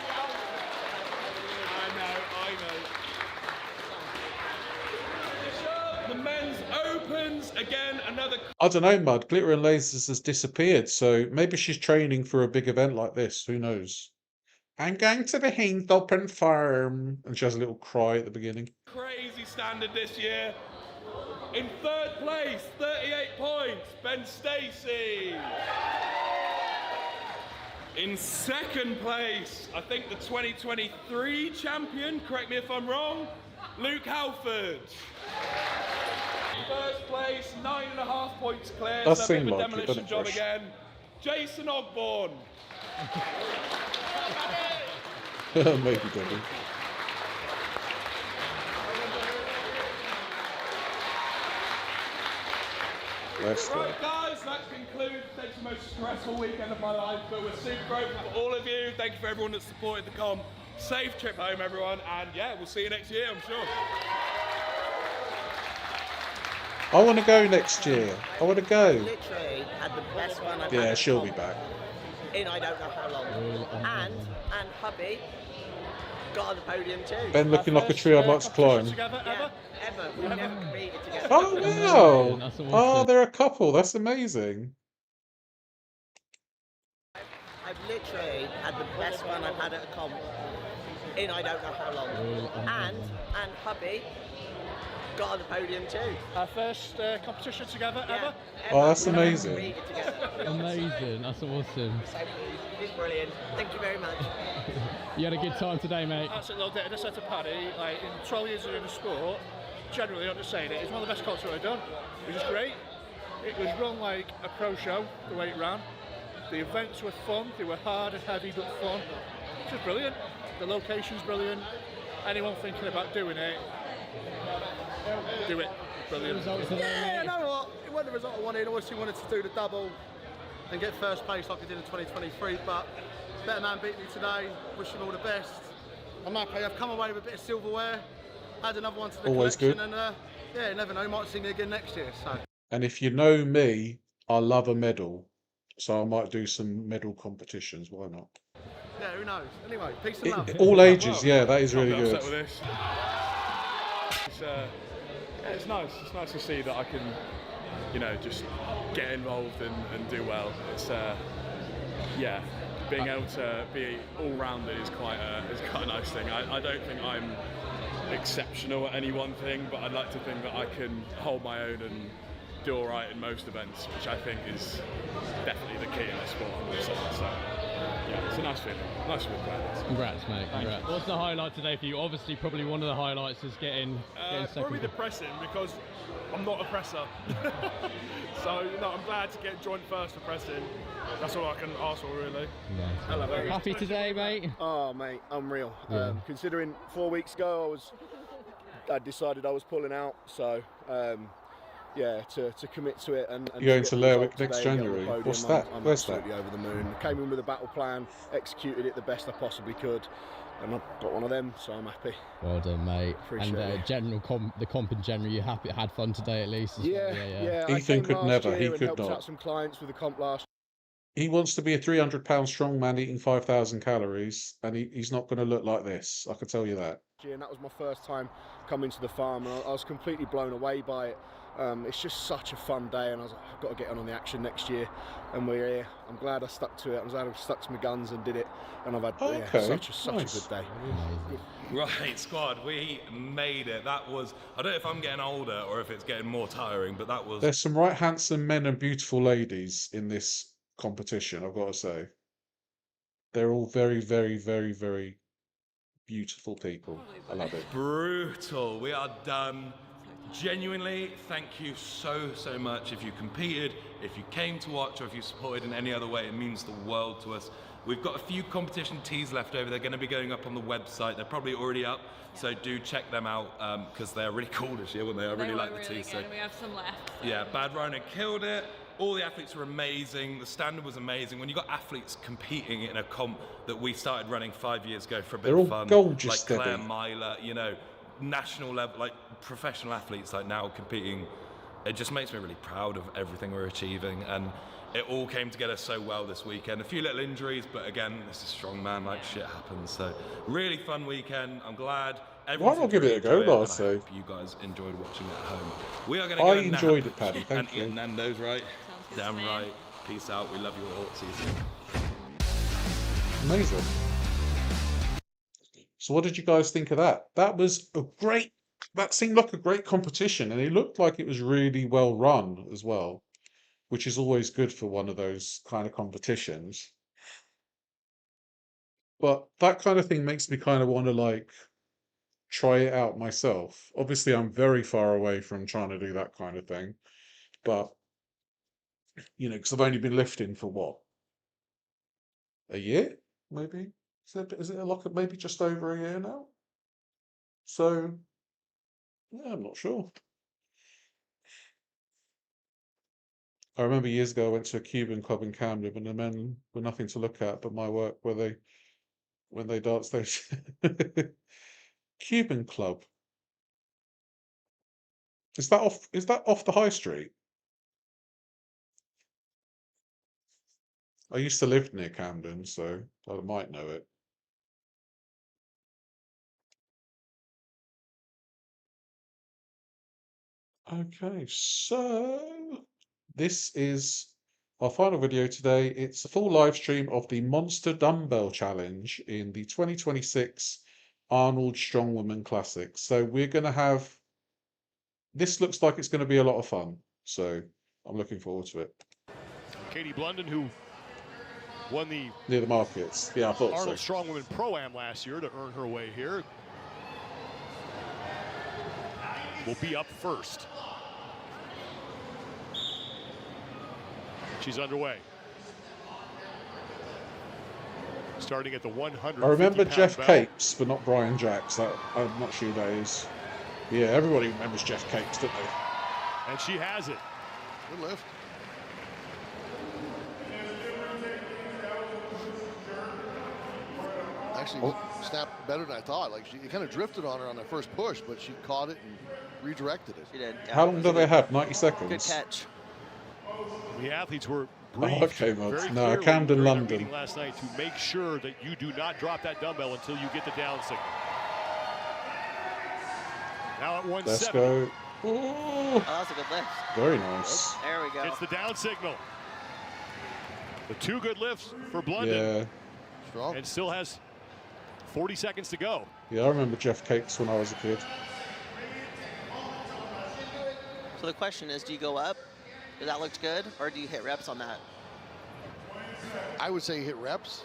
[SPEAKER 10] know. The men's opens, again, another...
[SPEAKER 1] I don't know, Mud. Glitter and Lasers has disappeared, so maybe she's training for a big event like this. Who knows? I'm going to the Haynes Open Farm. And she has a little cry at the beginning.
[SPEAKER 10] Crazy standard this year. In third place, 38 points, Ben Stacey. In second place, I think the 2023 champion, correct me if I'm wrong, Luke Halford. First place, 9.5 points clear,
[SPEAKER 1] Does
[SPEAKER 10] so a
[SPEAKER 1] seem
[SPEAKER 10] bit of a
[SPEAKER 1] like it,
[SPEAKER 10] demolition
[SPEAKER 1] doesn't
[SPEAKER 10] job
[SPEAKER 1] it?
[SPEAKER 10] again. Jason Ogborn.
[SPEAKER 1] Maybe Debbie. Let's go.
[SPEAKER 10] Right, guys, that concludes the most stressful weekend of my life, but we're super grateful for all of you. Thank you for everyone that supported the comp. Safe trip home, everyone, and yeah, we'll see you next year, I'm sure.
[SPEAKER 1] I want to go next year. I want to go.
[SPEAKER 7] Literally had the best fun I've had.
[SPEAKER 1] Yeah,
[SPEAKER 7] at
[SPEAKER 1] she'll
[SPEAKER 7] comp
[SPEAKER 1] be back.
[SPEAKER 7] in I don't know how long. And hubby got on the podium too.
[SPEAKER 1] Ben looking like a tree I'd like to climb.
[SPEAKER 7] Together, ever. We've never competed together.
[SPEAKER 1] Oh wow! Oh, they're a couple. That's amazing.
[SPEAKER 7] I've literally had the best fun I've had at a comp in I don't know how long. And hubby got on the podium too.
[SPEAKER 21] Our first competition together ever.
[SPEAKER 1] Oh, that's amazing.
[SPEAKER 12] Amazing. That's awesome.
[SPEAKER 7] So it's brilliant. Thank you very much.
[SPEAKER 12] You had a good time today, mate.
[SPEAKER 21] Absolutely loved it. And I said to Paddy, like in 12 years of doing the sport, generally I'm just saying it's one of the best concerts I've done. It was great. It was run like a pro show, the way it ran. The events were fun. They were hard and heavy but fun. It was brilliant. The location's brilliant. Anyone thinking about doing it, do it. Brilliant.
[SPEAKER 8] Yeah, you know what? It wasn't the result I wanted. I obviously wanted to do the double and get first place like I did in 2023, but better man beat me today. Wish him all the best. I'm happy. I've come away with a bit of silverware. Add another one to the
[SPEAKER 1] Always
[SPEAKER 8] collection,
[SPEAKER 1] good.
[SPEAKER 8] and yeah, you never know. You might see me again next year. So.
[SPEAKER 1] And if you know me, I love a medal, so I might do some medal competitions. Why not?
[SPEAKER 8] Yeah, who knows? Anyway, peace and love.
[SPEAKER 1] All ages, yeah, that is
[SPEAKER 9] Can't
[SPEAKER 1] really
[SPEAKER 9] be
[SPEAKER 1] good.
[SPEAKER 9] upset with this. It's nice. It's nice to see that I can, you know, just get involved and do well. It's yeah, being able to be all-rounded is quite a nice thing. I don't think I'm exceptional at any one thing, but I'd like to think that I can hold my own and do all right in most events, which I think is definitely the key in this sport. 100%. So yeah, it's a nice feeling. Nice to be proud.
[SPEAKER 12] Congrats, mate. Congrats. What's the highlight today for you? Obviously, probably one of the highlights is getting second.
[SPEAKER 21] Probably the pressing, because I'm not a presser. So I'm glad to get joint first for pressing. That's all I can ask for, really.
[SPEAKER 12] Nice. Happy today, mate?
[SPEAKER 14] Oh, mate, unreal.
[SPEAKER 12] Yeah.
[SPEAKER 14] Considering 4 weeks ago I decided I was pulling out, so yeah, to commit to it and
[SPEAKER 1] You're going
[SPEAKER 14] get
[SPEAKER 1] to
[SPEAKER 14] the
[SPEAKER 1] Lerwick
[SPEAKER 14] result
[SPEAKER 1] next
[SPEAKER 14] today, get on the
[SPEAKER 1] January.
[SPEAKER 14] podium,
[SPEAKER 1] What's that?
[SPEAKER 14] I'm
[SPEAKER 1] Where's that?
[SPEAKER 14] absolutely over the moon. Came in with a battle plan, executed it the best I possibly could, and I got one of them, so I'm happy.
[SPEAKER 12] Well done, mate.
[SPEAKER 14] Appreciate
[SPEAKER 12] And
[SPEAKER 14] it.
[SPEAKER 12] the comp in general, you had fun today at least? As
[SPEAKER 14] Yeah,
[SPEAKER 12] well?
[SPEAKER 14] yeah. I
[SPEAKER 1] Ethan
[SPEAKER 14] came
[SPEAKER 1] could
[SPEAKER 14] last
[SPEAKER 1] never,
[SPEAKER 14] year
[SPEAKER 1] he
[SPEAKER 14] and
[SPEAKER 1] could
[SPEAKER 14] helped
[SPEAKER 1] not.
[SPEAKER 14] out some clients with the comp last.
[SPEAKER 1] He wants to be a 300-pound strong man eating 5,000 calories, and he's not going to look like this. I can tell you that.
[SPEAKER 14] And that was my first time coming to the farm, and I was completely blown away by it. It's just such a fun day, and I was like, I've got to get on the action next year, and we're here. I'm glad I stuck to it. I'm glad I stuck to my guns and did it, and I've had such a good day.
[SPEAKER 11] Right, squad, we made it. That was, I don't know if I'm getting older or if it's getting more tiring, but that was...
[SPEAKER 1] There's some right handsome men and beautiful ladies in this competition, I've got to say. They're all very, very, very, very beautiful people. I love it.
[SPEAKER 11] Brutal. We are done. Genuinely, thank you so much. If you competed, if you came to watch, or if you supported in any other way, it means the world to us. We've got a few competition tees left over. They're going to be going up on the website. They're probably already up, so do check them out because they're really cool this year, weren't they? I really like the tees.
[SPEAKER 4] We have some left.
[SPEAKER 11] Yeah, Bad Rhino killed it. All the athletes were amazing. The standard was amazing. When you got athletes competing in a comp that we started running 5 years ago for a bit
[SPEAKER 1] They're
[SPEAKER 11] of
[SPEAKER 1] all
[SPEAKER 11] fun,
[SPEAKER 1] gorgeous,
[SPEAKER 11] like Claire
[SPEAKER 1] Debbie.
[SPEAKER 11] Myler, you know, national level, like professional athletes like now competing, it just makes me really proud of everything we're achieving, and it all came together so well this weekend. A few little injuries, but again, this is strong man, like shit happens. So really fun weekend. I'm glad.
[SPEAKER 1] Why not give it a go, Darcy?
[SPEAKER 11] I hope you guys enjoyed watching at home. We are going to
[SPEAKER 1] I
[SPEAKER 11] go and
[SPEAKER 1] enjoyed
[SPEAKER 11] nap
[SPEAKER 1] it, Paddy. Thank
[SPEAKER 11] and
[SPEAKER 1] you.
[SPEAKER 11] eat Nando's, right? Damn right. Peace out. We love you all. See you soon.
[SPEAKER 1] Amazing. So what did you guys think of that? That seemed like a great competition, and it looked like it was really well run as well, which is always good for one of those kind of competitions. But that kind of thing makes me kind of want to like try it out myself. Obviously, I'm very far away from trying to do that kind of thing, but you know, because I've only been lifting for what, a year, maybe? Is it a lot of maybe just over a year now? So yeah, I'm not sure. I remember years ago I went to a Cuban club in Camden, and the men were nothing to look at but my work when they danced those Cuban club. Is that off the high street? I used to live near Camden, so I might know it. Okay, so this is our final video today. It's a full live stream of the Monster Dumbbell Challenge in the 2026 Arnold Strongwoman Classic. So we're going to have. This looks like it's going to be a lot of fun. So I'm looking forward to it.
[SPEAKER 4] Katie Blunden, who won the
[SPEAKER 1] Near the markets. Yeah, I thought
[SPEAKER 4] Arnold
[SPEAKER 1] so.
[SPEAKER 4] Strongwoman Pro-Am last year to earn her way here, will be up first. She's underway. Starting at the 100.
[SPEAKER 1] I remember Jeff Capes, but not Brian Jacks. I'm not sure who that is. Yeah, everybody remembers Jeff Capes, don't they?
[SPEAKER 4] And she has it.
[SPEAKER 13] Good lift. Actually, snapped better than I thought. Like, it kind of drifted on her on the first push, but she caught it and redirected it.
[SPEAKER 7] She did. Yeah.
[SPEAKER 1] How long do they have? 90 seconds?
[SPEAKER 7] Good catch.
[SPEAKER 4] The athletes were
[SPEAKER 1] Oh,
[SPEAKER 4] briefed
[SPEAKER 1] okay,
[SPEAKER 4] very
[SPEAKER 1] Mods. No,
[SPEAKER 4] clearly
[SPEAKER 1] Camden,
[SPEAKER 4] during their
[SPEAKER 1] London.
[SPEAKER 4] meeting last night to make sure that you do not drop that dumbbell until you get the down signal. Now at 170.
[SPEAKER 1] Let's go.
[SPEAKER 7] Oh, that was a good lift.
[SPEAKER 1] Very nice.
[SPEAKER 7] There we go.
[SPEAKER 4] It's the down signal. The two good lifts for Blunden.
[SPEAKER 1] Yeah.
[SPEAKER 13] Strong.
[SPEAKER 4] And still has 40 seconds to go.
[SPEAKER 1] Yeah, I remember Jeff Capes when I was a kid.
[SPEAKER 7] So the question is, do you go up? Does that look good? Or do you hit reps on that?
[SPEAKER 13] I would say hit reps.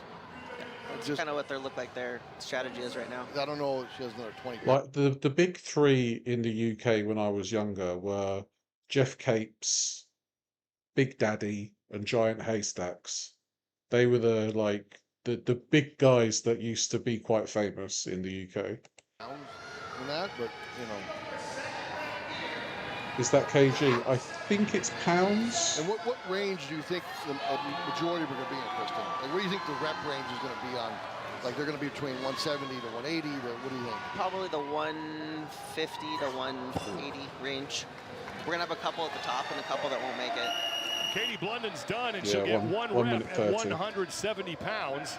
[SPEAKER 7] That's kind of what they look like their strategy is right now.
[SPEAKER 13] I don't know if she has another 20.
[SPEAKER 1] Like the big three in the UK when I was younger were Jeff Capes, Big Daddy, and Giant Haystacks. They were the big guys that used to be quite famous in the UK.
[SPEAKER 13] In that, but you know.
[SPEAKER 1] Is that kg? I think it's pounds.
[SPEAKER 13] And what range do you think the majority are going to be in, Kristen? Like, what do you think the rep range is going to be on? Like, they're going to be between 170 to 180. What do you think?
[SPEAKER 7] Probably the 150 to 180 range. We're going to have a couple at the top and a couple that won't make it.
[SPEAKER 4] Katie Blunden's done, and
[SPEAKER 1] Yeah,
[SPEAKER 4] she'll get
[SPEAKER 1] one
[SPEAKER 4] one
[SPEAKER 1] minute
[SPEAKER 4] rep at
[SPEAKER 1] 30.
[SPEAKER 4] 170 pounds.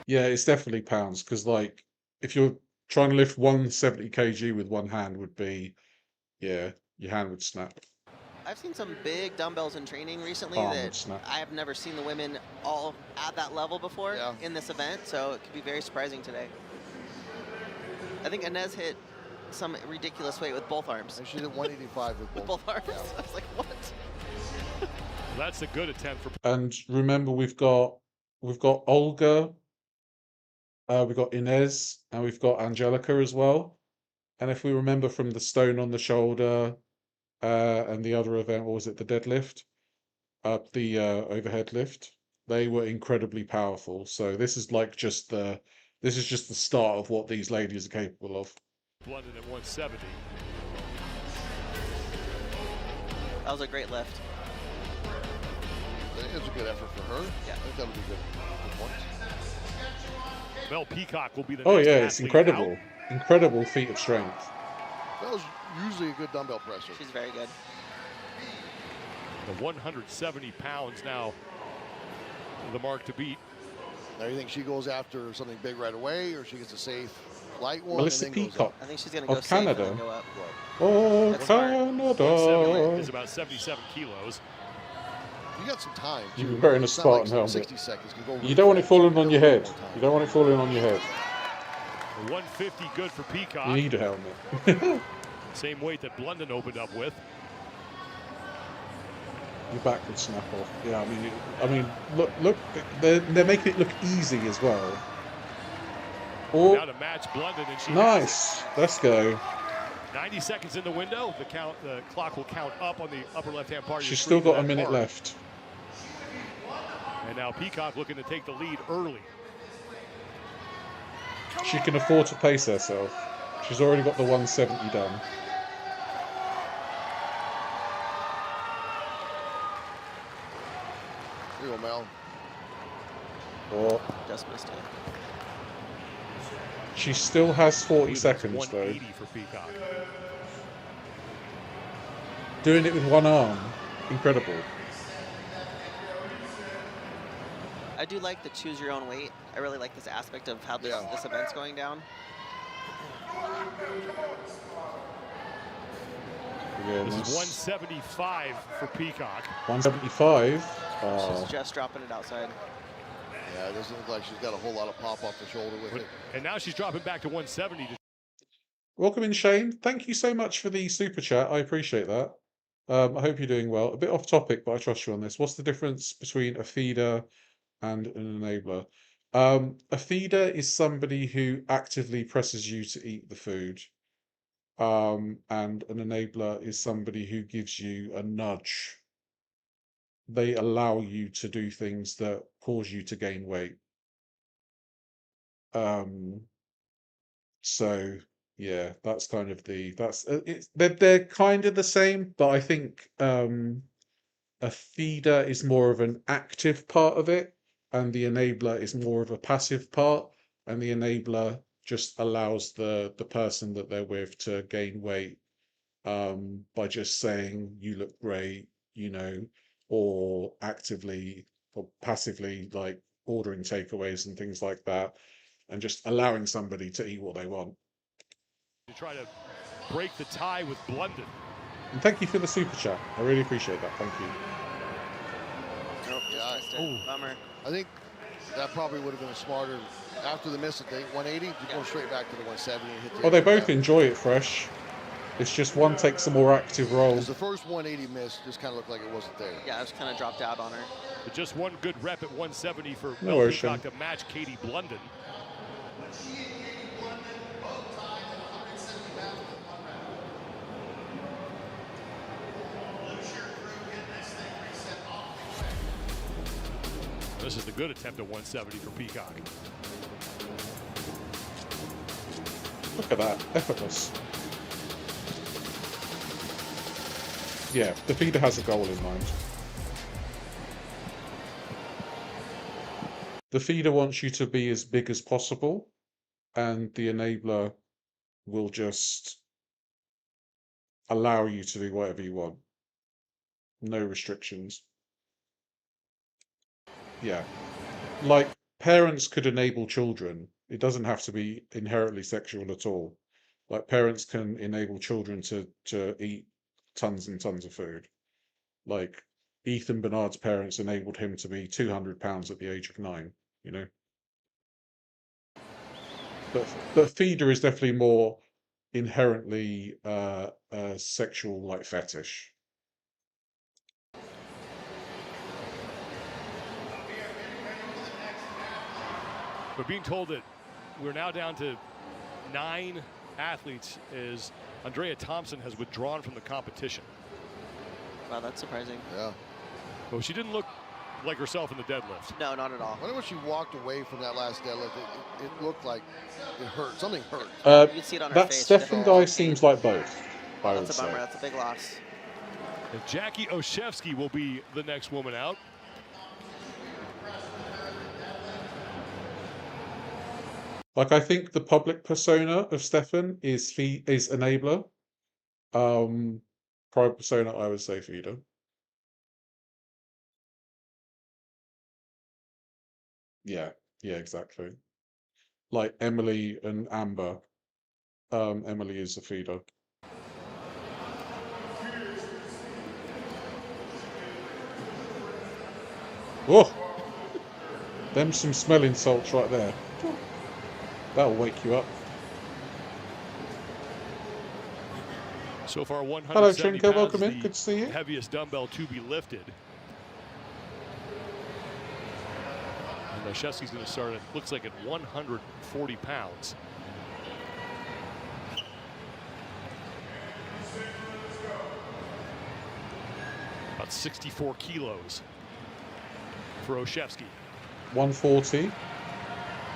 [SPEAKER 1] Yeah, it's definitely pounds because, like, if you're trying to lift 170 kg with one hand, would be, yeah, your hand would snap.
[SPEAKER 7] I've seen some big dumbbells in training recently
[SPEAKER 1] Palm
[SPEAKER 7] that
[SPEAKER 1] would snap.
[SPEAKER 7] I have never seen the women all at that level before in this event, so it could be very surprising today. I think Inez hit some ridiculous weight with both arms.
[SPEAKER 13] And she did 185 with
[SPEAKER 7] both arms. I was like, what?
[SPEAKER 4] That's a good attempt for.
[SPEAKER 1] And remember, we've got Olga, we've got Inez, and we've got Angelica as well. And if we remember from the stone on the shoulder and the other event, what was it, the deadlift, the overhead lift, they were incredibly powerful. So this is like just the start of what these ladies are capable of.
[SPEAKER 4] Blunden at 170.
[SPEAKER 7] That was a great lift.
[SPEAKER 13] It was a good effort for her.
[SPEAKER 7] Yeah.
[SPEAKER 13] I think that'll be good points.
[SPEAKER 4] Mel Peacock will be the
[SPEAKER 1] Oh
[SPEAKER 4] next
[SPEAKER 1] yeah, it's
[SPEAKER 4] athlete
[SPEAKER 1] incredible.
[SPEAKER 4] out.
[SPEAKER 1] Incredible feat of strength.
[SPEAKER 13] That was usually a good dumbbell presser.
[SPEAKER 7] She's very good.
[SPEAKER 4] The 170 pounds now, the mark to beat.
[SPEAKER 13] Now you think she goes after something big right away, or she gets a safe light one
[SPEAKER 1] Melissa
[SPEAKER 13] and then goes
[SPEAKER 1] Peacock
[SPEAKER 13] up?
[SPEAKER 7] I think she's going to
[SPEAKER 1] of
[SPEAKER 7] go safe and
[SPEAKER 1] Canada.
[SPEAKER 7] then go up.
[SPEAKER 1] Oh,
[SPEAKER 7] That's smart.
[SPEAKER 4] 170
[SPEAKER 1] Canada.
[SPEAKER 4] is about 77 kilos.
[SPEAKER 13] You got some time.
[SPEAKER 1] You're
[SPEAKER 13] too.
[SPEAKER 1] wearing a
[SPEAKER 13] It's not like
[SPEAKER 1] Spartan helmet.
[SPEAKER 13] 60 seconds. Can go
[SPEAKER 1] You
[SPEAKER 13] really
[SPEAKER 1] don't want it
[SPEAKER 13] fast.
[SPEAKER 1] falling on your head.
[SPEAKER 13] More time.
[SPEAKER 1] You don't want it falling on your head.
[SPEAKER 4] The 150 good for Peacock.
[SPEAKER 1] You need a helmet.
[SPEAKER 4] Same weight that Blunden opened up with.
[SPEAKER 1] Your back would snap off. Yeah, I mean, look, they're making it look easy as well.
[SPEAKER 4] Now
[SPEAKER 1] Oh,
[SPEAKER 4] to match Blunden, and she has
[SPEAKER 1] nice. Let's go.
[SPEAKER 4] it. 90 seconds in the window. The clock will count up on the upper left-hand part of your
[SPEAKER 1] She's
[SPEAKER 4] screen
[SPEAKER 1] still
[SPEAKER 4] for
[SPEAKER 1] got a
[SPEAKER 4] that
[SPEAKER 1] minute
[SPEAKER 4] mark.
[SPEAKER 1] left.
[SPEAKER 4] And now Peacock looking to take the lead early.
[SPEAKER 1] She can afford to pace herself. She's already got the 170 done.
[SPEAKER 13] Here you go, Mel.
[SPEAKER 1] Oh,
[SPEAKER 7] Just missed it.
[SPEAKER 1] she still has 40
[SPEAKER 4] It's
[SPEAKER 1] seconds though.
[SPEAKER 4] 180 for Peacock.
[SPEAKER 1] Doing it with one arm, incredible.
[SPEAKER 7] I do like the choose your own weight. I really like this aspect of how this event's going down.
[SPEAKER 1] Again,
[SPEAKER 4] This is
[SPEAKER 1] that's
[SPEAKER 4] 175 for Peacock.
[SPEAKER 1] 175.
[SPEAKER 7] She's just dropping it outside.
[SPEAKER 13] Yeah, it doesn't look like she's got a whole lot of pop off the shoulder with it.
[SPEAKER 4] And now she's dropping back to 170.
[SPEAKER 1] Welcome in, Shane. Thank you so much for the super chat. I appreciate that. I hope you're doing well. A bit off topic, but I trust you on this. What's the difference between a feeder and an enabler? A feeder is somebody who actively presses you to eat the food. And an enabler is somebody who gives you a nudge. They allow you to do things that cause you to gain weight. So yeah, that's kind of they're kind of the same, but I think a feeder is more of an active part of it, and the enabler is more of a passive part, and the enabler just allows the person that they're with to gain weight by just saying you look great, or actively or passively like ordering takeaways and things like that, and just allowing somebody to eat what they want.
[SPEAKER 4] To try to break the tie with Blunden.
[SPEAKER 1] And thank you for the super chat. I really appreciate that. Thank you.
[SPEAKER 13] Nope, yeah,
[SPEAKER 7] Bummer.
[SPEAKER 13] I think that probably would have been a smarter, after the miss at the 180, to go straight back to the 170 and hit the
[SPEAKER 1] Well, they both enjoy it fresh. It's just one takes a more active role.
[SPEAKER 13] The first 180 miss just kind of looked like it wasn't there.
[SPEAKER 7] Yeah, it just kind of dropped out on her.
[SPEAKER 4] But just one good rep at 170 for
[SPEAKER 1] No
[SPEAKER 4] Mel
[SPEAKER 1] worries,
[SPEAKER 4] Peacock to match Katie Blunden. This is the good attempt at 170 for Peacock.
[SPEAKER 1] Look at that, effortless. Yeah, the feeder has a goal in mind. The feeder wants you to be as big as possible, and the enabler will just allow you to do whatever you want. No restrictions. Yeah. Like, parents could enable children. It doesn't have to be inherently sexual at all. Like, parents can enable children to eat tons and tons of food. Like, Ethan Bernard's parents enabled him to be 200 pounds at the age of 9, But feeder is definitely more inherently sexual, like fetish.
[SPEAKER 4] We're being told that we're now down to 9 athletes as Andrea Thompson has withdrawn from the competition.
[SPEAKER 7] Wow, that's surprising.
[SPEAKER 13] Yeah.
[SPEAKER 4] Well, she didn't look like herself in the deadlift.
[SPEAKER 7] No, not at all.
[SPEAKER 13] I wonder when she walked away from that last deadlift, it looked like it hurt. Something hurt.
[SPEAKER 7] You can see it on her
[SPEAKER 1] That
[SPEAKER 7] face.
[SPEAKER 1] Stefan guy seems like both, I would
[SPEAKER 7] That's a bummer.
[SPEAKER 1] say.
[SPEAKER 7] That's a big loss.
[SPEAKER 4] And Jackie Oshevsky will be the next woman out.
[SPEAKER 1] Like, I think the public persona of Stefan is enabler. Private persona, I would say feeder. Yeah, exactly. Like Emily and Amber. Emily is a feeder. Oh, them some smelling salts right there. That'll wake you up.
[SPEAKER 4] So far,
[SPEAKER 1] Hello,
[SPEAKER 4] 170
[SPEAKER 1] Trinka.
[SPEAKER 4] pounds,
[SPEAKER 1] Welcome in.
[SPEAKER 4] the
[SPEAKER 1] Good to see you.
[SPEAKER 4] heaviest dumbbell to be lifted. And Oshevsky's going to start, it looks like, at 140 pounds. About 64 kilos for Oshevsky.
[SPEAKER 1] 140.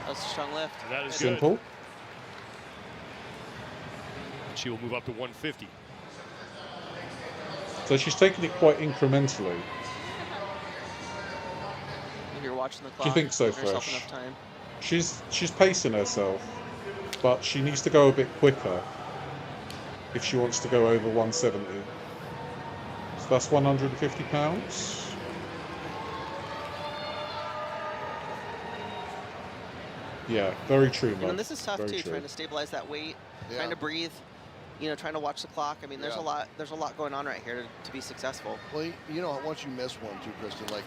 [SPEAKER 7] That's a strong lift.
[SPEAKER 4] And that is
[SPEAKER 1] Simple.
[SPEAKER 4] good. She will move up to 150.
[SPEAKER 1] So she's taking it quite incrementally.
[SPEAKER 7] If you're watching the clock,
[SPEAKER 1] Do you think so,
[SPEAKER 7] give yourself
[SPEAKER 1] Fresh?
[SPEAKER 7] enough time.
[SPEAKER 1] She's pacing herself, but she needs to go a bit quicker if she wants to go over 170. So that's 150 pounds. Yeah, very true, man.
[SPEAKER 7] And this is tough
[SPEAKER 1] Very
[SPEAKER 7] too,
[SPEAKER 1] true.
[SPEAKER 7] trying to stabilize that weight,
[SPEAKER 13] Yeah.
[SPEAKER 7] trying to breathe, trying to watch the clock. I mean, there's
[SPEAKER 13] Yeah.
[SPEAKER 7] a lot going on right here to be successful.
[SPEAKER 13] Well, once you miss one too, Kristen, like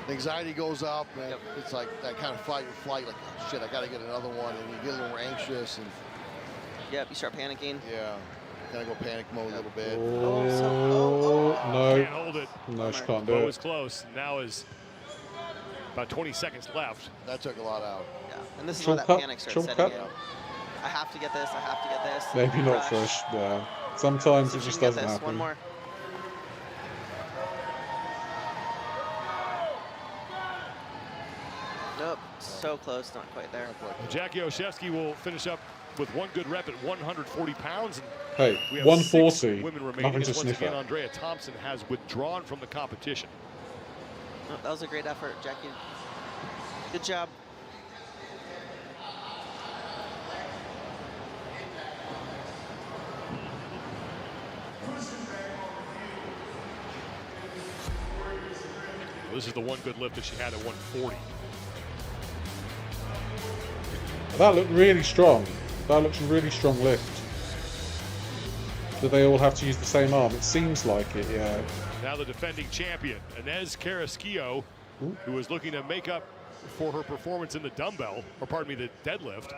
[SPEAKER 13] Anxiety goes up, and it's like that kind of fight or flight, like, oh, shit, I got to get another one, and you get a little more anxious, and
[SPEAKER 6] Yep, you start panicking.
[SPEAKER 13] yeah, kind of go panic mode a little bit.
[SPEAKER 1] No.
[SPEAKER 4] Can't hold it.
[SPEAKER 1] No, she can't do
[SPEAKER 4] Bo
[SPEAKER 1] it.
[SPEAKER 4] is close. Now is about 20 seconds left.
[SPEAKER 13] That took a lot out.
[SPEAKER 6] Yeah, and this is where that
[SPEAKER 1] Shortcut,
[SPEAKER 6] panic starts
[SPEAKER 1] shortcut.
[SPEAKER 6] setting in. I have to get this. I have to get this.
[SPEAKER 1] Maybe not
[SPEAKER 6] Rush.
[SPEAKER 1] fresh. Yeah. Sometimes
[SPEAKER 6] See
[SPEAKER 1] it
[SPEAKER 6] if she
[SPEAKER 1] just
[SPEAKER 6] can get
[SPEAKER 1] doesn't
[SPEAKER 6] this.
[SPEAKER 1] happen.
[SPEAKER 6] One more. Nope, so close, not quite there.
[SPEAKER 4] Jackie Olszewski will finish up with one good rep at 140 pounds. And
[SPEAKER 1] Hey,
[SPEAKER 4] we have
[SPEAKER 1] 140,
[SPEAKER 4] 6 women remaining.
[SPEAKER 1] nothing to
[SPEAKER 4] Once
[SPEAKER 1] sniff
[SPEAKER 4] again,
[SPEAKER 1] at.
[SPEAKER 4] Andrea Thompson has withdrawn from the competition.
[SPEAKER 6] Oh, that was a great effort, Jackie. Good job.
[SPEAKER 4] This is the one good lift that she had at 140.
[SPEAKER 1] That looked really strong. That looks a really strong lift. Do they all have to use the same arm? It seems like it, yeah.
[SPEAKER 4] Now the defending champion, Inez Carrasquillo, who is looking to make up for her performance in the dumbbell, or pardon me, the deadlift,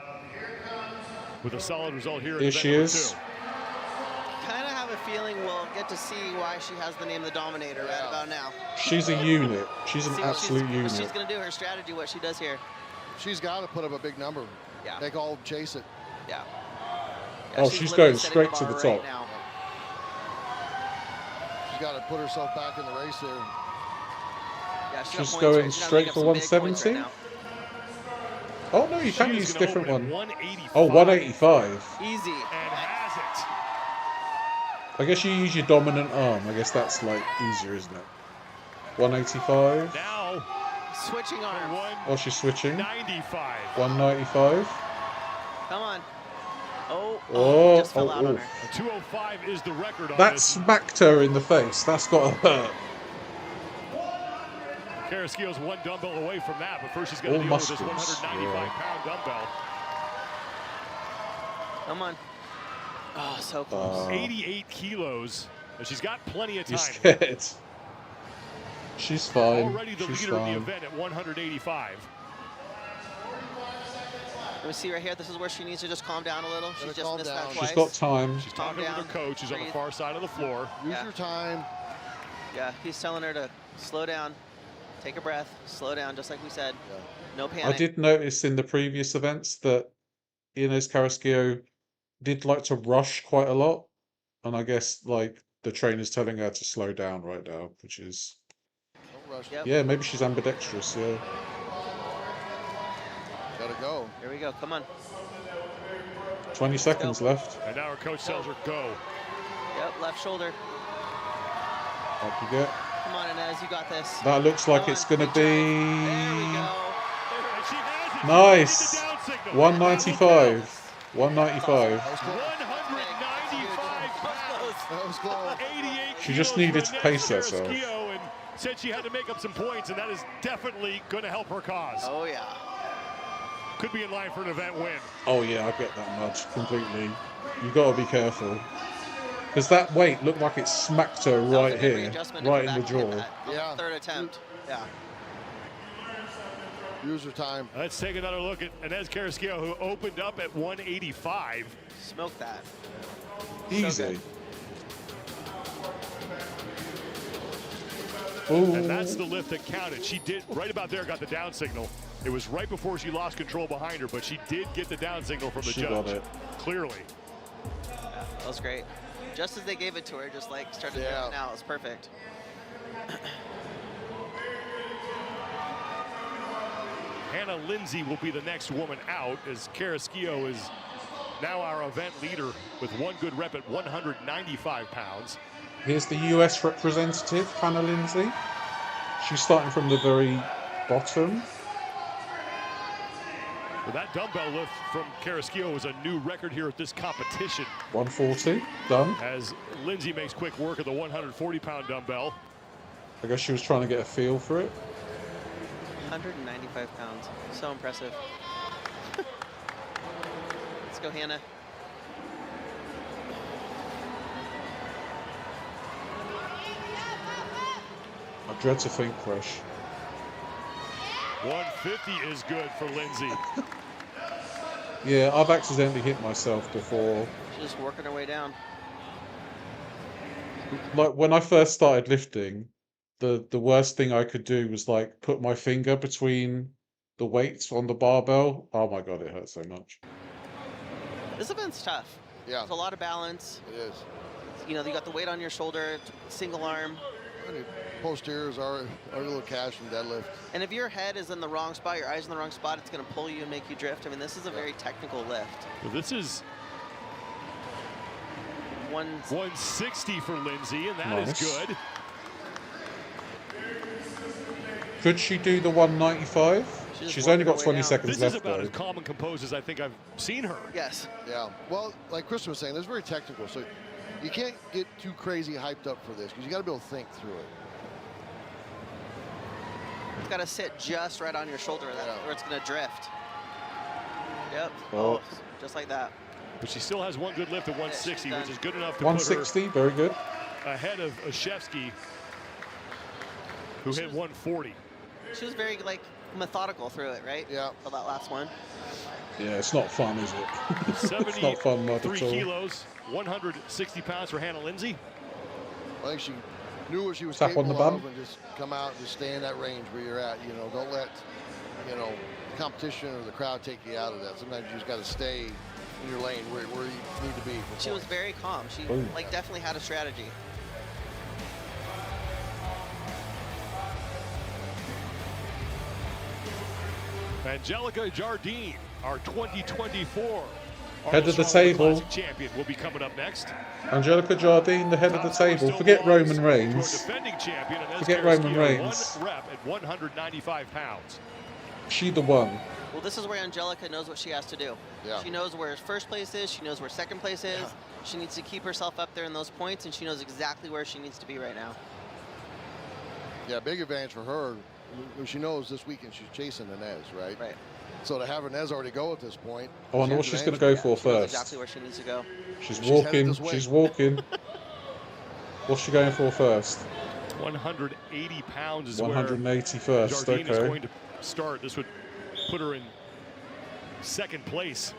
[SPEAKER 4] with a solid result here in
[SPEAKER 1] Here
[SPEAKER 4] event
[SPEAKER 1] she
[SPEAKER 4] number
[SPEAKER 1] is.
[SPEAKER 4] 2.
[SPEAKER 6] Kind of have a feeling we'll get to see why she has the name the Dominator right about now.
[SPEAKER 1] She's a unit. She's an
[SPEAKER 6] See what
[SPEAKER 1] absolute
[SPEAKER 6] What
[SPEAKER 1] unit.
[SPEAKER 6] she's going to do, her strategy, what she does here.
[SPEAKER 13] She's got to put up a big number.
[SPEAKER 6] Yeah.
[SPEAKER 13] They all chase it.
[SPEAKER 6] Yeah.
[SPEAKER 1] Oh, she's going straight to the
[SPEAKER 6] bar
[SPEAKER 1] top.
[SPEAKER 6] right now.
[SPEAKER 13] She's got to put herself back in the race there.
[SPEAKER 6] Yeah, she's got
[SPEAKER 1] She's
[SPEAKER 6] points
[SPEAKER 1] going
[SPEAKER 6] right- she's gotta make
[SPEAKER 1] straight
[SPEAKER 6] up
[SPEAKER 1] for
[SPEAKER 6] some big points
[SPEAKER 1] 170.
[SPEAKER 6] right now.
[SPEAKER 1] Oh no, you can
[SPEAKER 4] She's
[SPEAKER 1] use a
[SPEAKER 4] gonna
[SPEAKER 1] different
[SPEAKER 4] open
[SPEAKER 1] one.
[SPEAKER 4] at 185.
[SPEAKER 1] Oh, 185.
[SPEAKER 6] Easy.
[SPEAKER 4] And has
[SPEAKER 1] I guess you use your dominant arm. I guess that's like easier, isn't it? 185.
[SPEAKER 4] it. Now,
[SPEAKER 6] Switching arms.
[SPEAKER 1] Oh, she's switching.
[SPEAKER 4] 195.
[SPEAKER 1] 195.
[SPEAKER 6] Come on. Oh,
[SPEAKER 1] Oh,
[SPEAKER 6] just fell out on her.
[SPEAKER 4] 205 is the record on
[SPEAKER 1] That
[SPEAKER 4] this.
[SPEAKER 1] smacked her in the face. That's got to hurt.
[SPEAKER 4] Carrasquillo's one dumbbell away from that, but first she's got to
[SPEAKER 1] All
[SPEAKER 4] deal with this
[SPEAKER 1] muscles,
[SPEAKER 4] 195-pound dumbbell.
[SPEAKER 6] Come on. Oh, so close.
[SPEAKER 4] 88 kilos, and she's got plenty of
[SPEAKER 1] You're
[SPEAKER 4] time.
[SPEAKER 1] scared. She's fine.
[SPEAKER 4] Already the
[SPEAKER 1] She's
[SPEAKER 4] leader in the
[SPEAKER 1] fine.
[SPEAKER 4] event at 185.
[SPEAKER 6] Let me see right here. This is where she needs to just calm down a little. She's just
[SPEAKER 13] calm
[SPEAKER 6] missed that
[SPEAKER 13] down.
[SPEAKER 6] twice.
[SPEAKER 1] She's got time.
[SPEAKER 4] She's
[SPEAKER 6] Calm
[SPEAKER 4] talking with
[SPEAKER 6] down,
[SPEAKER 4] her coach, who's on the
[SPEAKER 6] breathe.
[SPEAKER 4] far side of the floor.
[SPEAKER 13] Use your time.
[SPEAKER 6] Yeah, he's telling her to slow down, take a breath, slow down, just like we said. No
[SPEAKER 1] I
[SPEAKER 6] panic.
[SPEAKER 1] did notice in the previous events that Inez Carrasquillo did like to rush quite a lot, and I guess like the trainer's telling her to slow down right now, which is
[SPEAKER 13] Don't rush.
[SPEAKER 6] Yep.
[SPEAKER 1] yeah, maybe she's ambidextrous. Yeah,
[SPEAKER 13] Gotta go.
[SPEAKER 6] Here we go. Come on.
[SPEAKER 1] 20 seconds left.
[SPEAKER 4] And now her coach tells her go.
[SPEAKER 6] Yep, left shoulder.
[SPEAKER 1] Up you get.
[SPEAKER 6] Come on, Inez, you got this.
[SPEAKER 1] That looks like
[SPEAKER 6] Come
[SPEAKER 1] it's
[SPEAKER 6] on,
[SPEAKER 1] gonna
[SPEAKER 6] good
[SPEAKER 1] be
[SPEAKER 6] job.
[SPEAKER 4] And she has it.
[SPEAKER 1] nice.
[SPEAKER 4] She made the down signal.
[SPEAKER 1] 195. 195.
[SPEAKER 13] That was close.
[SPEAKER 4] 195 pounds.
[SPEAKER 13] That was close.
[SPEAKER 4] 88
[SPEAKER 1] She just
[SPEAKER 4] kilos
[SPEAKER 1] needed
[SPEAKER 4] for
[SPEAKER 1] to pace
[SPEAKER 4] Inez
[SPEAKER 1] herself.
[SPEAKER 4] Carrasquillo, and said she had to make up some points, and that is definitely going to help her cause.
[SPEAKER 6] Oh, yeah.
[SPEAKER 4] Could be in line for an event win.
[SPEAKER 1] Oh yeah, I get that much completely. You got to be careful because that weight looked like it smacked her
[SPEAKER 6] That was a
[SPEAKER 1] right
[SPEAKER 6] good
[SPEAKER 1] here,
[SPEAKER 6] readjustment
[SPEAKER 1] right
[SPEAKER 6] to
[SPEAKER 1] in the
[SPEAKER 6] come back and
[SPEAKER 1] jaw.
[SPEAKER 6] hit that.
[SPEAKER 13] Yeah.
[SPEAKER 6] Third attempt. Yeah.
[SPEAKER 13] Use your time.
[SPEAKER 4] Let's take another look at Inez Carrasquillo, who opened up at 185.
[SPEAKER 6] Smoke that.
[SPEAKER 1] Easy.
[SPEAKER 4] And that's the lift that counted. She did, right about there, got the down signal. It was right before she lost control behind her, but she did get the down signal from the
[SPEAKER 1] She
[SPEAKER 4] judge.
[SPEAKER 1] got it.
[SPEAKER 4] Clearly.
[SPEAKER 6] Yeah, that was great. Just as they gave it to her, just like started doing it now. It was perfect.
[SPEAKER 4] Hannah Lindsay will be the next woman out, as Carrasquillo is now our event leader with one good rep at 195 pounds.
[SPEAKER 1] Here's the US representative, Hannah Lindsay. She's starting from the very bottom.
[SPEAKER 4] Well, that dumbbell lift from Carrasquillo was a new record here at this competition.
[SPEAKER 1] 140, done.
[SPEAKER 4] As Lindsay makes quick work of the 140-pound dumbbell.
[SPEAKER 1] I guess she was trying to get a feel for it.
[SPEAKER 6] 195 pounds. So impressive. Let's go, Hannah.
[SPEAKER 1] I dread to think, Fresh.
[SPEAKER 4] 150 is good for Lindsay.
[SPEAKER 1] Yeah, I've accidentally hit myself before.
[SPEAKER 6] She's just working her way down.
[SPEAKER 1] Like when I first started lifting, the worst thing I could do was like put my finger between the weights on the barbell. Oh my god, it hurts so much.
[SPEAKER 6] This event's tough.
[SPEAKER 13] Yeah.
[SPEAKER 6] There's a lot of balance.
[SPEAKER 13] It is.
[SPEAKER 6] You know, you got the weight on your shoulder, single arm.
[SPEAKER 13] And your posteriors are a little cash and deadlift.
[SPEAKER 6] And if your head is in the wrong spot, your eyes in the wrong spot, it's going to pull you and make you drift. I mean, this is a very technical lift.
[SPEAKER 4] Well, this is 160 for Lindsay, and that is good.
[SPEAKER 1] Could she do the 195? She's only got 20 seconds
[SPEAKER 4] This
[SPEAKER 1] left,
[SPEAKER 4] is about
[SPEAKER 1] though.
[SPEAKER 4] as calm and composed as I think I've seen her.
[SPEAKER 6] Yes.
[SPEAKER 13] Yeah. Well, like Chris was saying, this is very technical, so you can't get too crazy hyped up for this because you got to be able to think through it.
[SPEAKER 6] It's got to sit just right on your shoulder, or it's going to drift. Yep.
[SPEAKER 1] Oh.
[SPEAKER 6] Just like that.
[SPEAKER 4] But she still has one good lift at 160, which is good enough to
[SPEAKER 1] 160,
[SPEAKER 4] put her
[SPEAKER 1] very good.
[SPEAKER 4] ahead of Oshevsky, who hit 140.
[SPEAKER 6] She was very, like, methodical through it, right?
[SPEAKER 13] Yeah.
[SPEAKER 6] For that last one.
[SPEAKER 1] Yeah, it's not fun, is it? It's not fun, not
[SPEAKER 4] 3
[SPEAKER 1] at all.
[SPEAKER 4] kilos, 160 pounds for Hannah Lindsay.
[SPEAKER 13] I think she knew what she was
[SPEAKER 1] Tap on the
[SPEAKER 13] capable
[SPEAKER 1] bum.
[SPEAKER 13] of and just come out and just stay in that range where you're at. You know, don't let, you know, competition or the crowd take you out of that. Sometimes you just got to stay in your lane where you need to be.
[SPEAKER 6] She was very calm. She, like, definitely had a strategy.
[SPEAKER 4] Angelica Jardine, our 2024
[SPEAKER 1] Head of the
[SPEAKER 4] Charlotte
[SPEAKER 1] table.
[SPEAKER 4] Classic champion, will be coming up next.
[SPEAKER 1] Angelica Jardine, the head of the table. Forget Roman
[SPEAKER 4] To our
[SPEAKER 1] Reigns.
[SPEAKER 4] defending champion, Inez
[SPEAKER 1] Forget Roman
[SPEAKER 4] Carrasquillo,
[SPEAKER 1] Reigns.
[SPEAKER 4] one rep at 195 pounds.
[SPEAKER 1] She the one.
[SPEAKER 6] Well, this is where Angelica knows what she has to do.
[SPEAKER 13] Yeah.
[SPEAKER 6] She knows where first place is. She knows where second place is. She needs to keep herself up there in those points, and she knows exactly where she needs to be right now.
[SPEAKER 13] Yeah, big advantage for her. She knows this weekend she's chasing Inez, right?
[SPEAKER 6] Right.
[SPEAKER 13] So to have Inez already go at this point.
[SPEAKER 1] Oh, I know what she's going to go for
[SPEAKER 6] She knows
[SPEAKER 1] first.
[SPEAKER 6] exactly where she needs to go.
[SPEAKER 1] She's
[SPEAKER 13] She's
[SPEAKER 1] walking.
[SPEAKER 13] headed this way.
[SPEAKER 1] She's walking. What's she going for first?
[SPEAKER 4] 180 pounds is
[SPEAKER 1] 180
[SPEAKER 4] where
[SPEAKER 1] first,
[SPEAKER 4] Jardine is
[SPEAKER 1] okay.
[SPEAKER 4] going to start. This would put her in second place.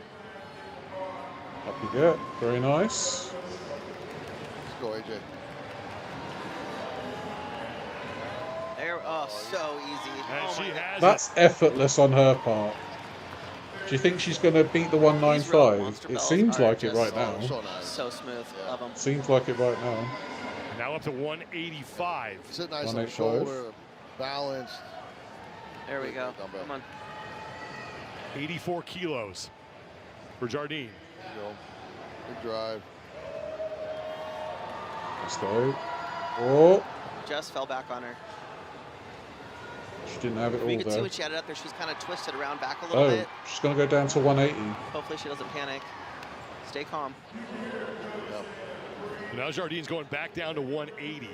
[SPEAKER 1] Up you get. Very nice.
[SPEAKER 13] Let's go, AJ.
[SPEAKER 6] There, oh, so easy.
[SPEAKER 4] And
[SPEAKER 6] Oh
[SPEAKER 4] she
[SPEAKER 6] my God.
[SPEAKER 4] has
[SPEAKER 1] That's effortless on her part. Do you think she's going to beat the 195? It seems like it right now.
[SPEAKER 13] So nice.
[SPEAKER 6] So smooth. Love them.
[SPEAKER 1] Seems like it right now.
[SPEAKER 4] now up to 185.
[SPEAKER 13] Sit nice on the
[SPEAKER 1] 185.
[SPEAKER 13] shoulder, balanced.
[SPEAKER 6] There we go.
[SPEAKER 13] Dumbbell.
[SPEAKER 6] Come on.
[SPEAKER 4] 84 kilos for Jardine.
[SPEAKER 13] There you go. Big drive.
[SPEAKER 1] Let's go. Oh,
[SPEAKER 6] Just fell back on her.
[SPEAKER 1] she didn't have it
[SPEAKER 6] You
[SPEAKER 1] all
[SPEAKER 6] can see
[SPEAKER 1] there.
[SPEAKER 6] when she had it up there, she was kind of twisted around back a little
[SPEAKER 1] Oh,
[SPEAKER 6] bit.
[SPEAKER 1] she's going to go down to 180.
[SPEAKER 6] Hopefully she doesn't panic. Stay calm.
[SPEAKER 4] Now Jardine's going back down to 180.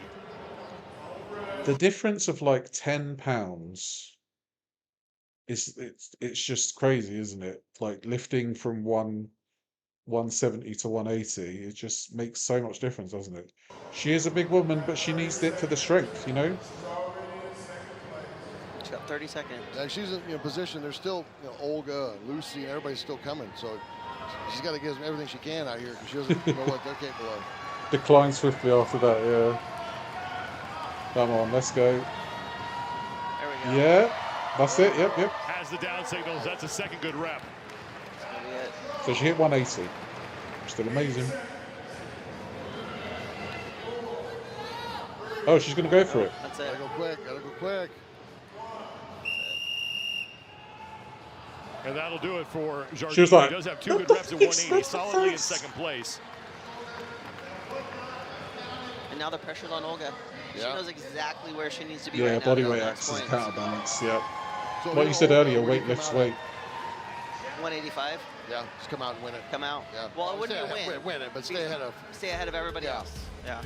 [SPEAKER 1] The difference of like 10 pounds it's just crazy, isn't it? Like lifting from 170 to 180, it just makes so much difference, doesn't it? She is a big woman, but she needs it for the strength, you know?
[SPEAKER 6] She's got 30 seconds.
[SPEAKER 13] And she's in position. There's still Olga and Lucy and everybody's still coming. So she's got to give them everything she can out here because she doesn't know what they're capable of.
[SPEAKER 1] Decline swiftly after that, yeah. Come on, let's go.
[SPEAKER 6] There we go.
[SPEAKER 1] Yeah, that's it, yep.
[SPEAKER 4] Has the down signals. That's a second good rep.
[SPEAKER 6] That's gonna be it.
[SPEAKER 1] So she hit 180. Still amazing. Oh, she's going to go for it.
[SPEAKER 6] That's it.
[SPEAKER 13] Gotta go quick. Gotta go quick.
[SPEAKER 4] And that'll do it for Jardine.
[SPEAKER 1] She was like,
[SPEAKER 4] He does have two good reps at 180, solidly in second place.
[SPEAKER 6] And now the pressure's on Olga. She
[SPEAKER 13] Yeah.
[SPEAKER 6] knows exactly where she needs to be
[SPEAKER 1] Yeah,
[SPEAKER 6] right now.
[SPEAKER 1] body
[SPEAKER 6] to go
[SPEAKER 1] weight
[SPEAKER 6] on
[SPEAKER 1] acts
[SPEAKER 6] those
[SPEAKER 1] as a
[SPEAKER 6] points.
[SPEAKER 1] counterbalance, yeah.
[SPEAKER 13] So
[SPEAKER 1] Like you said earlier,
[SPEAKER 13] Olga
[SPEAKER 1] weight
[SPEAKER 13] come
[SPEAKER 1] lifts
[SPEAKER 13] out-
[SPEAKER 1] weight.
[SPEAKER 6] 185.
[SPEAKER 13] Yeah, just come out and win it.
[SPEAKER 6] Come out.
[SPEAKER 13] Yeah.
[SPEAKER 6] Well, it wouldn't be a
[SPEAKER 13] Stay-
[SPEAKER 6] win.
[SPEAKER 13] Win it, but stay ahead of.
[SPEAKER 6] Stay ahead of everybody
[SPEAKER 13] Yeah.
[SPEAKER 6] else. Yeah.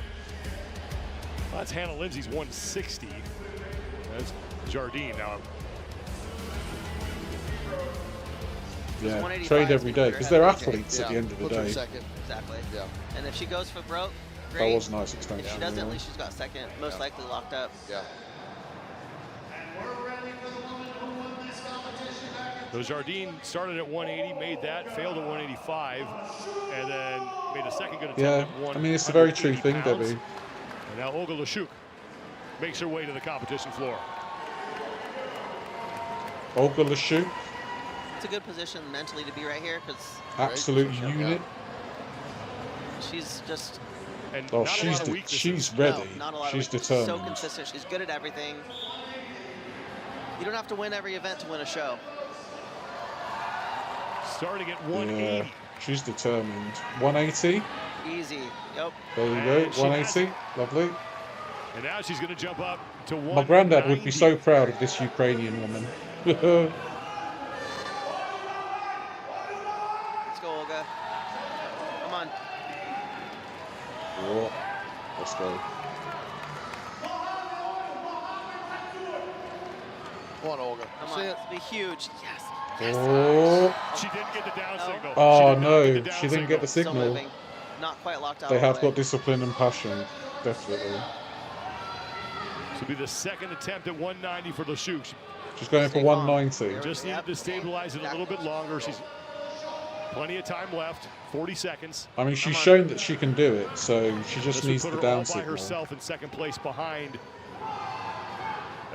[SPEAKER 4] Well, that's Hannah Lindsay's 160. That's Jardine now.
[SPEAKER 1] Yeah,
[SPEAKER 6] 185
[SPEAKER 1] trained
[SPEAKER 6] is
[SPEAKER 1] every
[SPEAKER 6] gonna
[SPEAKER 1] day
[SPEAKER 6] put
[SPEAKER 1] because
[SPEAKER 6] her
[SPEAKER 1] they're
[SPEAKER 6] ahead of AJ.
[SPEAKER 1] athletes at the end of the
[SPEAKER 13] Puts her
[SPEAKER 1] day.
[SPEAKER 13] second.
[SPEAKER 6] Exactly.
[SPEAKER 13] Yeah.
[SPEAKER 6] And if she goes for broke,
[SPEAKER 1] That
[SPEAKER 6] great.
[SPEAKER 1] was a nice extension.
[SPEAKER 6] If she doesn't,
[SPEAKER 1] yeah.
[SPEAKER 6] at least she's got second, most likely locked up.
[SPEAKER 13] Yeah.
[SPEAKER 4] So Jardine started at 180, made that, failed at 185, and then made a second good attempt
[SPEAKER 1] Yeah,
[SPEAKER 4] at
[SPEAKER 1] I mean, it's a very true
[SPEAKER 4] 180
[SPEAKER 1] thing,
[SPEAKER 4] pounds.
[SPEAKER 1] Debbie.
[SPEAKER 4] And now Olga Lashuk makes her way to the competition floor.
[SPEAKER 1] Olga Lashuk,
[SPEAKER 6] It's a good position mentally to be right here because
[SPEAKER 1] absolute unit.
[SPEAKER 6] she's just
[SPEAKER 4] And
[SPEAKER 1] Oh,
[SPEAKER 4] not a lot of weaknesses.
[SPEAKER 1] she's ready.
[SPEAKER 6] no, not a lot
[SPEAKER 1] She's
[SPEAKER 6] of weaknesses. So
[SPEAKER 1] determined.
[SPEAKER 6] consistent. She's good at everything. You don't have to win every event to win a show.
[SPEAKER 4] Starting at 180.
[SPEAKER 1] Yeah, she's determined. 180.
[SPEAKER 6] Easy. Yep.
[SPEAKER 1] There you
[SPEAKER 4] And
[SPEAKER 1] go.
[SPEAKER 4] she
[SPEAKER 1] 180. Lovely.
[SPEAKER 4] And now she's going to jump up to 190.
[SPEAKER 1] My granddad would be so proud of this Ukrainian woman.
[SPEAKER 6] Let's go, Olga. Come on.
[SPEAKER 1] Oh, let's go.
[SPEAKER 13] Come on, Olga.
[SPEAKER 6] Come
[SPEAKER 13] See
[SPEAKER 6] on.
[SPEAKER 13] it?
[SPEAKER 6] It's be huge. Yes.
[SPEAKER 1] Oh.
[SPEAKER 4] She didn't get the down signal.
[SPEAKER 1] Oh
[SPEAKER 4] She did not
[SPEAKER 1] no,
[SPEAKER 4] get the down
[SPEAKER 1] she didn't get the
[SPEAKER 6] Still
[SPEAKER 1] signal.
[SPEAKER 6] moving. Not quite locked out.
[SPEAKER 1] They
[SPEAKER 6] all the
[SPEAKER 1] have
[SPEAKER 6] way.
[SPEAKER 1] got discipline and passion, definitely.
[SPEAKER 4] This will be the second attempt at 190 for Lashuk.
[SPEAKER 1] She's going for 190.
[SPEAKER 4] Just needed to stabilize it a little bit longer. She's plenty of time left, 40 seconds.
[SPEAKER 1] I mean, she's shown that she can do it, so she just
[SPEAKER 4] This
[SPEAKER 1] needs
[SPEAKER 4] would
[SPEAKER 1] the
[SPEAKER 4] put her all
[SPEAKER 1] down
[SPEAKER 4] by
[SPEAKER 1] signal.
[SPEAKER 4] herself in second place behind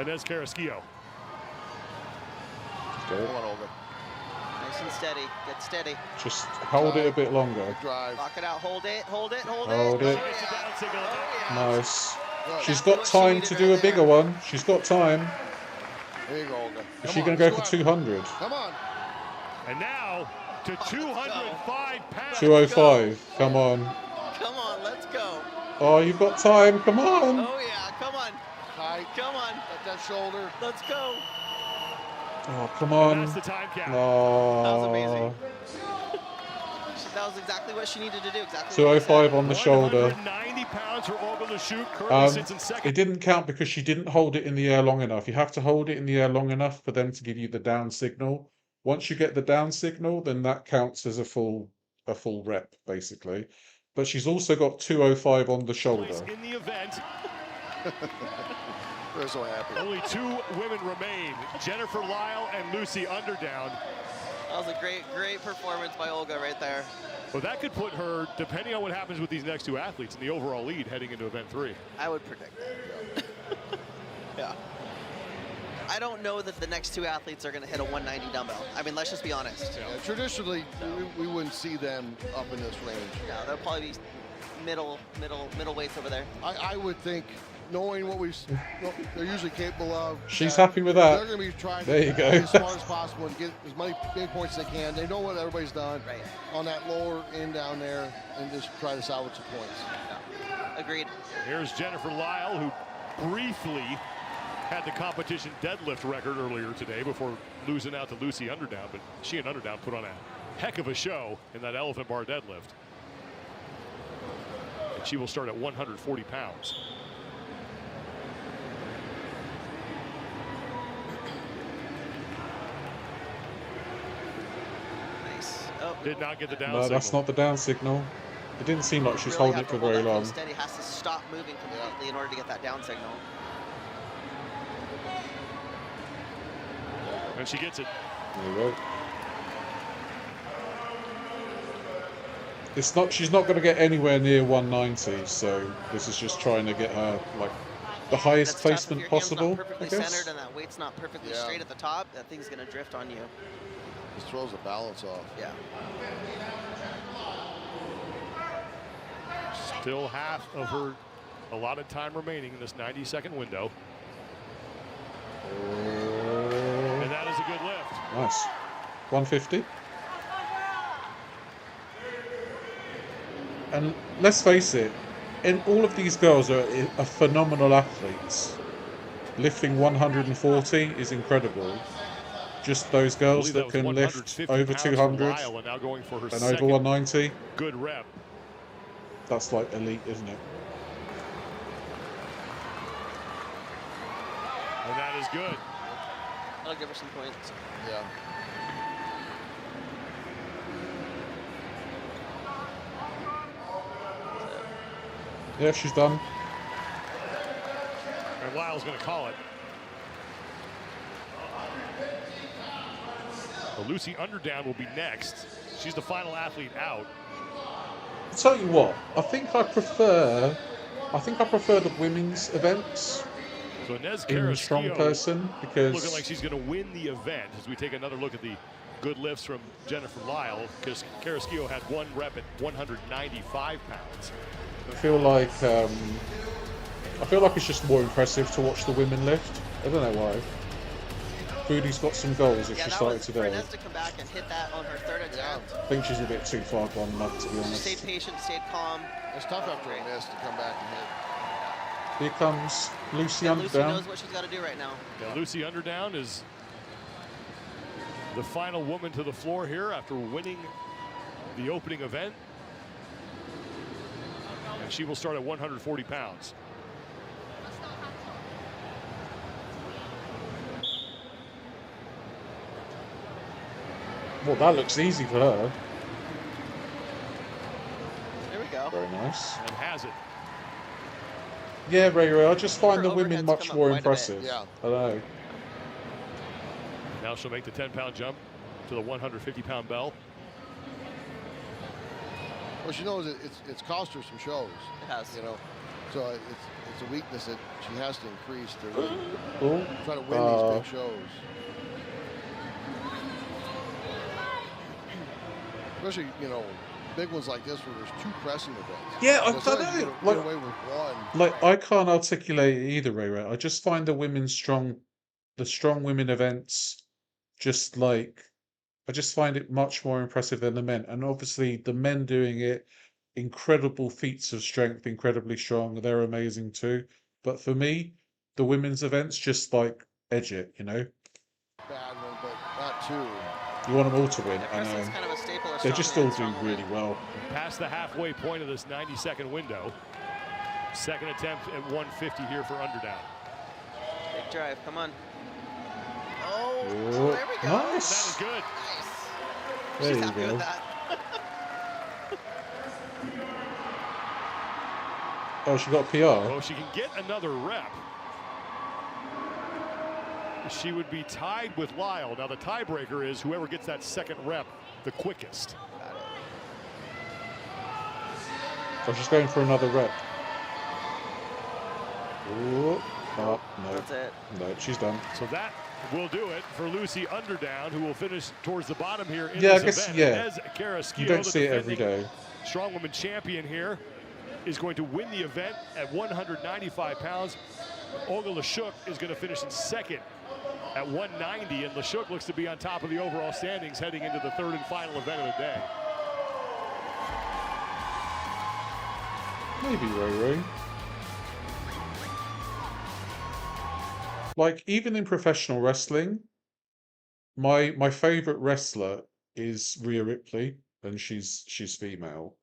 [SPEAKER 4] Inez Carrasquillo.
[SPEAKER 1] Go.
[SPEAKER 13] Come on, Olga.
[SPEAKER 6] Nice and steady. Get steady.
[SPEAKER 1] Just hold it a bit longer.
[SPEAKER 13] Drive.
[SPEAKER 6] Lock it out. Hold it. Hold it. Hold
[SPEAKER 1] Hold
[SPEAKER 6] it.
[SPEAKER 1] it.
[SPEAKER 6] Oh, yeah.
[SPEAKER 1] Nice.
[SPEAKER 13] Good.
[SPEAKER 1] She's got time to do a bigger one. She's got time.
[SPEAKER 13] There you go, Olga.
[SPEAKER 1] Is she going to go for 200?
[SPEAKER 13] Come on.
[SPEAKER 4] And now to 205 pounds.
[SPEAKER 1] 205. Come on.
[SPEAKER 6] Come on. Let's go.
[SPEAKER 1] Oh, you've got time. Come on.
[SPEAKER 6] Oh, yeah. Come on.
[SPEAKER 13] Tight.
[SPEAKER 6] Come on.
[SPEAKER 13] At that shoulder.
[SPEAKER 6] Let's go.
[SPEAKER 1] Oh, come on.
[SPEAKER 4] That's the time count.
[SPEAKER 1] Oh.
[SPEAKER 6] That was amazing. That was exactly what she needed to do. Exactly.
[SPEAKER 1] 205 on the shoulder.
[SPEAKER 4] 190 pounds for Olga Lashuk. Currently sits in second.
[SPEAKER 1] It didn't count because she didn't hold it in the air long enough. You have to hold it in the air long enough for them to give you the down signal. Once you get the down signal, then that counts as a full rep, basically. But she's also got 205 on the shoulder.
[SPEAKER 4] In the event.
[SPEAKER 13] We're so happy.
[SPEAKER 4] Only two women remain, Jennifer Lyle and Lucy Underdown.
[SPEAKER 6] That was a great performance by Olga right there.
[SPEAKER 4] Well, that could put her, depending on what happens with these next two athletes, in the overall lead heading into event 3.
[SPEAKER 6] I would predict that. Yeah. I don't know that the next two athletes are going to hit a 190 dumbbell. I mean, let's just be honest.
[SPEAKER 13] Yeah, traditionally, we wouldn't see them up in this range.
[SPEAKER 6] Yeah, they'll probably be middle weights over there.
[SPEAKER 13] I would think, knowing what they're usually capable of.
[SPEAKER 1] She's happy with that.
[SPEAKER 13] They're going to be trying
[SPEAKER 1] There you
[SPEAKER 13] to
[SPEAKER 1] go.
[SPEAKER 13] be as smart as possible and get as many big points as they can. They know what everybody's done on that lower end down there and just try to salvage the points.
[SPEAKER 6] Yeah. Agreed.
[SPEAKER 4] Here's Jennifer Lyle, who briefly had the competition deadlift record earlier today before losing out to Lucy Underdown, but she and Underdown put on a heck of a show in that elephant bar deadlift. And she will start at 140 pounds.
[SPEAKER 6] Nice. Oh.
[SPEAKER 4] Did not get the down
[SPEAKER 1] No,
[SPEAKER 4] signal.
[SPEAKER 1] that's not the down signal. It didn't seem like she was
[SPEAKER 6] Really
[SPEAKER 1] holding
[SPEAKER 6] have
[SPEAKER 1] it
[SPEAKER 6] to
[SPEAKER 1] for
[SPEAKER 6] hold
[SPEAKER 1] very
[SPEAKER 6] that
[SPEAKER 1] long.
[SPEAKER 6] thing steady. Has to stop moving completely in order to get that down signal.
[SPEAKER 4] And she gets it.
[SPEAKER 1] There you go. It's not. She's not going to get anywhere near 190. So this is just trying to get her like the highest
[SPEAKER 6] That's tough. If
[SPEAKER 1] placement
[SPEAKER 6] your hand's
[SPEAKER 1] possible.
[SPEAKER 6] not perfectly
[SPEAKER 1] I guess.
[SPEAKER 6] centered and that weight's not perfectly
[SPEAKER 13] Yeah.
[SPEAKER 6] straight at the top, that thing's going to drift on you.
[SPEAKER 13] Just throws the balance off.
[SPEAKER 6] Yeah.
[SPEAKER 4] Still half of her allotted time remaining in this 90-second window. And that is a good lift.
[SPEAKER 1] Nice. 150. And let's face it, and all of these girls are phenomenal athletes. Lifting 140 is incredible. Just those girls that can lift over 200
[SPEAKER 4] Lyle, and now going for her
[SPEAKER 1] and
[SPEAKER 4] second
[SPEAKER 1] over 190.
[SPEAKER 4] good rep.
[SPEAKER 1] That's like elite, isn't it?
[SPEAKER 4] And that is good.
[SPEAKER 6] I'll give her some points.
[SPEAKER 13] Yeah.
[SPEAKER 1] Yeah, she's done.
[SPEAKER 4] And Lyle's going to call it. Well, Lucy Underdown will be next. She's the final athlete out.
[SPEAKER 1] I'll tell you what, I think I prefer the women's events.
[SPEAKER 4] So Inez
[SPEAKER 1] In strong
[SPEAKER 4] Carrasquillo
[SPEAKER 1] person, because
[SPEAKER 4] looking like she's going to win the event as we take another look at the good lifts from Jennifer Lyle, because Carrasquillo had one rep at 195 pounds.
[SPEAKER 1] I feel like it's just more impressive to watch the women lift. I don't know why. Foodie's got some goals if she started
[SPEAKER 6] For
[SPEAKER 1] today.
[SPEAKER 6] Inez to come back and hit that on her third attempt.
[SPEAKER 1] I think she's a bit too far gone, to be
[SPEAKER 6] She
[SPEAKER 1] honest.
[SPEAKER 6] stayed patient, stayed calm.
[SPEAKER 13] It's tough after Inez to come back and hit.
[SPEAKER 1] Here comes Lucy
[SPEAKER 6] And Lucy
[SPEAKER 1] Underdown.
[SPEAKER 6] knows what she's got to do right now.
[SPEAKER 4] Yeah, Lucy Underdown is the final woman to the floor here after winning the opening event. And she will start at 140 pounds.
[SPEAKER 1] Well, that looks easy for her.
[SPEAKER 6] There we go.
[SPEAKER 1] Very nice.
[SPEAKER 4] And has it.
[SPEAKER 1] Yeah, Ray, I just find the
[SPEAKER 6] Her
[SPEAKER 1] women
[SPEAKER 6] overheads
[SPEAKER 1] much
[SPEAKER 6] come up
[SPEAKER 1] more
[SPEAKER 6] quite a bit.
[SPEAKER 1] impressive.
[SPEAKER 13] Yeah.
[SPEAKER 1] I don't know.
[SPEAKER 4] Now she'll make the 10-pound jump to the 150-pound bell.
[SPEAKER 13] Well, she knows it's cost her some shows.
[SPEAKER 6] It has.
[SPEAKER 13] You know, so it's a weakness that she has to increase to really
[SPEAKER 1] Cool.
[SPEAKER 13] try to win these big shows. Especially, you know, big ones like this where there's two pressing events.
[SPEAKER 1] Yeah, I
[SPEAKER 13] So
[SPEAKER 1] don't
[SPEAKER 13] sometimes you
[SPEAKER 1] know.
[SPEAKER 13] get away with one.
[SPEAKER 1] Like, I can't articulate it either, Ray. I just find the strong women events, just like, I just find it much more impressive than the men. And obviously, the men doing it, incredible feats of strength, incredibly strong. They're amazing too. But for me, the women's events just like edge it, you know?
[SPEAKER 13] Bad one, but not two.
[SPEAKER 1] You want them all to win. And
[SPEAKER 6] Wrestling's kind of a staple of
[SPEAKER 1] they just all
[SPEAKER 6] strongman,
[SPEAKER 1] do really well.
[SPEAKER 4] Past the halfway point of this 90-second window. Second attempt at 150 here for Underdown.
[SPEAKER 6] Big drive, come on. Oh,
[SPEAKER 1] Oh,
[SPEAKER 6] there we go.
[SPEAKER 1] nice.
[SPEAKER 4] That is good.
[SPEAKER 6] Nice.
[SPEAKER 1] There
[SPEAKER 6] She's
[SPEAKER 1] you
[SPEAKER 6] happy
[SPEAKER 1] go.
[SPEAKER 6] with that.
[SPEAKER 1] Oh, she got PR.
[SPEAKER 4] Oh, she can get another rep. She would be tied with Lyle. Now the tiebreaker is whoever gets that second rep the quickest.
[SPEAKER 1] So she's going for another rep. Oh, no.
[SPEAKER 6] That's it.
[SPEAKER 1] No, she's done.
[SPEAKER 4] So that will do it for Lucy Underdown, who will finish towards the bottom here in
[SPEAKER 1] Yeah, I
[SPEAKER 4] this
[SPEAKER 1] guess,
[SPEAKER 4] event.
[SPEAKER 1] yeah.
[SPEAKER 4] Inez Carrasquillo,
[SPEAKER 1] You don't
[SPEAKER 4] the
[SPEAKER 1] see it every
[SPEAKER 4] defending
[SPEAKER 1] day.
[SPEAKER 4] strongwoman champion here, is going to win the event at 195 pounds. Olga Lashuk is going to finish in second at 190, and Lashuk looks to be on top of the overall standings heading into the third and final event of the day.
[SPEAKER 1] Maybe Ray. Like, even in professional wrestling, my favorite wrestler is Rhea Ripley, and she's female.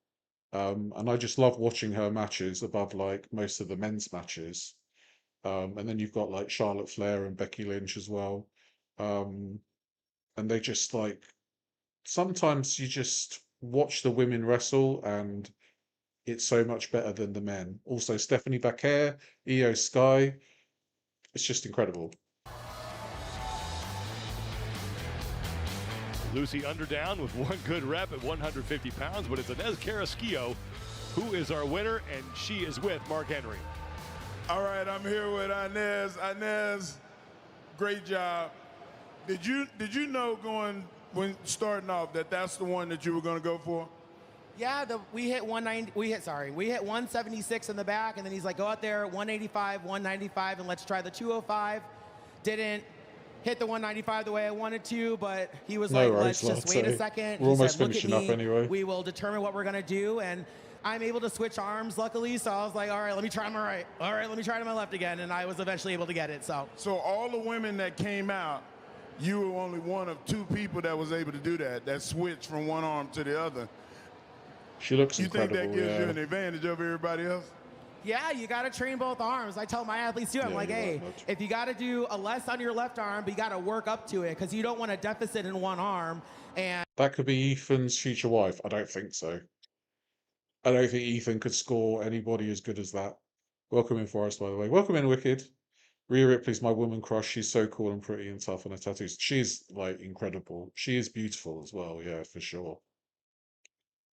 [SPEAKER 1] And I just love watching her matches above like most of the men's matches. And then you've got like Charlotte Flair and Becky Lynch as well. And they just like, sometimes you just watch the women wrestle and it's so much better than the men. Also, Stephanie Bacquer, Io Sky, it's just incredible.
[SPEAKER 4] Lucy Underdown with one good rep at 150 pounds, but it's Inez Carrasquillo who is our winner, and she is with Mark Henry.
[SPEAKER 15] All right, I'm here with Inez. Inez, great job. Did you know when starting off that that's the one that you were going to go for?
[SPEAKER 16] Yeah, we hit 176 in the back, and then he's like, go out there, 185, 195, and let's try the 205. Didn't hit the 195 the way I wanted to, but he was like, let's just wait a second.
[SPEAKER 1] We're
[SPEAKER 16] He
[SPEAKER 1] almost
[SPEAKER 16] said, look at
[SPEAKER 1] finishing up
[SPEAKER 16] me.
[SPEAKER 1] anyway.
[SPEAKER 16] We will determine what we're gonna do, and I'm able to switch arms, luckily, so I was like, all right, let me try my right. All right, let me try to my left again, and I was eventually able to get it, so.
[SPEAKER 15] So all the women that came out, you were only one of two people that was able to do that switched from one arm to the other.
[SPEAKER 1] She looks
[SPEAKER 15] You
[SPEAKER 1] incredible.
[SPEAKER 15] think that gives
[SPEAKER 1] yeah.
[SPEAKER 15] you an advantage over everybody else?
[SPEAKER 16] Yeah, you got to train both arms. I tell my athletes too, I'm like, hey, if you got to do a less on your left arm, but you got to work up to it because you don't want a deficit in one arm. And
[SPEAKER 1] That could be Ethan's future wife. I don't think so. I don't think Ethan could score anybody as good as that. Welcome in, Forrest, by the way. Welcome in, Wicked. Rhea Ripley's my woman crush. She's so cool and pretty and tough on her tattoos. She's like incredible. She is beautiful as well. Yeah, for sure.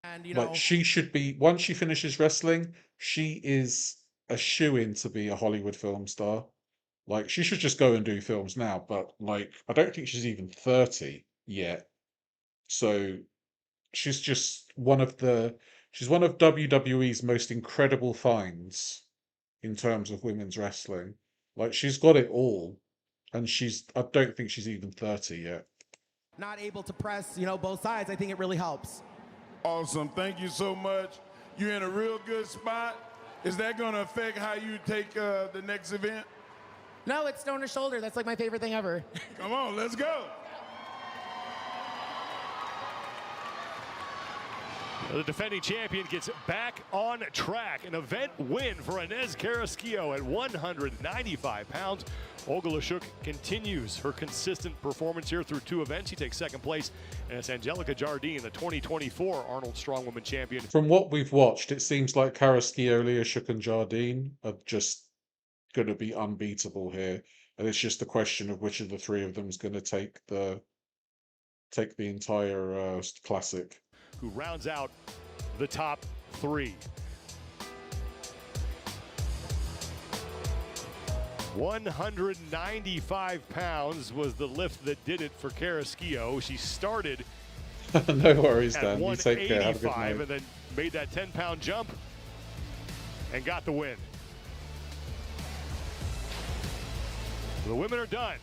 [SPEAKER 16] And you
[SPEAKER 1] Like
[SPEAKER 16] know,
[SPEAKER 1] she should be, once she finishes wrestling, she is a shoo-in to be a Hollywood film star. Like she should just go and do films now, but like I don't think she's even 30 yet. So she's just she's one of WWE's most incredible finds in terms of women's wrestling. Like she's got it all, and I don't think she's even 30 yet.
[SPEAKER 16] not able to press, you know, both sides. I think it really helps.
[SPEAKER 15] Awesome. Thank you so much. You're in a real good spot. Is that going to affect how you take the next event?
[SPEAKER 16] No, it's stone to shoulder. That's like my favorite thing ever.
[SPEAKER 15] Come on, let's go.
[SPEAKER 4] The defending champion gets back on track. An event win for Inez Carrasquillo at 195 pounds. Olga Lashuk continues her consistent performance here through 2 events. She takes 2nd place, and it's Angelica Jardine, the 2024 Arnold Strongwoman champion.
[SPEAKER 1] From what we've watched, it seems like Carrasquillo, Lashuk, and Jardine are just going to be unbeatable here, and it's just a question of which of the 3 of them is going to take the entire classic.
[SPEAKER 4] Who rounds out the top 3. 195 pounds was the lift that did it for Carrasquillo. She started
[SPEAKER 1] No worries,
[SPEAKER 4] at
[SPEAKER 1] Dan. You take care. Have a good
[SPEAKER 4] 185
[SPEAKER 1] night.
[SPEAKER 4] and then made that 10-pound jump and got the win. The women are done.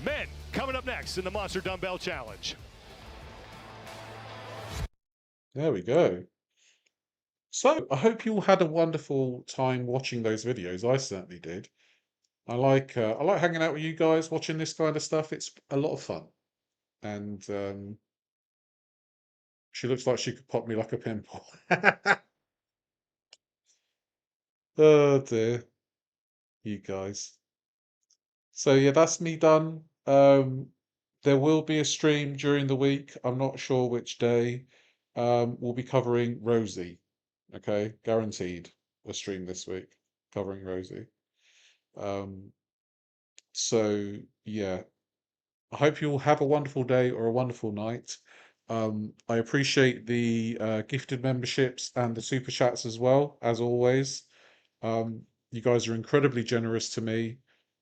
[SPEAKER 4] Men coming up next in the Monster Dumbbell Challenge.
[SPEAKER 1] There we go. So I hope you all had a wonderful time watching those videos. I certainly did. I like hanging out with you guys, watching this kind of stuff. It's a lot of fun. And she looks like she could pop me like a pimple. Oh dear, you guys. So yeah, that's me done. There will be a stream during the week. I'm not sure which day. We'll be covering Rosie. Okay, guaranteed a stream this week covering Rosie. So yeah, I hope you all have a wonderful day or a wonderful night. I appreciate the gifted memberships and the super chats as well, as always. You guys are incredibly generous to me.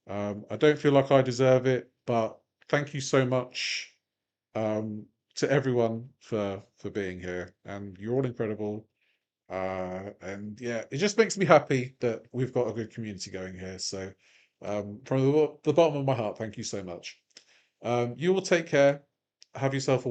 [SPEAKER 1] I don't feel like I deserve it, but thank you so much to everyone for being here, and you're all incredible. And yeah, it just makes me happy that we've got a good community going here. So from the bottom of my heart, thank you so much. You all take care. Have yourself a